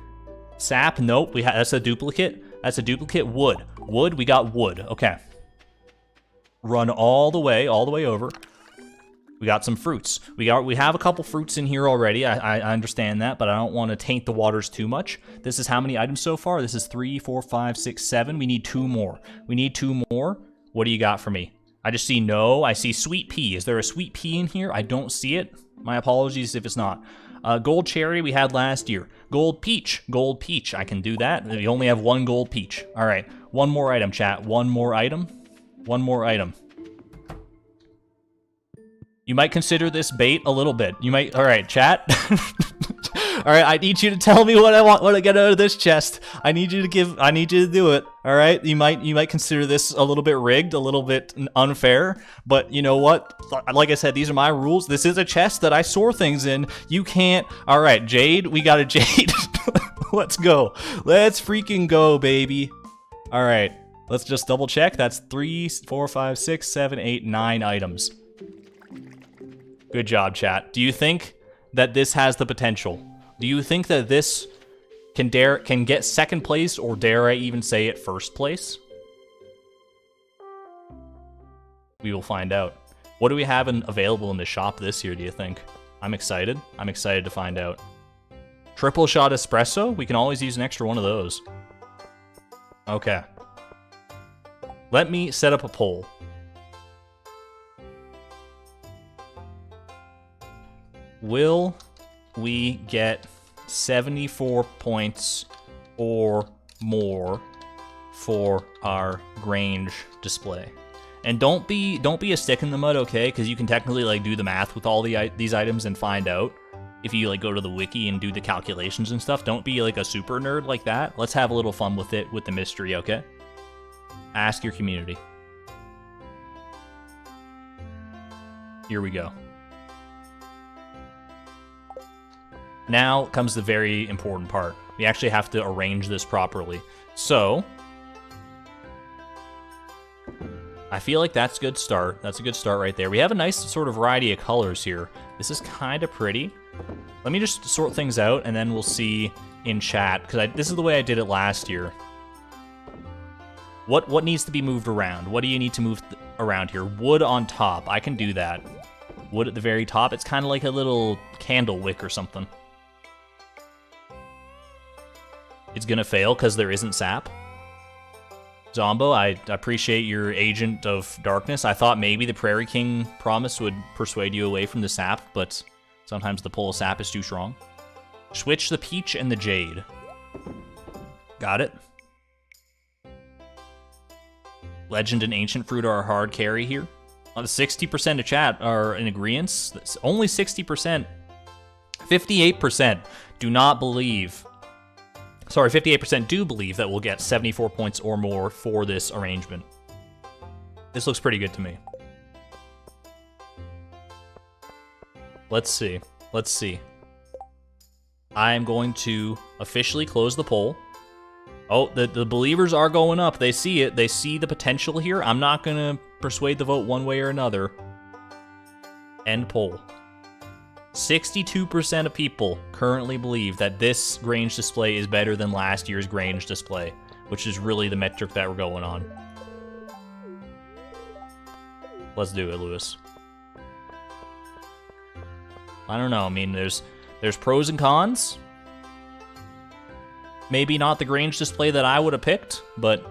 Sap, nope. That's a duplicate. Wood, we got wood. Okay. Run all the way over. We got some fruits. We have a couple fruits in here already. I understand that, but I don't want to taint the waters too much. This is how many items so far? This is 3, 4, 5, 6, 7. We need 2 more. What do you got for me? I just see no. I see sweet pea. Is there a sweet pea in here? I don't see it. My apologies if it's not. Gold cherry we had last year. Gold peach. I can do that. We only have 1 gold peach. All right. 1 more item, chat. 1 more item. You might consider this bait a little bit. All right, chat. All right, I need you to tell me what I want to get out of this chest. I need you to do it. All right, you might consider this a little bit rigged, a little bit unfair, but you know what? Like I said, these are my rules. This is a chest that I store things in. You can't. All right, jade, we got a jade. Let's go. Let's freaking go, baby. All right, let's just double check. That's 3, 4, 5, 6, 7, 8, 9 items. Good job, chat. Do you think that this has the potential? Do you think that this can get 2nd place, or dare I even say it 1st place? We will find out. What do we have available in the shop this year, do you think? I'm excited. I'm excited to find out. Triple shot espresso? We can always use an extra one of those. Okay. Let me set up a poll. Will we get 74 points or more for our Grange display? And don't be a stick in the mud, okay? Because you can technically like do the math with all these items and find out if you like go to the wiki and do the calculations and stuff. Don't be like a super nerd like that. Let's have a little fun with it, with the mystery, okay? Ask your community. Here we go. Now comes the very important part. We actually have to arrange this properly. So, I feel like that's a good start. That's a good start right there. We have a nice sort of variety of colors here. This is kind of pretty. Let me just sort things out, and then we'll see in chat, because this is the way I did it last year. What needs to be moved around? What do you need to move around here? Wood on top. I can do that. Wood at the very top. It's kind of like a little candle wick or something. it's gonna fail because there isn't sap. Zombo, I appreciate your Agent of Darkness. I thought maybe the Prairie King promise would persuade you away from the sap, but sometimes the pull of sap is too strong. Switch the Peach and the Jade. Got it. Legend and Ancient Fruit are a hard carry here. 60% of chat are in agreement. Only 60%. 58% do not believe. Sorry, 58% do believe that we'll get 74 points or more for this arrangement. This looks pretty good to me. Let's see. Let's see. I am going to officially close the poll. Oh, the believers are going up. They see it. They see the potential here. I'm not going to persuade the vote one way or another. End poll. 62% of people currently believe that this Grange display is better than last year's Grange display, which is really the metric that we're going on. Let's do it, Lewis. I don't know. I mean, there's pros and cons. Maybe not the Grange display that I would have picked, but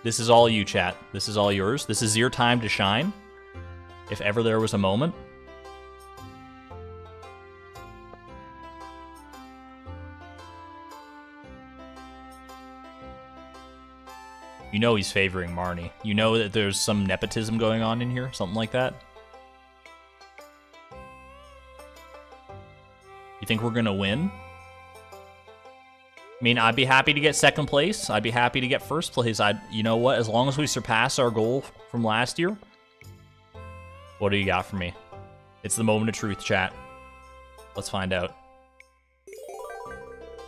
this is all you, chat. This is all yours. This is your time to shine, if ever there was a moment. You know he's favoring Marnie. You know that there's some nepotism going on in here, something like that. You think we're gonna win? I mean, I'd be happy to get second place. I'd be happy to get first place. You know what? As long as we surpass our goal from last year. What do you got for me? It's the moment of truth, chat. Let's find out.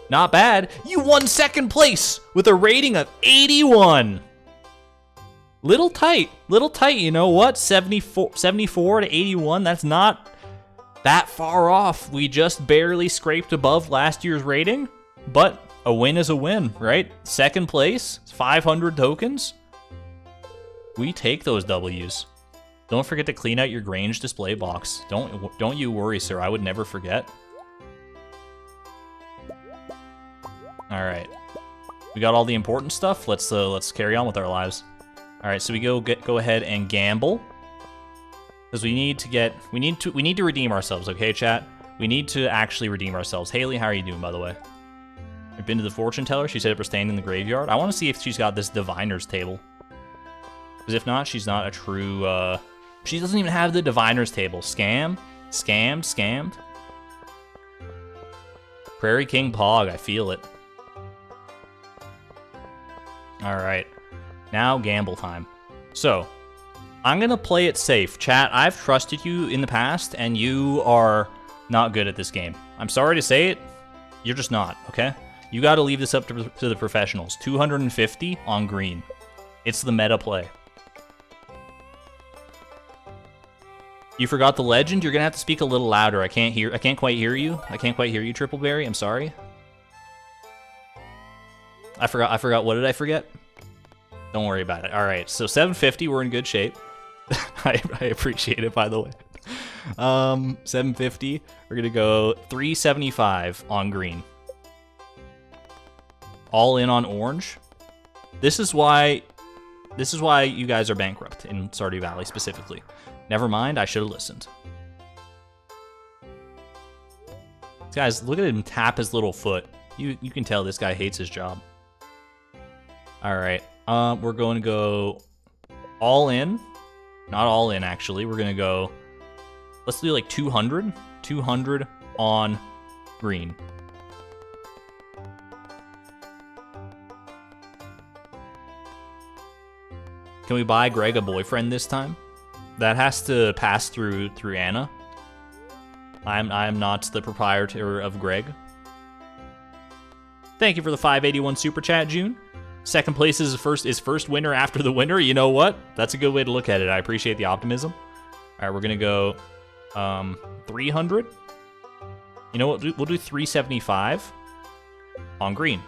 Not bad. You won second place with a rating of 81. Little tight, you know what? 74 to 81, that's not that far off. We just barely scraped above last year's rating, but a win is a win, right? Second place, 500 tokens. We take those W's. Don't forget to clean out your Grange display box. Don't you worry, sir. I would never forget. All right, we got all the important stuff. Let's carry on with our lives. All right, so we go ahead and gamble because we need to redeem ourselves. Okay, chat. We need to actually redeem ourselves. Haley, how are you doing, by the way? I've been to the fortune teller. She said we're staying in the graveyard. I want to see if she's got this diviner's table. Because if not, she's not a true. She doesn't even have the diviner's table. Scammed. Prairie King Pog. I feel it. All right, now gamble time. So, I'm gonna play it safe. Chat, I've trusted you in the past, and you are not good at this game. I'm sorry to say it, you're just not, okay? You gotta leave this up to the professionals. 250 on green. It's the meta play. You forgot the legend? You're gonna have to speak a little louder. I can't quite hear you. I can't quite hear you, Triple Berry. I'm sorry. I forgot. What did I forget? Don't worry about it. All right, so 750, we're in good shape. I appreciate it, by the way. 750, we're gonna go 375 on green. All in on orange. This is why you guys are bankrupt in Stardew Valley specifically. Never mind, I should have listened. Guys, look at him tap his little foot. You can tell this guy hates his job. All right, we're going to go all in. Not all in, actually. We're going to go, let's do like 200. 200 on green. Can we buy Greg a boyfriend this time? That has to pass through Anna. I'm not the proprietor of Greg. Thank you for the 581 super chat, June. Second place is first winner after the winner. You know what? That's a good way to look at it. I appreciate the optimism. All right, we're gonna go 300. You know what? We'll do 375 on green.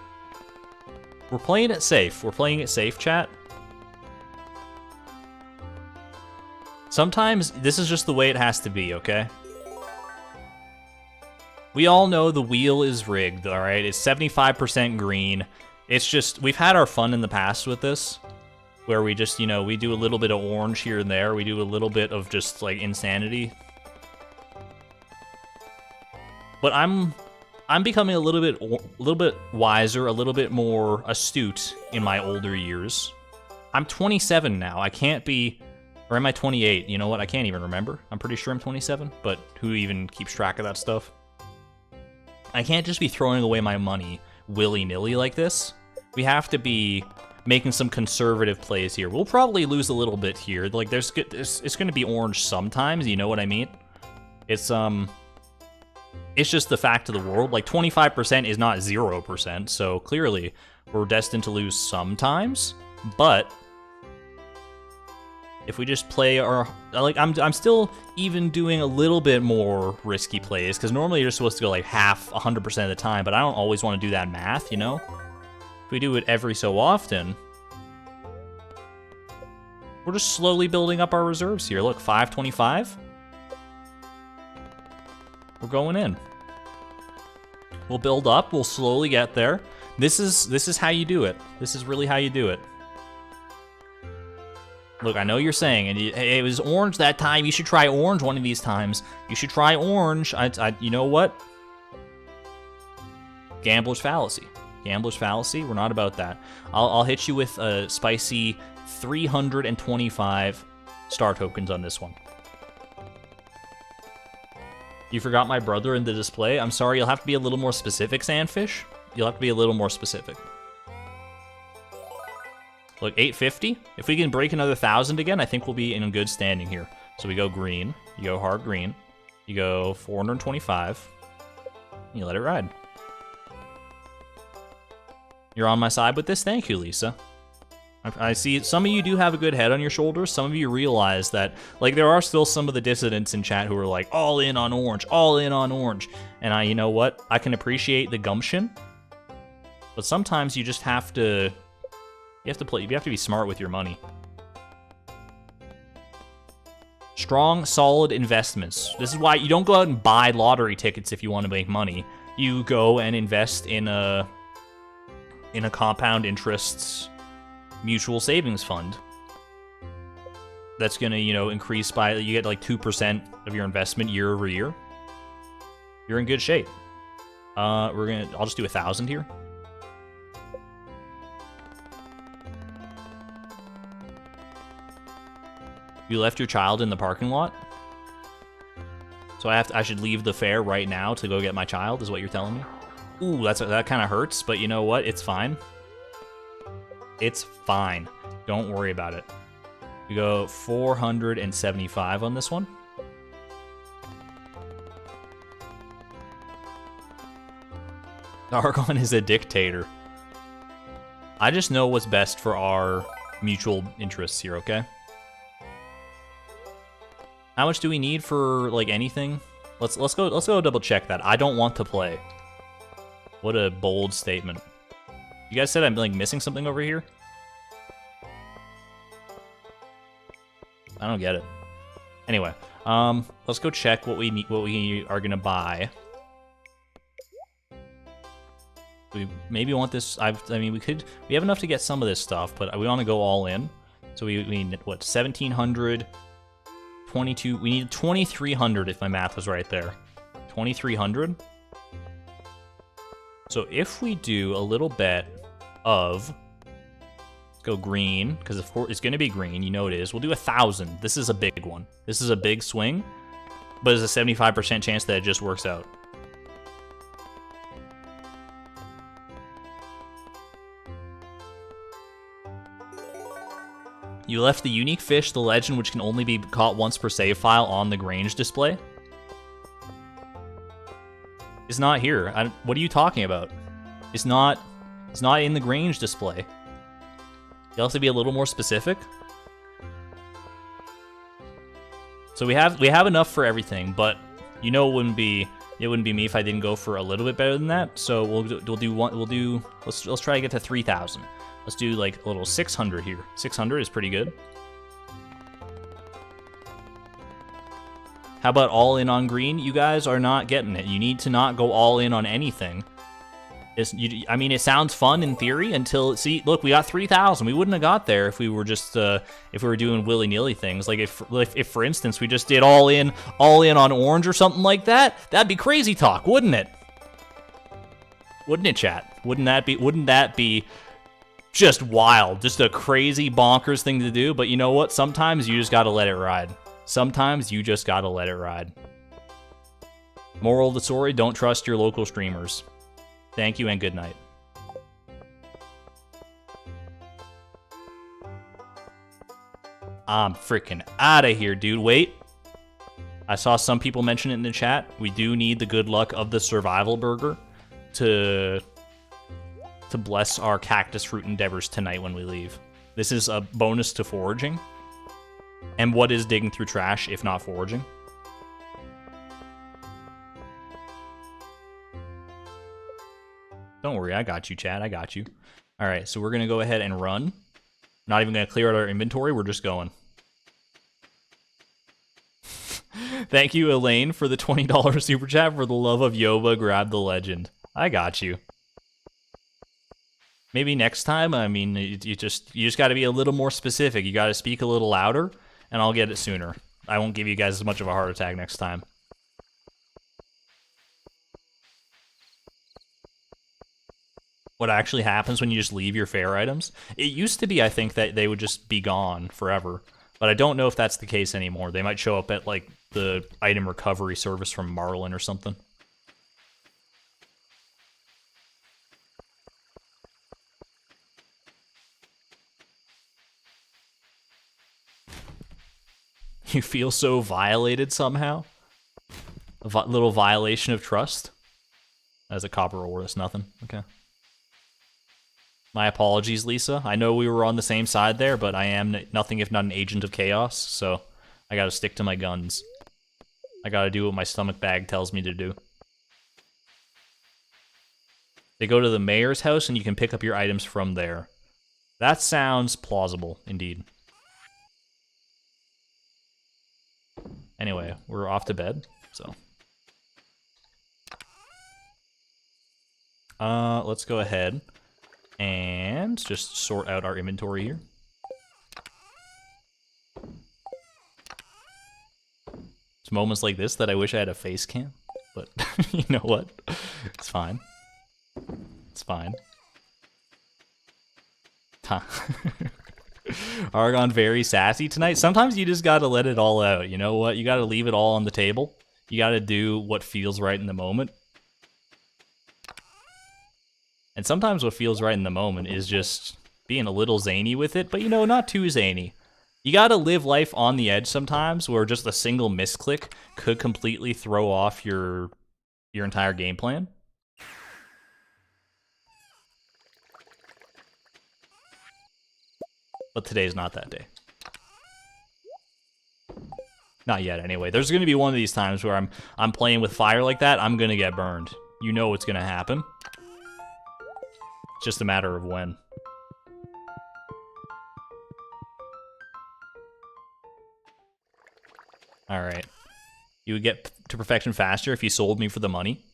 We're playing it safe. We're playing it safe, chat. Sometimes this is just the way it has to be, okay? We all know the wheel is rigged, all right? It's 75% green. It's just, we've had our fun in the past with this, where we just, you know, we do a little bit of orange here and there. We do a little bit of just, like, insanity. But I'm becoming a little bit wiser, a little bit more astute in my older years. I'm 27 now. I can't be, or am I 28? You know what? I can't even remember. I'm pretty sure I'm 27, but who even keeps track of that stuff? I can't just be throwing away my money willy-nilly like this. We have to be making some conservative plays here. We'll probably lose a little bit here. Like, it's going to be orange sometimes, you know what I mean? It's just the fact of the world. Like, 25% is not 0%, so clearly we're destined to lose sometimes, but if we just play our, like, I'm still even doing a little bit more risky plays, because normally you're supposed to go like half 100% of the time, but I don't always want to do that math, you know? If we do it every so often, we're just slowly building up our reserves here. Look, 525. We're going in. We'll build up, we'll slowly get there. This is how you do it. This is really how you do it. Look, I know you're saying, and it was orange that time. You should try orange one of these times. You should try orange. You know what? Gambler's fallacy. Gambler's fallacy. We're not about that. I'll hit you with a spicy 325 star tokens on this one. You forgot my brother in the display? I'm sorry, you'll have to be a little more specific, Sandfish. You'll have to be a little more specific. Look, 850. If we can break another 1,000 again, I think we'll be in good standing here. So we go green. You go hard green. You go 425. And you let it ride. You're on my side with this? Thank you, Lisa. I see some of you do have a good head on your shoulders. Some of you realize that, like, there are still some of the dissidents in chat who are like, all in on orange, all in on orange. And you know what? I can appreciate the gumption. But sometimes you just have to... You have to be smart with your money. Strong, solid investments. This is why you don't go out and buy lottery tickets if you want to make money. You go and invest in a compound interests mutual savings fund. That's gonna, you know, increase by, you get like 2% of your investment year over year. You're in good shape. I'll just do 1,000 here. You left your child in the parking lot? So I should leave the fair right now to go get my child, is what you're telling me? Ooh, that kind of hurts, but you know what? It's fine. It's fine. Don't worry about it. We go 475 on this one. Argon is a dictator. I just know what's best for our mutual interests here, okay? How much do we need for, like, anything? Let's go double check that. I don't want to play. What a bold statement. You guys said I'm, like, missing something over here? I don't get it. Anyway, let's go check what we are gonna buy. We maybe want this. I mean, we have enough to get some of this stuff, but we want to go all in. So we need what, 1,700. 22, we need 2,300 if my math was right there. 2,300. So if we do a little bet of, let's go green, because of course it's going to be green, you know it is. We'll do 1,000. This is a big one. This is a big swing, but there's a 75% chance that it just works out. You left the unique fish, the legend, which can only be caught once per save file, on the Grange display. It's not here. What are you talking about? It's not in the Grange display. You have to be a little more specific. So we have enough for everything, but you know it wouldn't be me if I didn't go for a little bit better than that. So let's try to get to 3,000. Let's do like a little 600 here. 600 is pretty good. How about all in on green? You guys are not getting it. You need to not go all in on anything. I mean, it sounds fun in theory until, see, look, we got 3,000. We wouldn't have got there if we were just, if we were doing willy-nilly things. Like, if, for instance, we just did all in on orange or something like that, that'd be crazy talk, wouldn't it? Wouldn't it, chat? Wouldn't that be just wild? Just a crazy, bonkers thing to do, but you know what? Sometimes you just gotta let it ride. Sometimes you just gotta let it ride. Moral of the story, don't trust your local streamers. Thank you and good night. I'm freaking out of here, dude. Wait. I saw some people mention it in the chat. We do need the good luck of the survival burger to bless our cactus fruit endeavors tonight when we leave. This is a bonus to foraging. And what is digging through trash if not foraging? Don't worry, I got you, Chad. I got you. All right, so we're going to go ahead and run. Not even going to clear out our inventory. We're just going. Thank you, Elaine, for the $20 super chat. For the love of Yoba, grab the legend. I got you. Maybe next time, I mean, you just got to be a little more specific. You got to speak a little louder, and I'll get it sooner. I won't give you guys as much of a heart attack next time. What actually happens when you just leave your fair items? It used to be, I think, that they would just be gone forever. But I don't know if that's the case anymore. They might show up at, like, the item recovery service from Marlin or something. You feel so violated somehow? A little violation of trust? As a copper ore, that's nothing. Okay. My apologies, Lisa. I know we were on the same side there, but I am nothing if not an agent of chaos, so I gotta stick to my guns. I gotta do what my stomach bag tells me to do. They go to the mayor's house and you can pick up your items from there. That sounds plausible, indeed. Anyway, we're off to bed, so. Let's go ahead and just sort out our inventory here. It's moments like this that I wish I had a face cam, but you know what? It's fine. It's fine. Argon very sassy tonight. Sometimes you just gotta let it all out. You know what? You gotta leave it all on the table. You gotta do what feels right in the moment. And sometimes what feels right in the moment is just being a little zany with it, but you know, not too zany. You gotta live life on the edge sometimes, where just a single misclick could completely throw off your entire game plan. But today's not that day. Not yet, anyway. There's gonna be one of these times where I'm playing with fire like that, I'm gonna get burned. You know what's gonna happen. It's just a matter of when. Alright. You would get to perfection faster if you sold me for the money.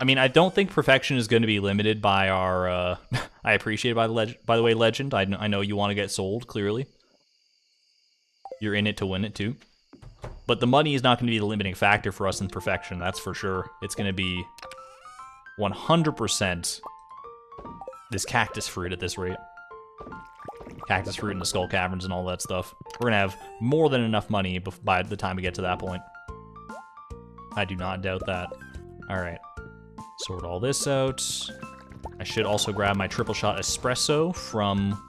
I mean, I don't think perfection is going to be limited by our, I appreciate it, by the way, Legend. I know you want to get sold, clearly. You're in it to win it, too. But the money is not going to be the limiting factor for us in perfection, that's for sure. It's going to be 100% this cactus fruit at this rate. Cactus fruit in the skull caverns and all that stuff. We're going to have more than enough money by the time we get to that point. I do not doubt that. Alright. Sort all this out. I should also grab my triple shot espresso from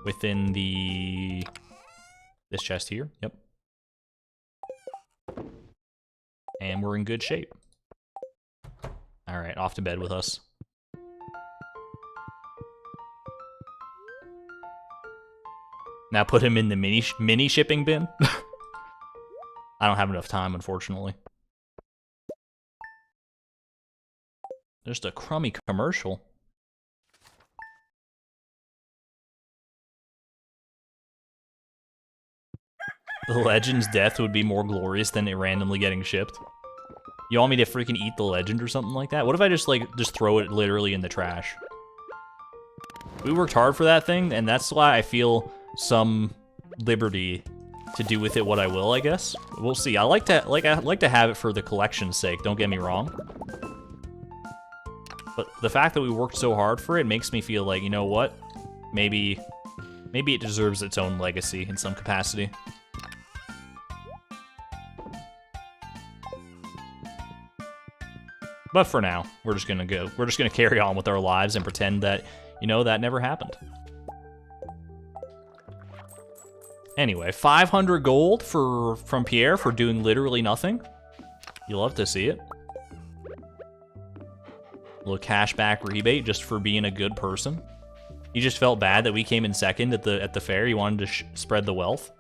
within this chest here. Yep. And we're in good shape. Alright, off to bed with us. Now put him in the mini shipping bin. I don't have enough time, unfortunately. Just a crummy commercial. The legend's death would be more glorious than it randomly getting shipped. You want me to freaking eat the legend or something like that? What if I just throw it literally in the trash? We worked hard for that thing, and that's why I feel some liberty to do with it what I will, I guess. We'll see. I like to have it for the collection's sake, don't get me wrong. But the fact that we worked so hard for it makes me feel like, you know what? Maybe it deserves its own legacy in some capacity. But for now, we're just gonna carry on with our lives and pretend that, you know, that never happened. Anyway, 500 gold from Pierre for doing literally nothing. You love to see it. A little cashback rebate just for being a good person. He just felt bad that we came in second at the fair. He wanted to spread the wealth.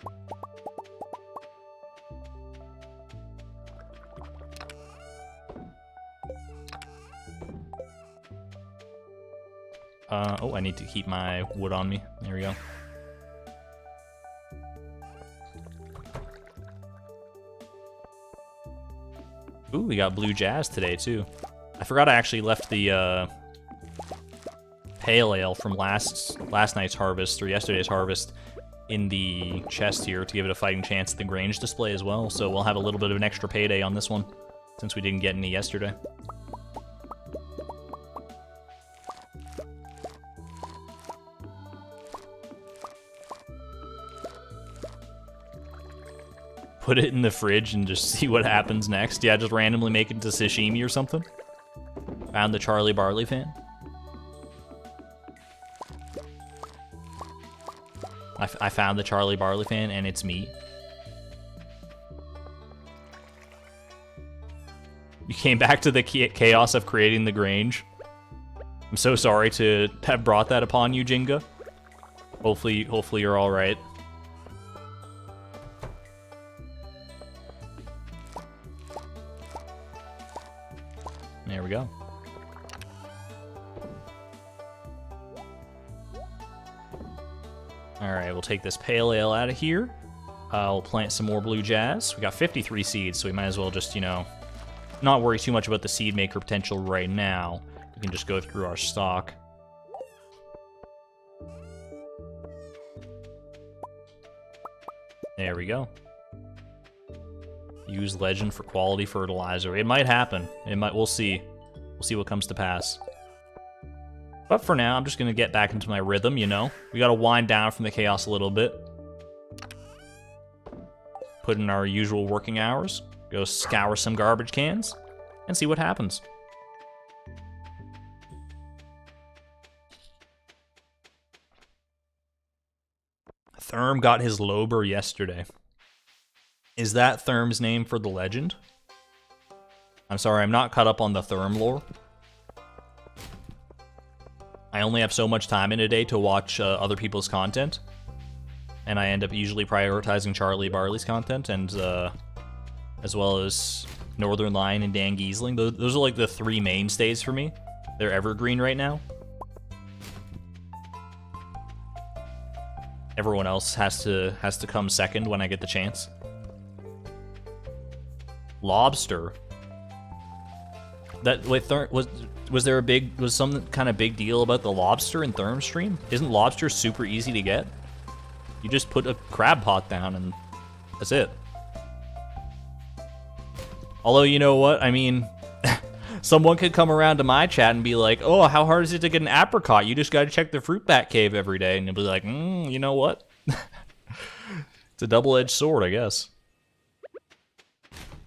Oh, I need to keep my wood on me. There we go. Ooh, we got blue jazz today, too. I forgot I actually left the pale ale from last night's harvest, or yesterday's harvest, in the chest here to give it a fighting chance at the Grange display as well. So we'll have a little bit of an extra payday on this one, since we didn't get any yesterday. Put it in the fridge and just see what happens next. Yeah, just randomly make it into sashimi or something. Found the Charlie Barley fan. I found the Charlie Barley fan and it's me. You came back to the chaos of creating the Grange. I'm so sorry to have brought that upon you, Jenga. Hopefully you're all right. There we go. Alright, we'll take this pale ale out of here. I'll plant some more blue jazz. We got 53 seeds, so we might as well just, you know, not worry too much about the seed maker potential right now. We can just go through our stock. There we go. Use legend for quality fertilizer. It might happen. We'll see. We'll see what comes to pass. But for now, I'm just gonna get back into my rhythm, you know? We gotta wind down from the chaos a little bit. Put in our usual working hours. Go scour some garbage cans. And see what happens. Therm got his Lober yesterday. Is that Therm's name for the legend? I'm sorry, I'm not caught up on the Therm lore. I only have so much time in a day to watch other people's content. And I end up usually prioritizing Charlie Barley's content, and as well as Northern Lion and Dan Giesling. Those are like the three mainstays for me. They're evergreen right now. Everyone else has to come second when I get the chance. Lobster. That wait, was there some kind of big deal about the lobster in Therm stream? Isn't lobster super easy to get? You just put a crab pot down and that's it. Although, you know what? I mean, someone could come around to my chat and be like, oh, how hard is it to get an apricot? You just gotta check the fruit bat cave every day. And you'll be like, you know what? It's a double-edged sword, I guess.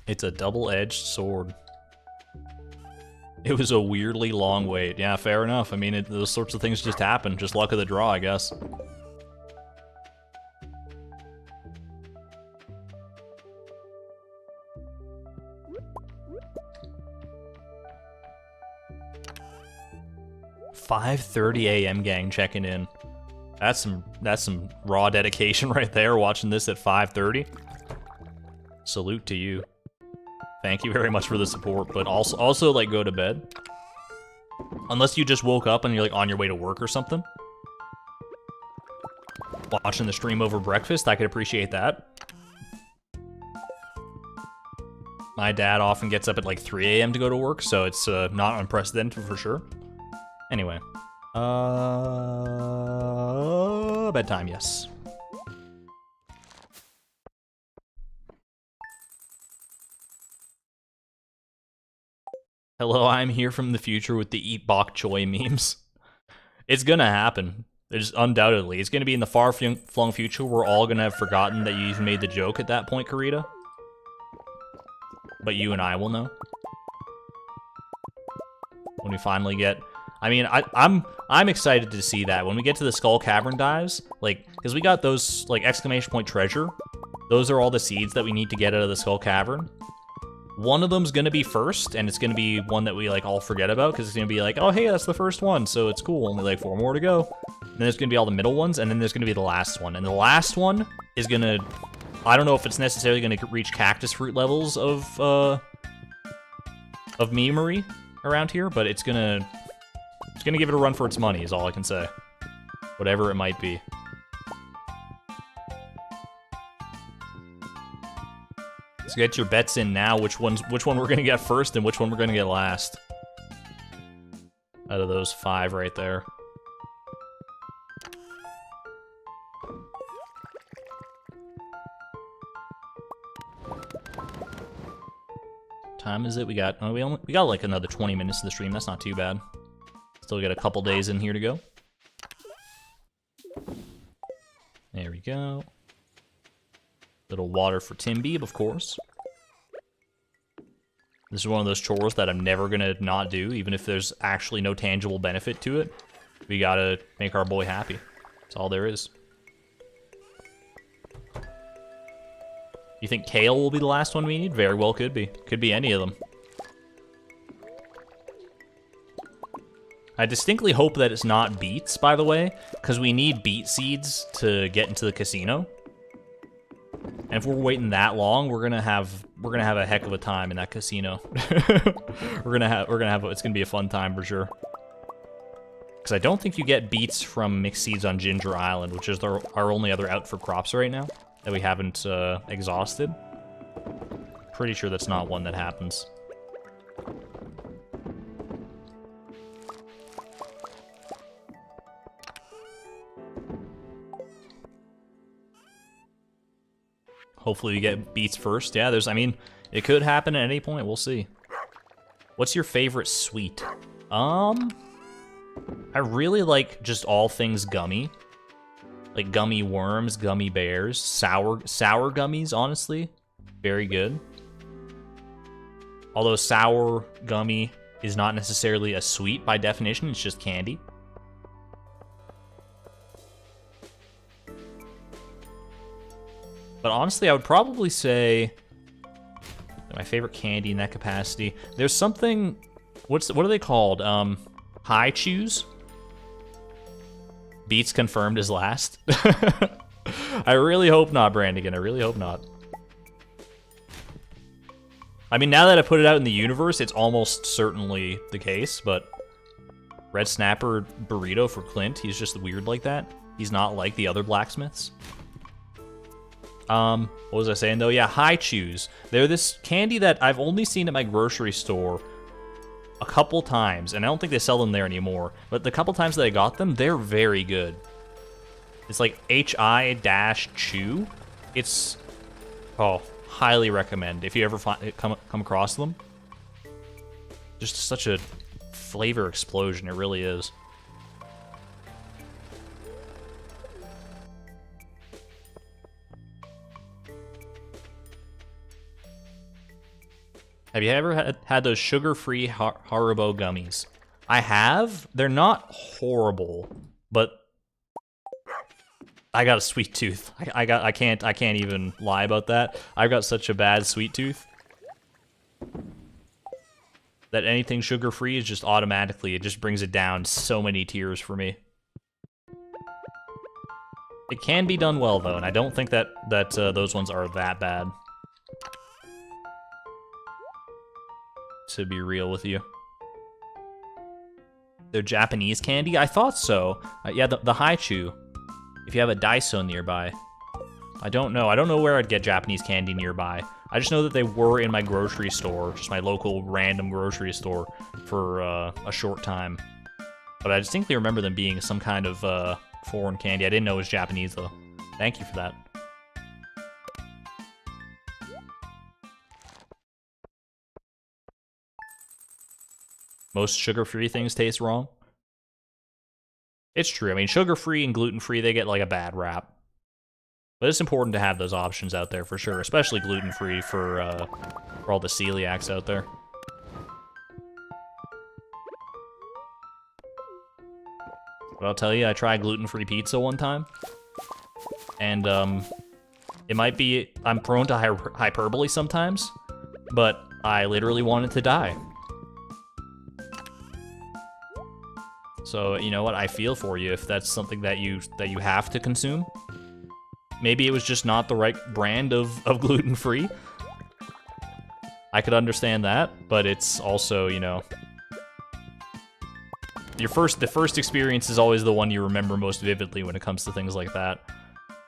It's a double-edged sword. It was a weirdly long wait. Yeah, fair enough. I mean, those sorts of things just happen. Just luck of the draw, I guess. $5:30 a.m. gang checking in. That's some raw dedication right there, watching this at 5:30. Salute to you. Thank you very much for the support, but also like go to bed. Unless you just woke up and you're like on your way to work or something. Watching the stream over breakfast, I could appreciate that. My dad often gets up at like 3 a.m. to go to work, so it's not unprecedented for sure. Anyway. Bedtime, yes. Hello, I'm here from the future with the eat bok choy memes. It's gonna happen. There's undoubtedly. It's gonna be in the far-flung future. We're all gonna have forgotten that you even made the joke at that point, Karita. But you and I will know. When we finally get... I mean, I'm excited to see that. When we get to the Skull Cavern dives, like, because we got those, like, exclamation point treasure. Those are all the seeds that we need to get out of the Skull Cavern. One of them's gonna be first, and it's gonna be one that we, like, all forget about, because it's gonna be like, oh, hey, that's the first one, so it's cool. Only, like, 4 more to go. And then there's gonna be all the middle ones, and then there's gonna be the last one. And the last one is gonna... I don't know if it's necessarily gonna reach cactus fruit levels of memery around here, but it's gonna give it a run for its money, is all I can say. Whatever it might be. So get your bets in now, which one we're gonna get first and which one we're gonna get last. Out of those 5 right there. Time is it? We got like another 20 minutes of the stream. That's not too bad. Still got a couple days in here to go. There we go. Little water for Tim Beeb, of course. This is one of those chores that I'm never gonna not do, even if there's actually no tangible benefit to it. We gotta make our boy happy. That's all there is. You think kale will be the last one we need? Very well could be. Could be any of them. I distinctly hope that it's not beets, by the way, because we need beet seeds to get into the casino. And if we're waiting that long, we're gonna have a heck of a time in that casino. It's gonna be a fun time for sure. Because I don't think you get beets from mixed seeds on Ginger Island, which is our only other out for crops right now that we haven't exhausted. Pretty sure that's not one that happens. Hopefully we get beets first. Yeah, I mean, it could happen at any point. We'll see. What's your favorite sweet? I really like just all things gummy. Like gummy worms, gummy bears, sour gummies, honestly. Very good. Although sour gummy is not necessarily a sweet by definition, it's just candy. But honestly, I would probably say my favorite candy in that capacity. There's something, what are they called? High chews? Beats confirmed as last. I really hope not, Brandigan. I really hope not. I mean, now that I put it out in the universe, it's almost certainly the case, but Red Snapper Burrito for Clint, he's just weird like that. He's not like the other blacksmiths. What was I saying though? Yeah, High Chews. They're this candy that I've only seen at my grocery store a couple times, and I don't think they sell them there anymore, but the couple times that I got them, they're very good. It's like HI-chew. It's, oh, highly recommend if you ever come across them. Just such a flavor explosion, it really is. Have you ever had those sugar-free Haribo gummies? I have. They're not horrible, but I got a sweet tooth. I can't even lie about that. I've got such a bad sweet tooth that anything sugar-free is just automatically, it just brings it down so many tiers for me. It can be done well though, and I don't think that those ones are that bad. To be real with you. They're Japanese candy? I thought so. Yeah, the Haichu. If you have a Daiso nearby. I don't know. I don't know where I'd get Japanese candy nearby. I just know that they were in my grocery store, just my local random grocery store, for a short time. But I distinctly remember them being some kind of foreign candy. I didn't know it was Japanese, though. Thank you for that. Most sugar-free things taste wrong. It's true. I mean, sugar-free and gluten-free, they get like a bad rap. But it's important to have those options out there for sure, especially gluten-free for all the celiacs out there. But I'll tell you, I tried gluten-free pizza one time, and it might be, I'm prone to hyperbole sometimes, but I literally wanted to die. So, you know what, I feel for you if that's something that you have to consume. Maybe it was just not the right brand of gluten-free. I could understand that, but it's also, you know, the first experience is always the one you remember most vividly when it comes to things like that.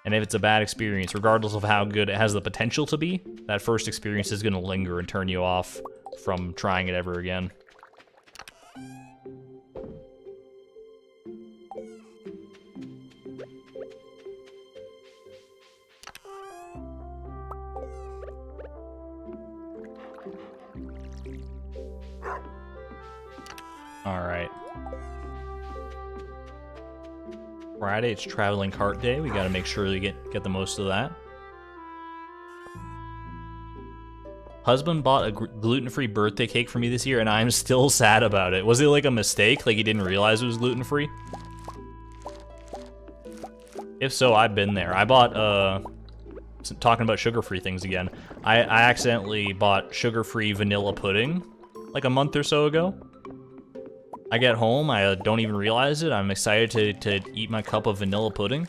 And if it's a bad experience, regardless of how good it has the potential to be, that first experience is going to linger and turn you off from trying it ever again. Alright. Friday, it's traveling cart day. We gotta make sure we get the most of that. Husband bought a gluten-free birthday cake for me this year, and I'm still sad about it. Was it like a mistake? Like he didn't realize it was gluten-free? If so, I've been there. I bought, talking about sugar-free things again, I accidentally bought sugar-free vanilla pudding like a month or so ago. I get home, I don't even realize it. I'm excited to eat my cup of vanilla pudding.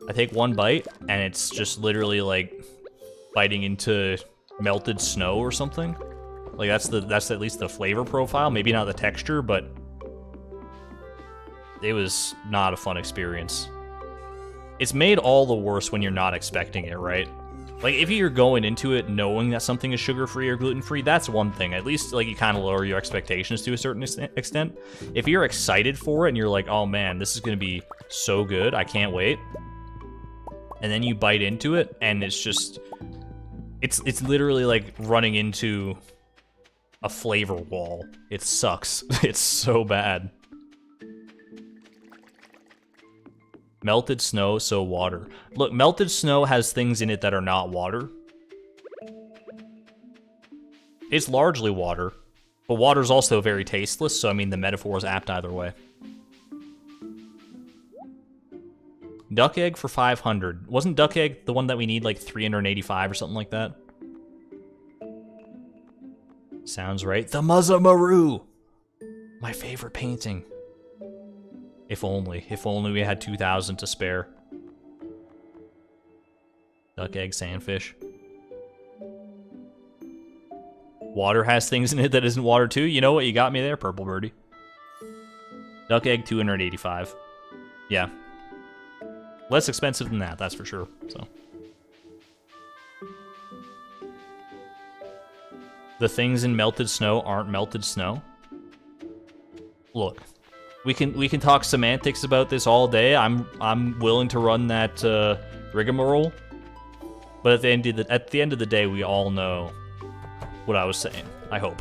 I take one bite, and it's just literally like biting into melted snow or something. Like that's at least the flavor profile. Maybe not the texture, but it was not a fun experience. It's made all the worse when you're not expecting it, right? Like, if you're going into it knowing that something is sugar-free or gluten-free, that's one thing. At least, like, you kind of lower your expectations to a certain extent. If you're excited for it and you're like, oh man, this is going to be so good, I can't wait. And then you bite into it, and it's just... It's literally like running into a flavor wall. It sucks. It's so bad. Melted snow, so water. Look, melted snow has things in it that are not water. It's largely water, but water's also very tasteless, so I mean the metaphor is apt either way. Duck egg for 500. Wasn't duck egg the one that we need like 385 or something like that? Sounds right. The Muzamaru! My favorite painting. If only we had 2,000 to spare. Duck egg sandfish. Water has things in it that isn't water too. You know what? You got me there, Purple Birdie. Duck egg 285. Yeah. Less expensive than that, that's for sure. So. The things in melted snow aren't melted snow. Look. We can talk semantics about this all day. I'm willing to run that rigmarole, but at the end of the day, we all know what I was saying. I hope.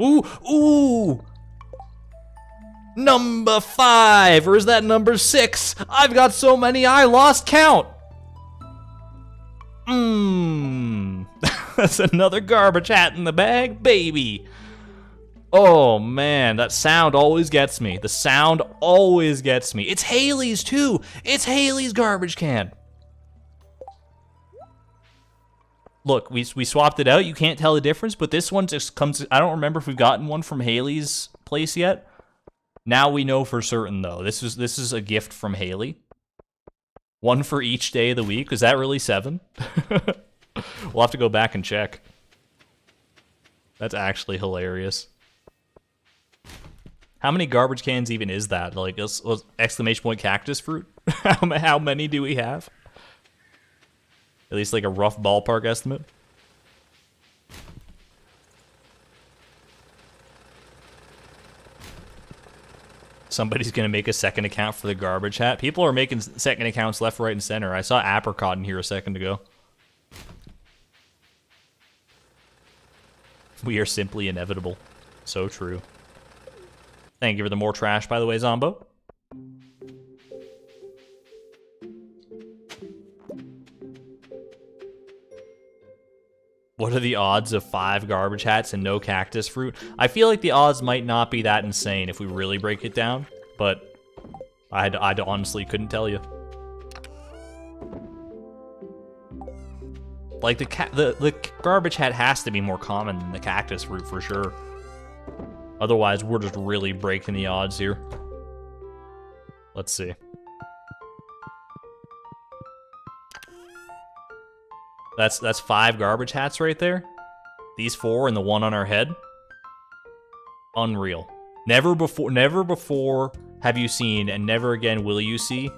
Ooh! Number 5, or is that number 6? I've got so many I lost count. That's another garbage hat in the bag, baby. Oh man, that sound always gets me. The sound always gets me. It's Haley's too. It's Haley's garbage can. Look, we swapped it out. You can't tell the difference, but this one just comes. I don't remember if we've gotten one from Haley's place yet. Now we know for certain though. This is a gift from Haley. One for each day of the week. Is that really 7? We'll have to go back and check. That's actually hilarious. How many garbage cans even is that? Like, exclamation point cactus fruit? How many do we have? At least like a rough ballpark estimate. Somebody's gonna make a second account for the garbage hat. People are making second accounts left, right, and center. I saw Apricot in here a second ago. We are simply inevitable. So true. Thank you for the more trash, by the way, Zombo. What are the odds of 5 garbage hats and no cactus fruit? I feel like the odds might not be that insane if we really break it down, but I honestly couldn't tell you. Like, the garbage hat has to be more common than the cactus fruit for sure. Otherwise, we're just really breaking the odds here. Let's see. That's 5 garbage hats right there. These 4 and the one on our head. Unreal. Never before have you seen, and never again will you see,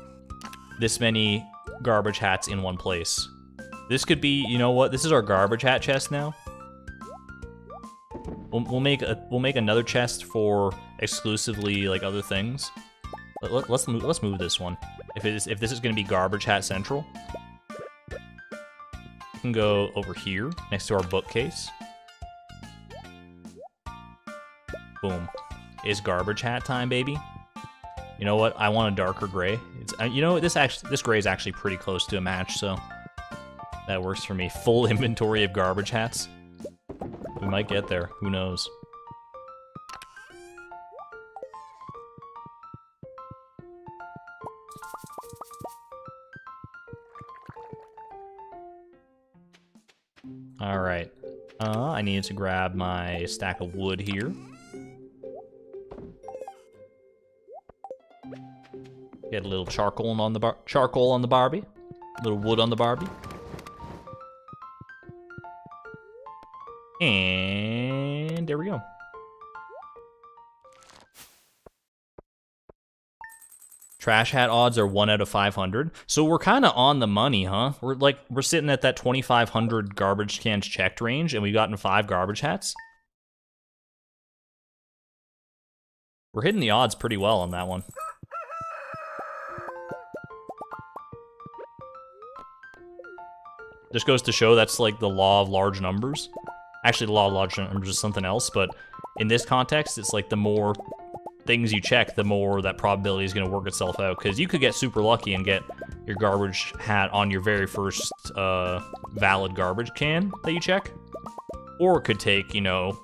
this many garbage hats in one place. This could be, you know what? This is our garbage hat chest now. We'll make another chest for exclusively like other things. Let's move this one. If this is gonna be garbage hat central, we can go over here next to our bookcase. Boom. It's garbage hat time, baby. You know what? I want a darker gray. You know what? This gray is actually pretty close to a match, so that works for me. Full inventory of garbage hats. We might get there. Who knows? All right. I needed to grab my stack of wood here. Get a little charcoal on the Barbie. A little wood on the Barbie. And there we go. Trash hat odds are 1 out of 500. So we're kind of on the money, huh? We're sitting at that 2,500 garbage cans checked range, and we've gotten 5 garbage hats. We're hitting the odds pretty well on that one. Just goes to show that's like the law of large numbers. Actually, the law of large numbers is something else, but in this context, it's like the more things you check, the more that probability is going to work itself out. Because you could get super lucky and get your garbage hat on your very first valid garbage can that you check. Or it could take, you know,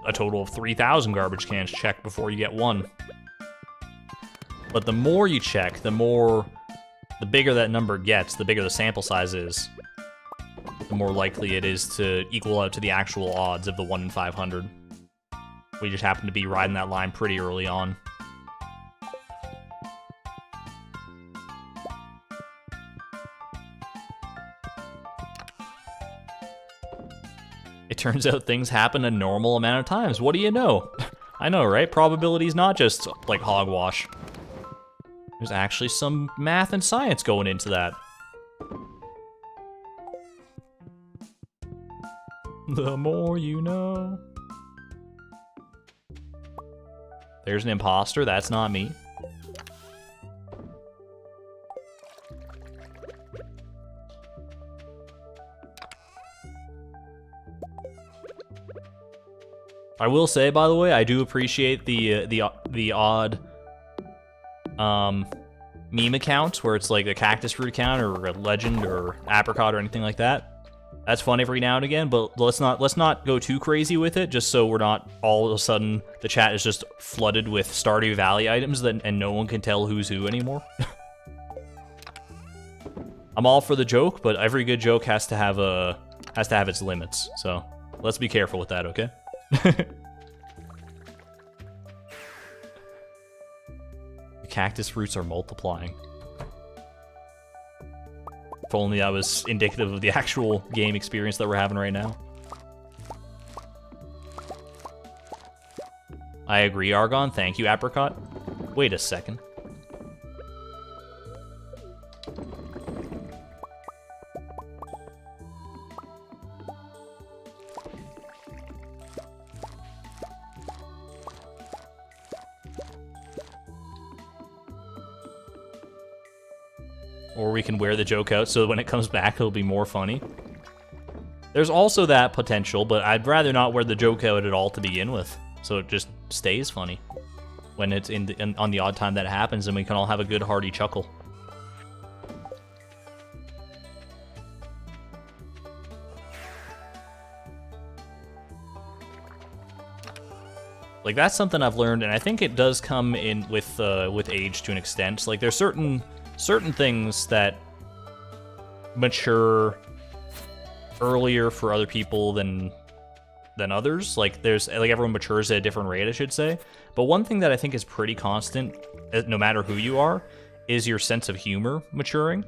a total of 3,000 garbage cans checked before you get one. But the more you check, the bigger that number gets, the bigger the sample size is, the more likely it is to equal out to the actual odds of the 1 in 500. We just happen to be riding that line pretty early on. It turns out things happen a normal amount of times. What do you know? I know, right? Probability's not just like hogwash. There's actually some math and science going into that. The more you know. There's an imposter. That's not me. I will say, by the way, I do appreciate the odd meme accounts where it's like a cactus fruit account or a legend or apricot or anything like that. That's fun every now and again, but let's not go too crazy with it, just so we're not all of a sudden the chat is just flooded with Stardew Valley items and no one can tell who's who anymore. I'm all for the joke, but every good joke has to have its limits. So let's be careful with that, okay? The cactus fruits are multiplying. If only that was indicative of the actual game experience that we're having right now. I agree, Argon. Thank you, Apricot. Wait a second. Or we can wear the joke out so when it comes back, it'll be more funny. There's also that potential, but I'd rather not wear the joke out at all to begin with, so it just stays funny when it's on the odd time that happens, and we can all have a good hearty chuckle. Like, that's something I've learned, and I think it does come in with age to an extent. Like, there's certain things that mature earlier for other people than others. Like, everyone matures at a different rate, I should say. But one thing that I think is pretty constant, no matter who you are, is your sense of humor maturing.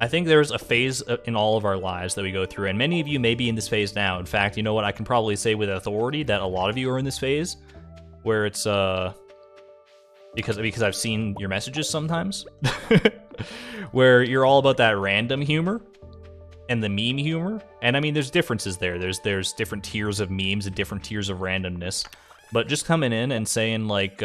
I think there's a phase in all of our lives that we go through, and many of you may be in this phase now. In fact, you know what? I can probably say with authority that a lot of you are in this phase, where it's because I've seen your messages sometimes, where you're all about that random humor and the meme humor. And I mean, there's differences there. There's different tiers of memes and different tiers of randomness. But just coming in and saying like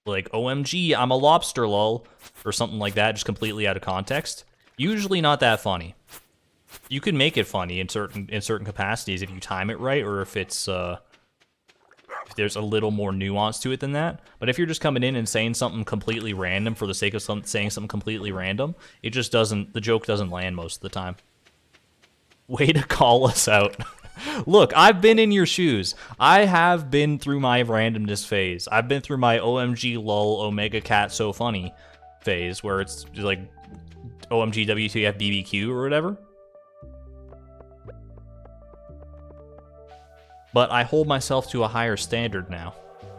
OMG, I'm a lobster, lol, or something like that, just completely out of context, usually not that funny. You can make it funny in certain capacities if you time it right, or if it's if there's a little more nuance to it than that. But if you're just coming in and saying something completely random for the sake of saying something completely random, it just doesn't, the joke doesn't land most of the time. Way to call us out. Look, I've been in your shoes. I have been through my randomness phase. I've been through my OMG lol Omega Cat so funny phase, where it's like OMG WTF BBQ or whatever. But I hold myself to a higher standard now.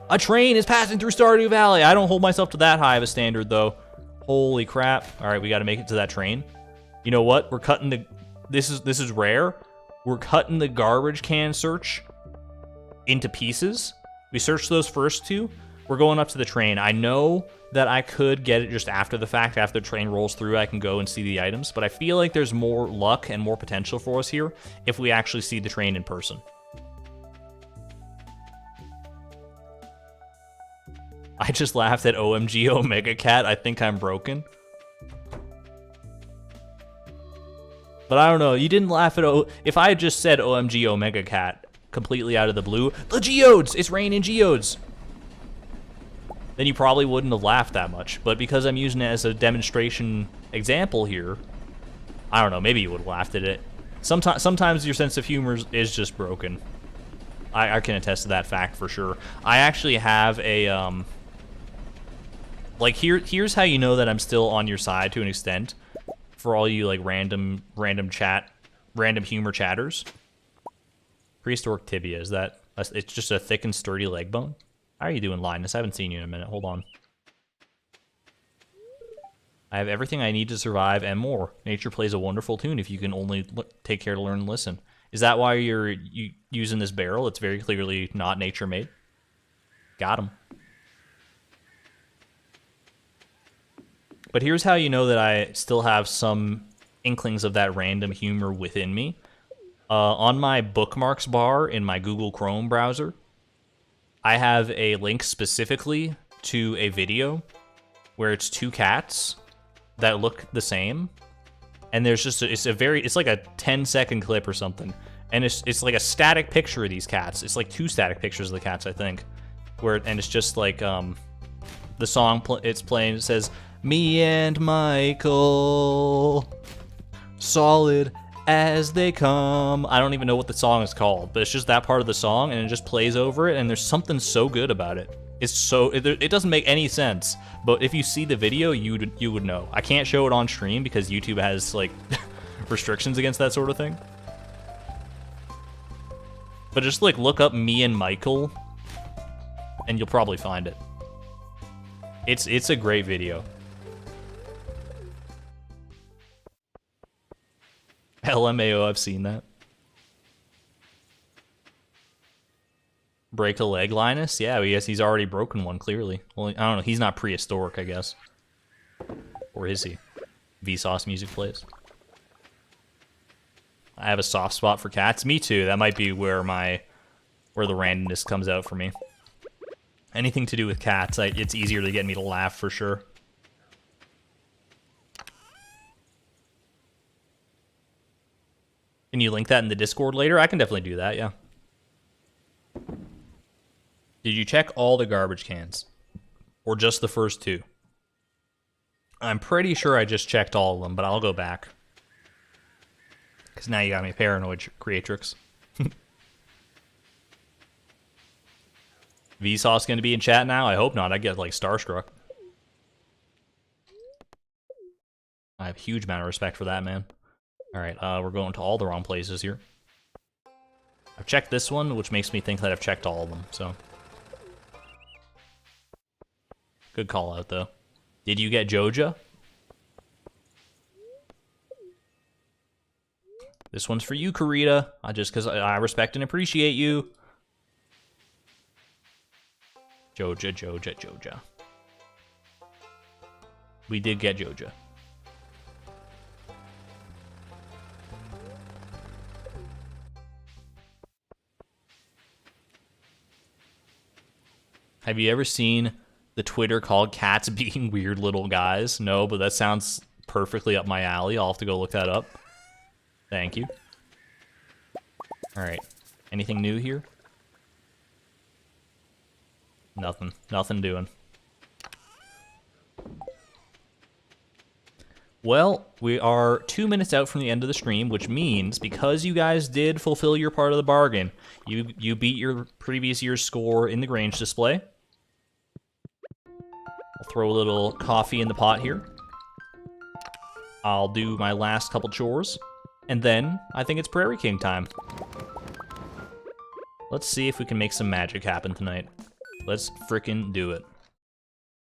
A train is passing through Stardew Valley. I don't hold myself to that high of a standard, though. Holy crap. All right, we got to make it to that train. You know what? We're cutting the... This is rare. We're cutting the garbage can search into pieces. We searched those first two. We're going up to the train. I know that I could get it just after the fact. After the train rolls through, I can go and see the items. But I feel like there's more luck and more potential for us here if we actually see the train in person. I just laughed at OMG Omega Cat. I think I'm broken. But I don't know. You didn't laugh at if I had just said OMG Omega Cat completely out of the blue, the geodes! It's raining geodes! Then you probably wouldn't have laughed that much. But because I'm using it as a demonstration example here, I don't know. Maybe you would have laughed at it. Sometimes your sense of humor is just broken. I can attest to that fact for sure. I actually have a like here's how you know that I'm still on your side to an extent. For all you like random humor chatters. Prehistoric tibia, is that it's just a thick and sturdy leg bone? How are you doing, Linus? I haven't seen you in a minute. Hold on. I have everything I need to survive and more. Nature plays a wonderful tune if you can only take care to learn and listen. Is that why you're using this barrel? It's very clearly not nature made. Got him. But here's how you know that I still have some inklings of that random humor within me. On my bookmarks bar in my Google Chrome browser, I have a link specifically to a video where it's two cats that look the same. And there's just, it's like a 10-second clip or something. And it's like a static picture of these cats. It's like two static pictures of the cats, I think. And it's just like, the song it's playing, it says, "Me and Michael, solid as they come." I don't even know what the song is called, but it's just that part of the song, and it just plays over it, and there's something so good about it. It doesn't make any sense, but if you see the video, you would know. I can't show it on stream because YouTube has like restrictions against that sort of thing. But just like look up "Me and Michael," and you'll probably find it. It's a great video. LMAO, I've seen that. Break a leg, Linus? Yeah, he's already broken one, clearly. Well, I don't know, he's not prehistoric, I guess. Or is he? Vsauce music plays. I have a soft spot for cats. Me too. That might be where the randomness comes out for me. Anything to do with cats, it's easier to get me to laugh for sure. Can you link that in the Discord later? I can definitely do that, yeah. Did you check all the garbage cans? Or just the first two? I'm pretty sure I just checked all of them, but I'll go back. Because now you got me paranoid, Creatrix. Vsauce gonna be in chat now? I hope not. I get, like, starstruck. I have a huge amount of respect for that, man. Alright, we're going to all the wrong places here. I've checked this one, which makes me think that I've checked all of them, so. Good call out, though. Did you get Joja? This one's for you, Karita. Just because I respect and appreciate you. Joja. We did get Joja. Have you ever seen the Twitter called cats being weird little guys? No, but that sounds perfectly up my alley. I'll have to go look that up. Thank you. Alright. Anything new here? Nothing. Nothing doing. Well, we are 2 minutes out from the end of the stream, which means because you guys did fulfill your part of the bargain, you beat your previous year's score in the Grange display. I'll throw a little coffee in the pot here. I'll do my last couple chores, and then I think it's Prairie King time. Let's see if we can make some magic happen tonight. Let's frickin' do it.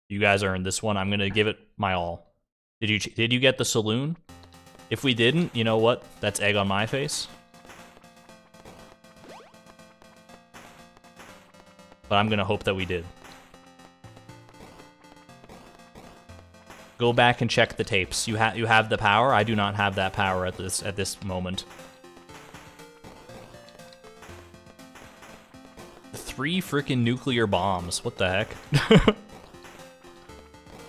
You guys earned this one. I'm gonna give it my all. Did you get the saloon? If we didn't, you know what? That's egg on my face. But I'm gonna hope that we did. Go back and check the tapes. You have the power. I do not have that power at this moment. 3 freaking nuclear bombs. What the heck?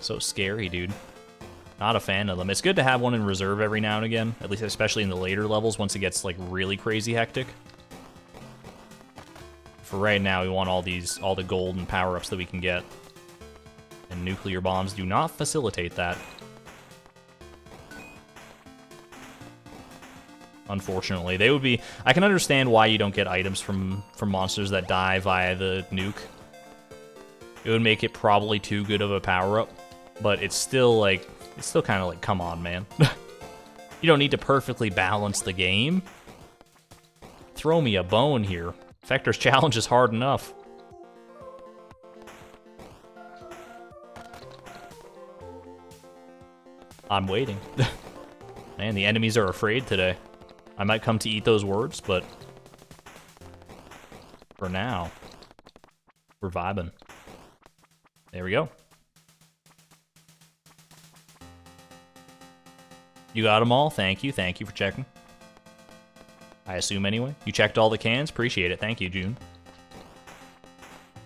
So scary, dude. Not a fan of them. It's good to have one in reserve every now and again, at least especially in the later levels once it gets like really crazy hectic. For right now, we want all the gold and power-ups that we can get. And nuclear bombs do not facilitate that. Unfortunately, they would be. I can understand why you don't get items from monsters that die via the nuke. It would make it probably too good of a power-up, but it's still like kind of like, come on, man. You don't need to perfectly balance the game. Throw me a bone here. Vector's challenge is hard enough. I'm waiting. Man, the enemies are afraid today. I might come to eat those words, but for now, we're vibing. There we go. You got them all? Thank you. Thank you for checking. I assume anyway. You checked all the cans? Appreciate it. Thank you, June.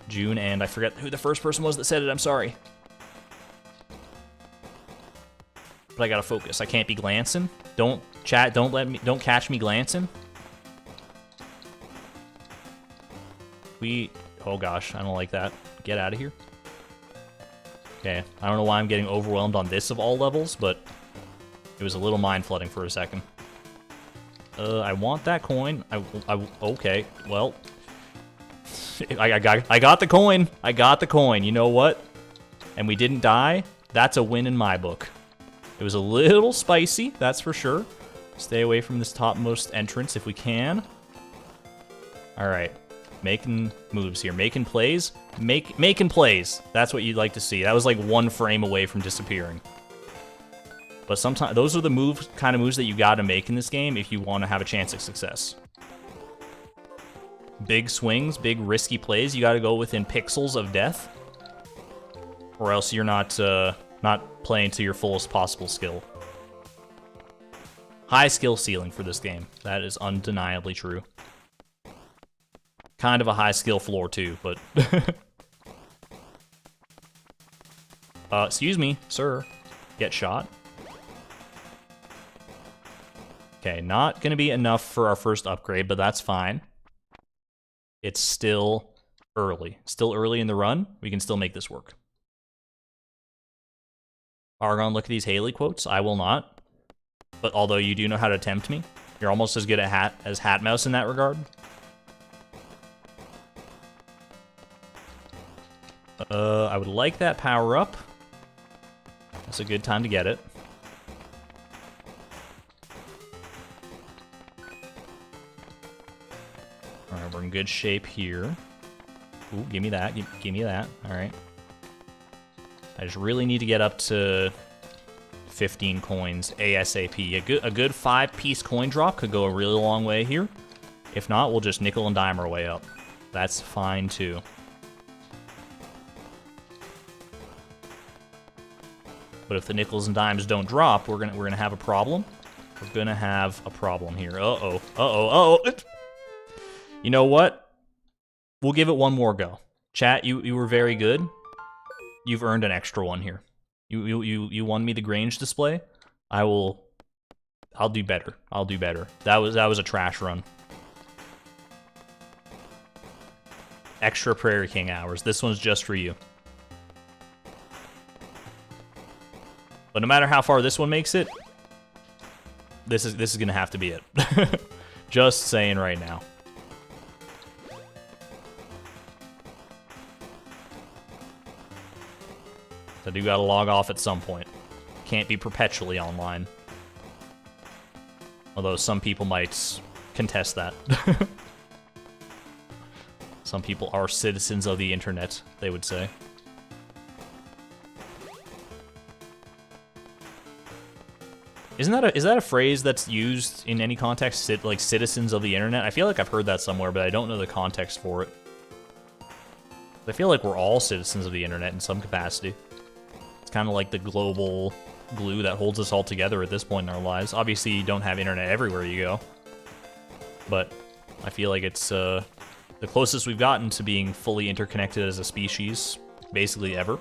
June, and I forget who the first person was that said it. I'm sorry. But I gotta focus. I can't be glancing. Don't chat. Don't catch me glancing. Oh gosh, I don't like that. Get out of here. Okay, I don't know why I'm getting overwhelmed on this of all levels, but it was a little mind flooding for a second. I want that coin. Okay, well, I got the coin. I got the coin. You know what? And we didn't die. That's a win in my book. It was a little spicy, that's for sure. Stay away from this topmost entrance if we can. All right, making moves here, making plays, making plays. That's what you'd like to see. That was like 1 frame away from disappearing. But sometimes those are the kind of moves that you got to make in this game if you want to have a chance at success. big swings, big risky plays, you gotta go within pixels of death. Or else you're not playing to your fullest possible skill. High skill ceiling for this game. That is undeniably true. Kind of a high skill floor too, but... excuse me, sir. Get shot. Okay, not gonna be enough for our first upgrade, but that's fine. It's still early. Still early in the run. We can still make this work. Argon, look at these Haley quotes. I will not. But although you do know how to tempt me, you're almost as good at as Hatmouse in that regard. I would like that power up. That's a good time to get it. Alright, we're in good shape here. Ooh, give me that. Give me that. Alright. I just really need to get up to 15 coins ASAP. A good 5-piece coin drop could go a really long way here. If not, we'll just nickel and dime our way up. That's fine too. But if the nickels and dimes don't drop, we're gonna have a problem. We're gonna have a problem here. Uh-oh. Uh-oh. Uh-oh. You know what? We'll give it one more go. Chat, you were very good. You've earned an extra one here. You won me the Grange display. I'll do better. I'll do better. That was a trash run. Extra Prairie King hours. This one's just for you. But no matter how far this one makes it, this is gonna have to be it. Just saying right now. I do gotta log off at some point. Can't be perpetually online. Although some people might contest that. Some people are citizens of the internet, they would say. Is that a phrase that's used in any context, like citizens of the internet? I feel like I've heard that somewhere, but I don't know the context for it. I feel like we're all citizens of the internet in some capacity. It's kind of like the global glue that holds us all together at this point in our lives. Obviously, you don't have internet everywhere you go. But I feel like it's the closest we've gotten to being fully interconnected as a species, basically ever.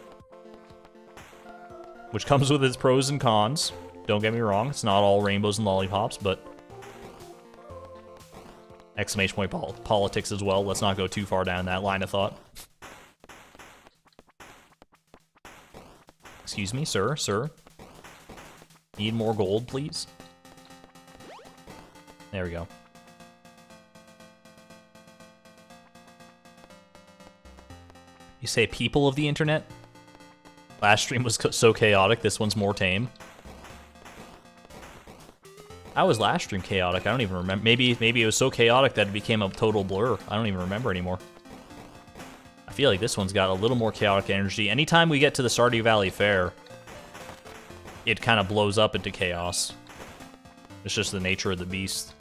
Which comes with its pros and cons. Don't get me wrong, it's not all rainbows and lollipops, but... Exclamation point politics as well. Let's not go too far down that line of thought. Excuse me, sir, sir. Need more gold, please? There we go. You say people of the internet? Last stream was so chaotic, this one's more tame. How was last stream chaotic? I don't even remember. Maybe it was so chaotic that it became a total blur. I don't even remember anymore. I feel like this one's got a little more chaotic energy. Anytime we get to the Stardew Valley Fair, it kind of blows up into chaos. It's just the nature of the beast.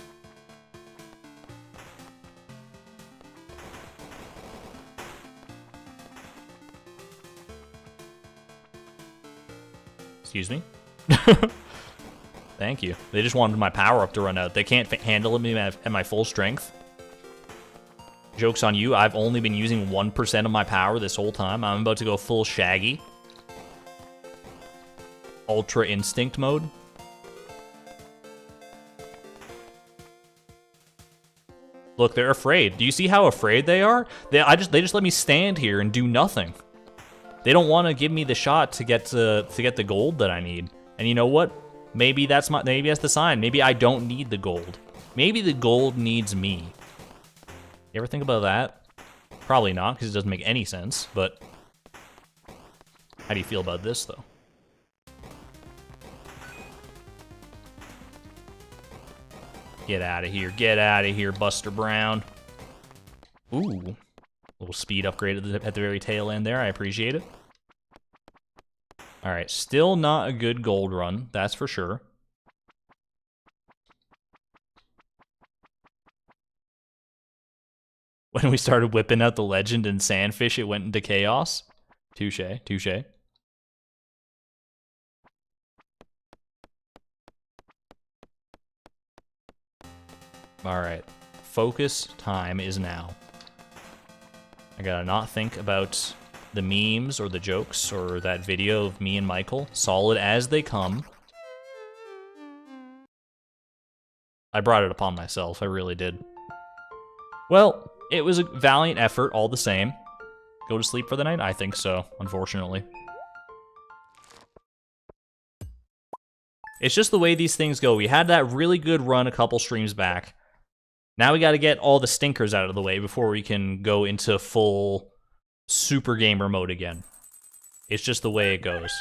Excuse me? Thank you. They just wanted my power up to run out. They can't handle me at my full strength. Joke's on you. I've only been using 1% of my power this whole time. I'm about to go full Shaggy. Ultra Instinct mode. Look, they're afraid. Do you see how afraid they are? They just let me stand here and do nothing. They don't want to give me the shot to get the gold that I need. And you know what? Maybe that's the sign. Maybe I don't need the gold. Maybe the gold needs me. You ever think about that? Probably not, because it doesn't make any sense, but... How do you feel about this, though? Get out of here. Get out of here, Buster Brown. Ooh. Little speed upgrade at the very tail end there. I appreciate it. Alright, still not a good gold run, that's for sure. When we started whipping out the legend and sandfish, it went into chaos. Touche, touche. Alright. Focus time is now. I gotta not think about the memes or the jokes or that video of me and Michael. Solid as they come. I brought it upon myself, I really did. Well, it was a valiant effort all the same. Go to sleep for the night? I think so, unfortunately. It's just the way these things go. We had that really good run a couple streams back. Now we gotta get all the stinkers out of the way before we can go into full super gamer mode again. It's just the way it goes.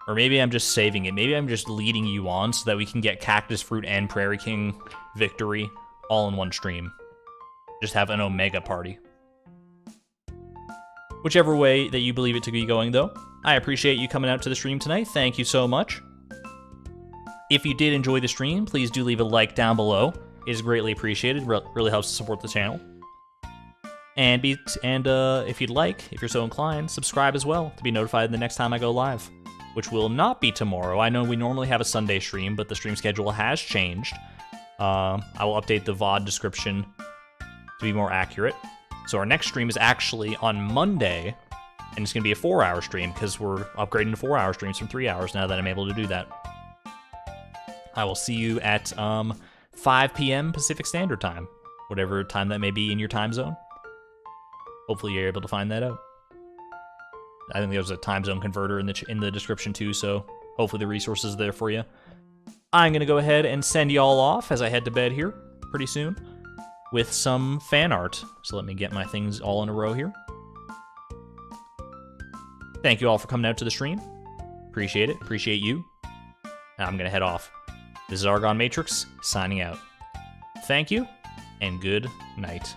Or maybe I'm just saving it. Maybe I'm just leading you on so that we can get Cactus Fruit and Prairie King victory all in one stream. Just have an Omega party. Whichever way that you believe it to be going, though, I appreciate you coming out to the stream tonight. Thank you so much. If you did enjoy the stream, please do leave a like down below. It is greatly appreciated. Really helps to support the channel. And if you'd like, if you're so inclined, subscribe as well to be notified the next time I go live, which will not be tomorrow. I know we normally have a Sunday stream, but the stream schedule has changed. I will update the VOD description to be more accurate. So our next stream is actually on Monday, and it's going to be a 4-hour stream because we're upgrading to 4-hour streams from 3 hours now that I'm able to do that. I will see you at 5 p.m. Pacific Standard Time, whatever time that may be in your time zone. Hopefully you're able to find that out. I think there's a time zone converter in the description too, so hopefully the resources are there for you. I'm going to go ahead and send y'all off as I head to bed here pretty soon with some fan art. So let me get my things all in a row here. Thank you all for coming out to the stream. Appreciate it. Appreciate you. Now I'm going to head off. This is Argon Matrix, signing out. Thank you, and good night.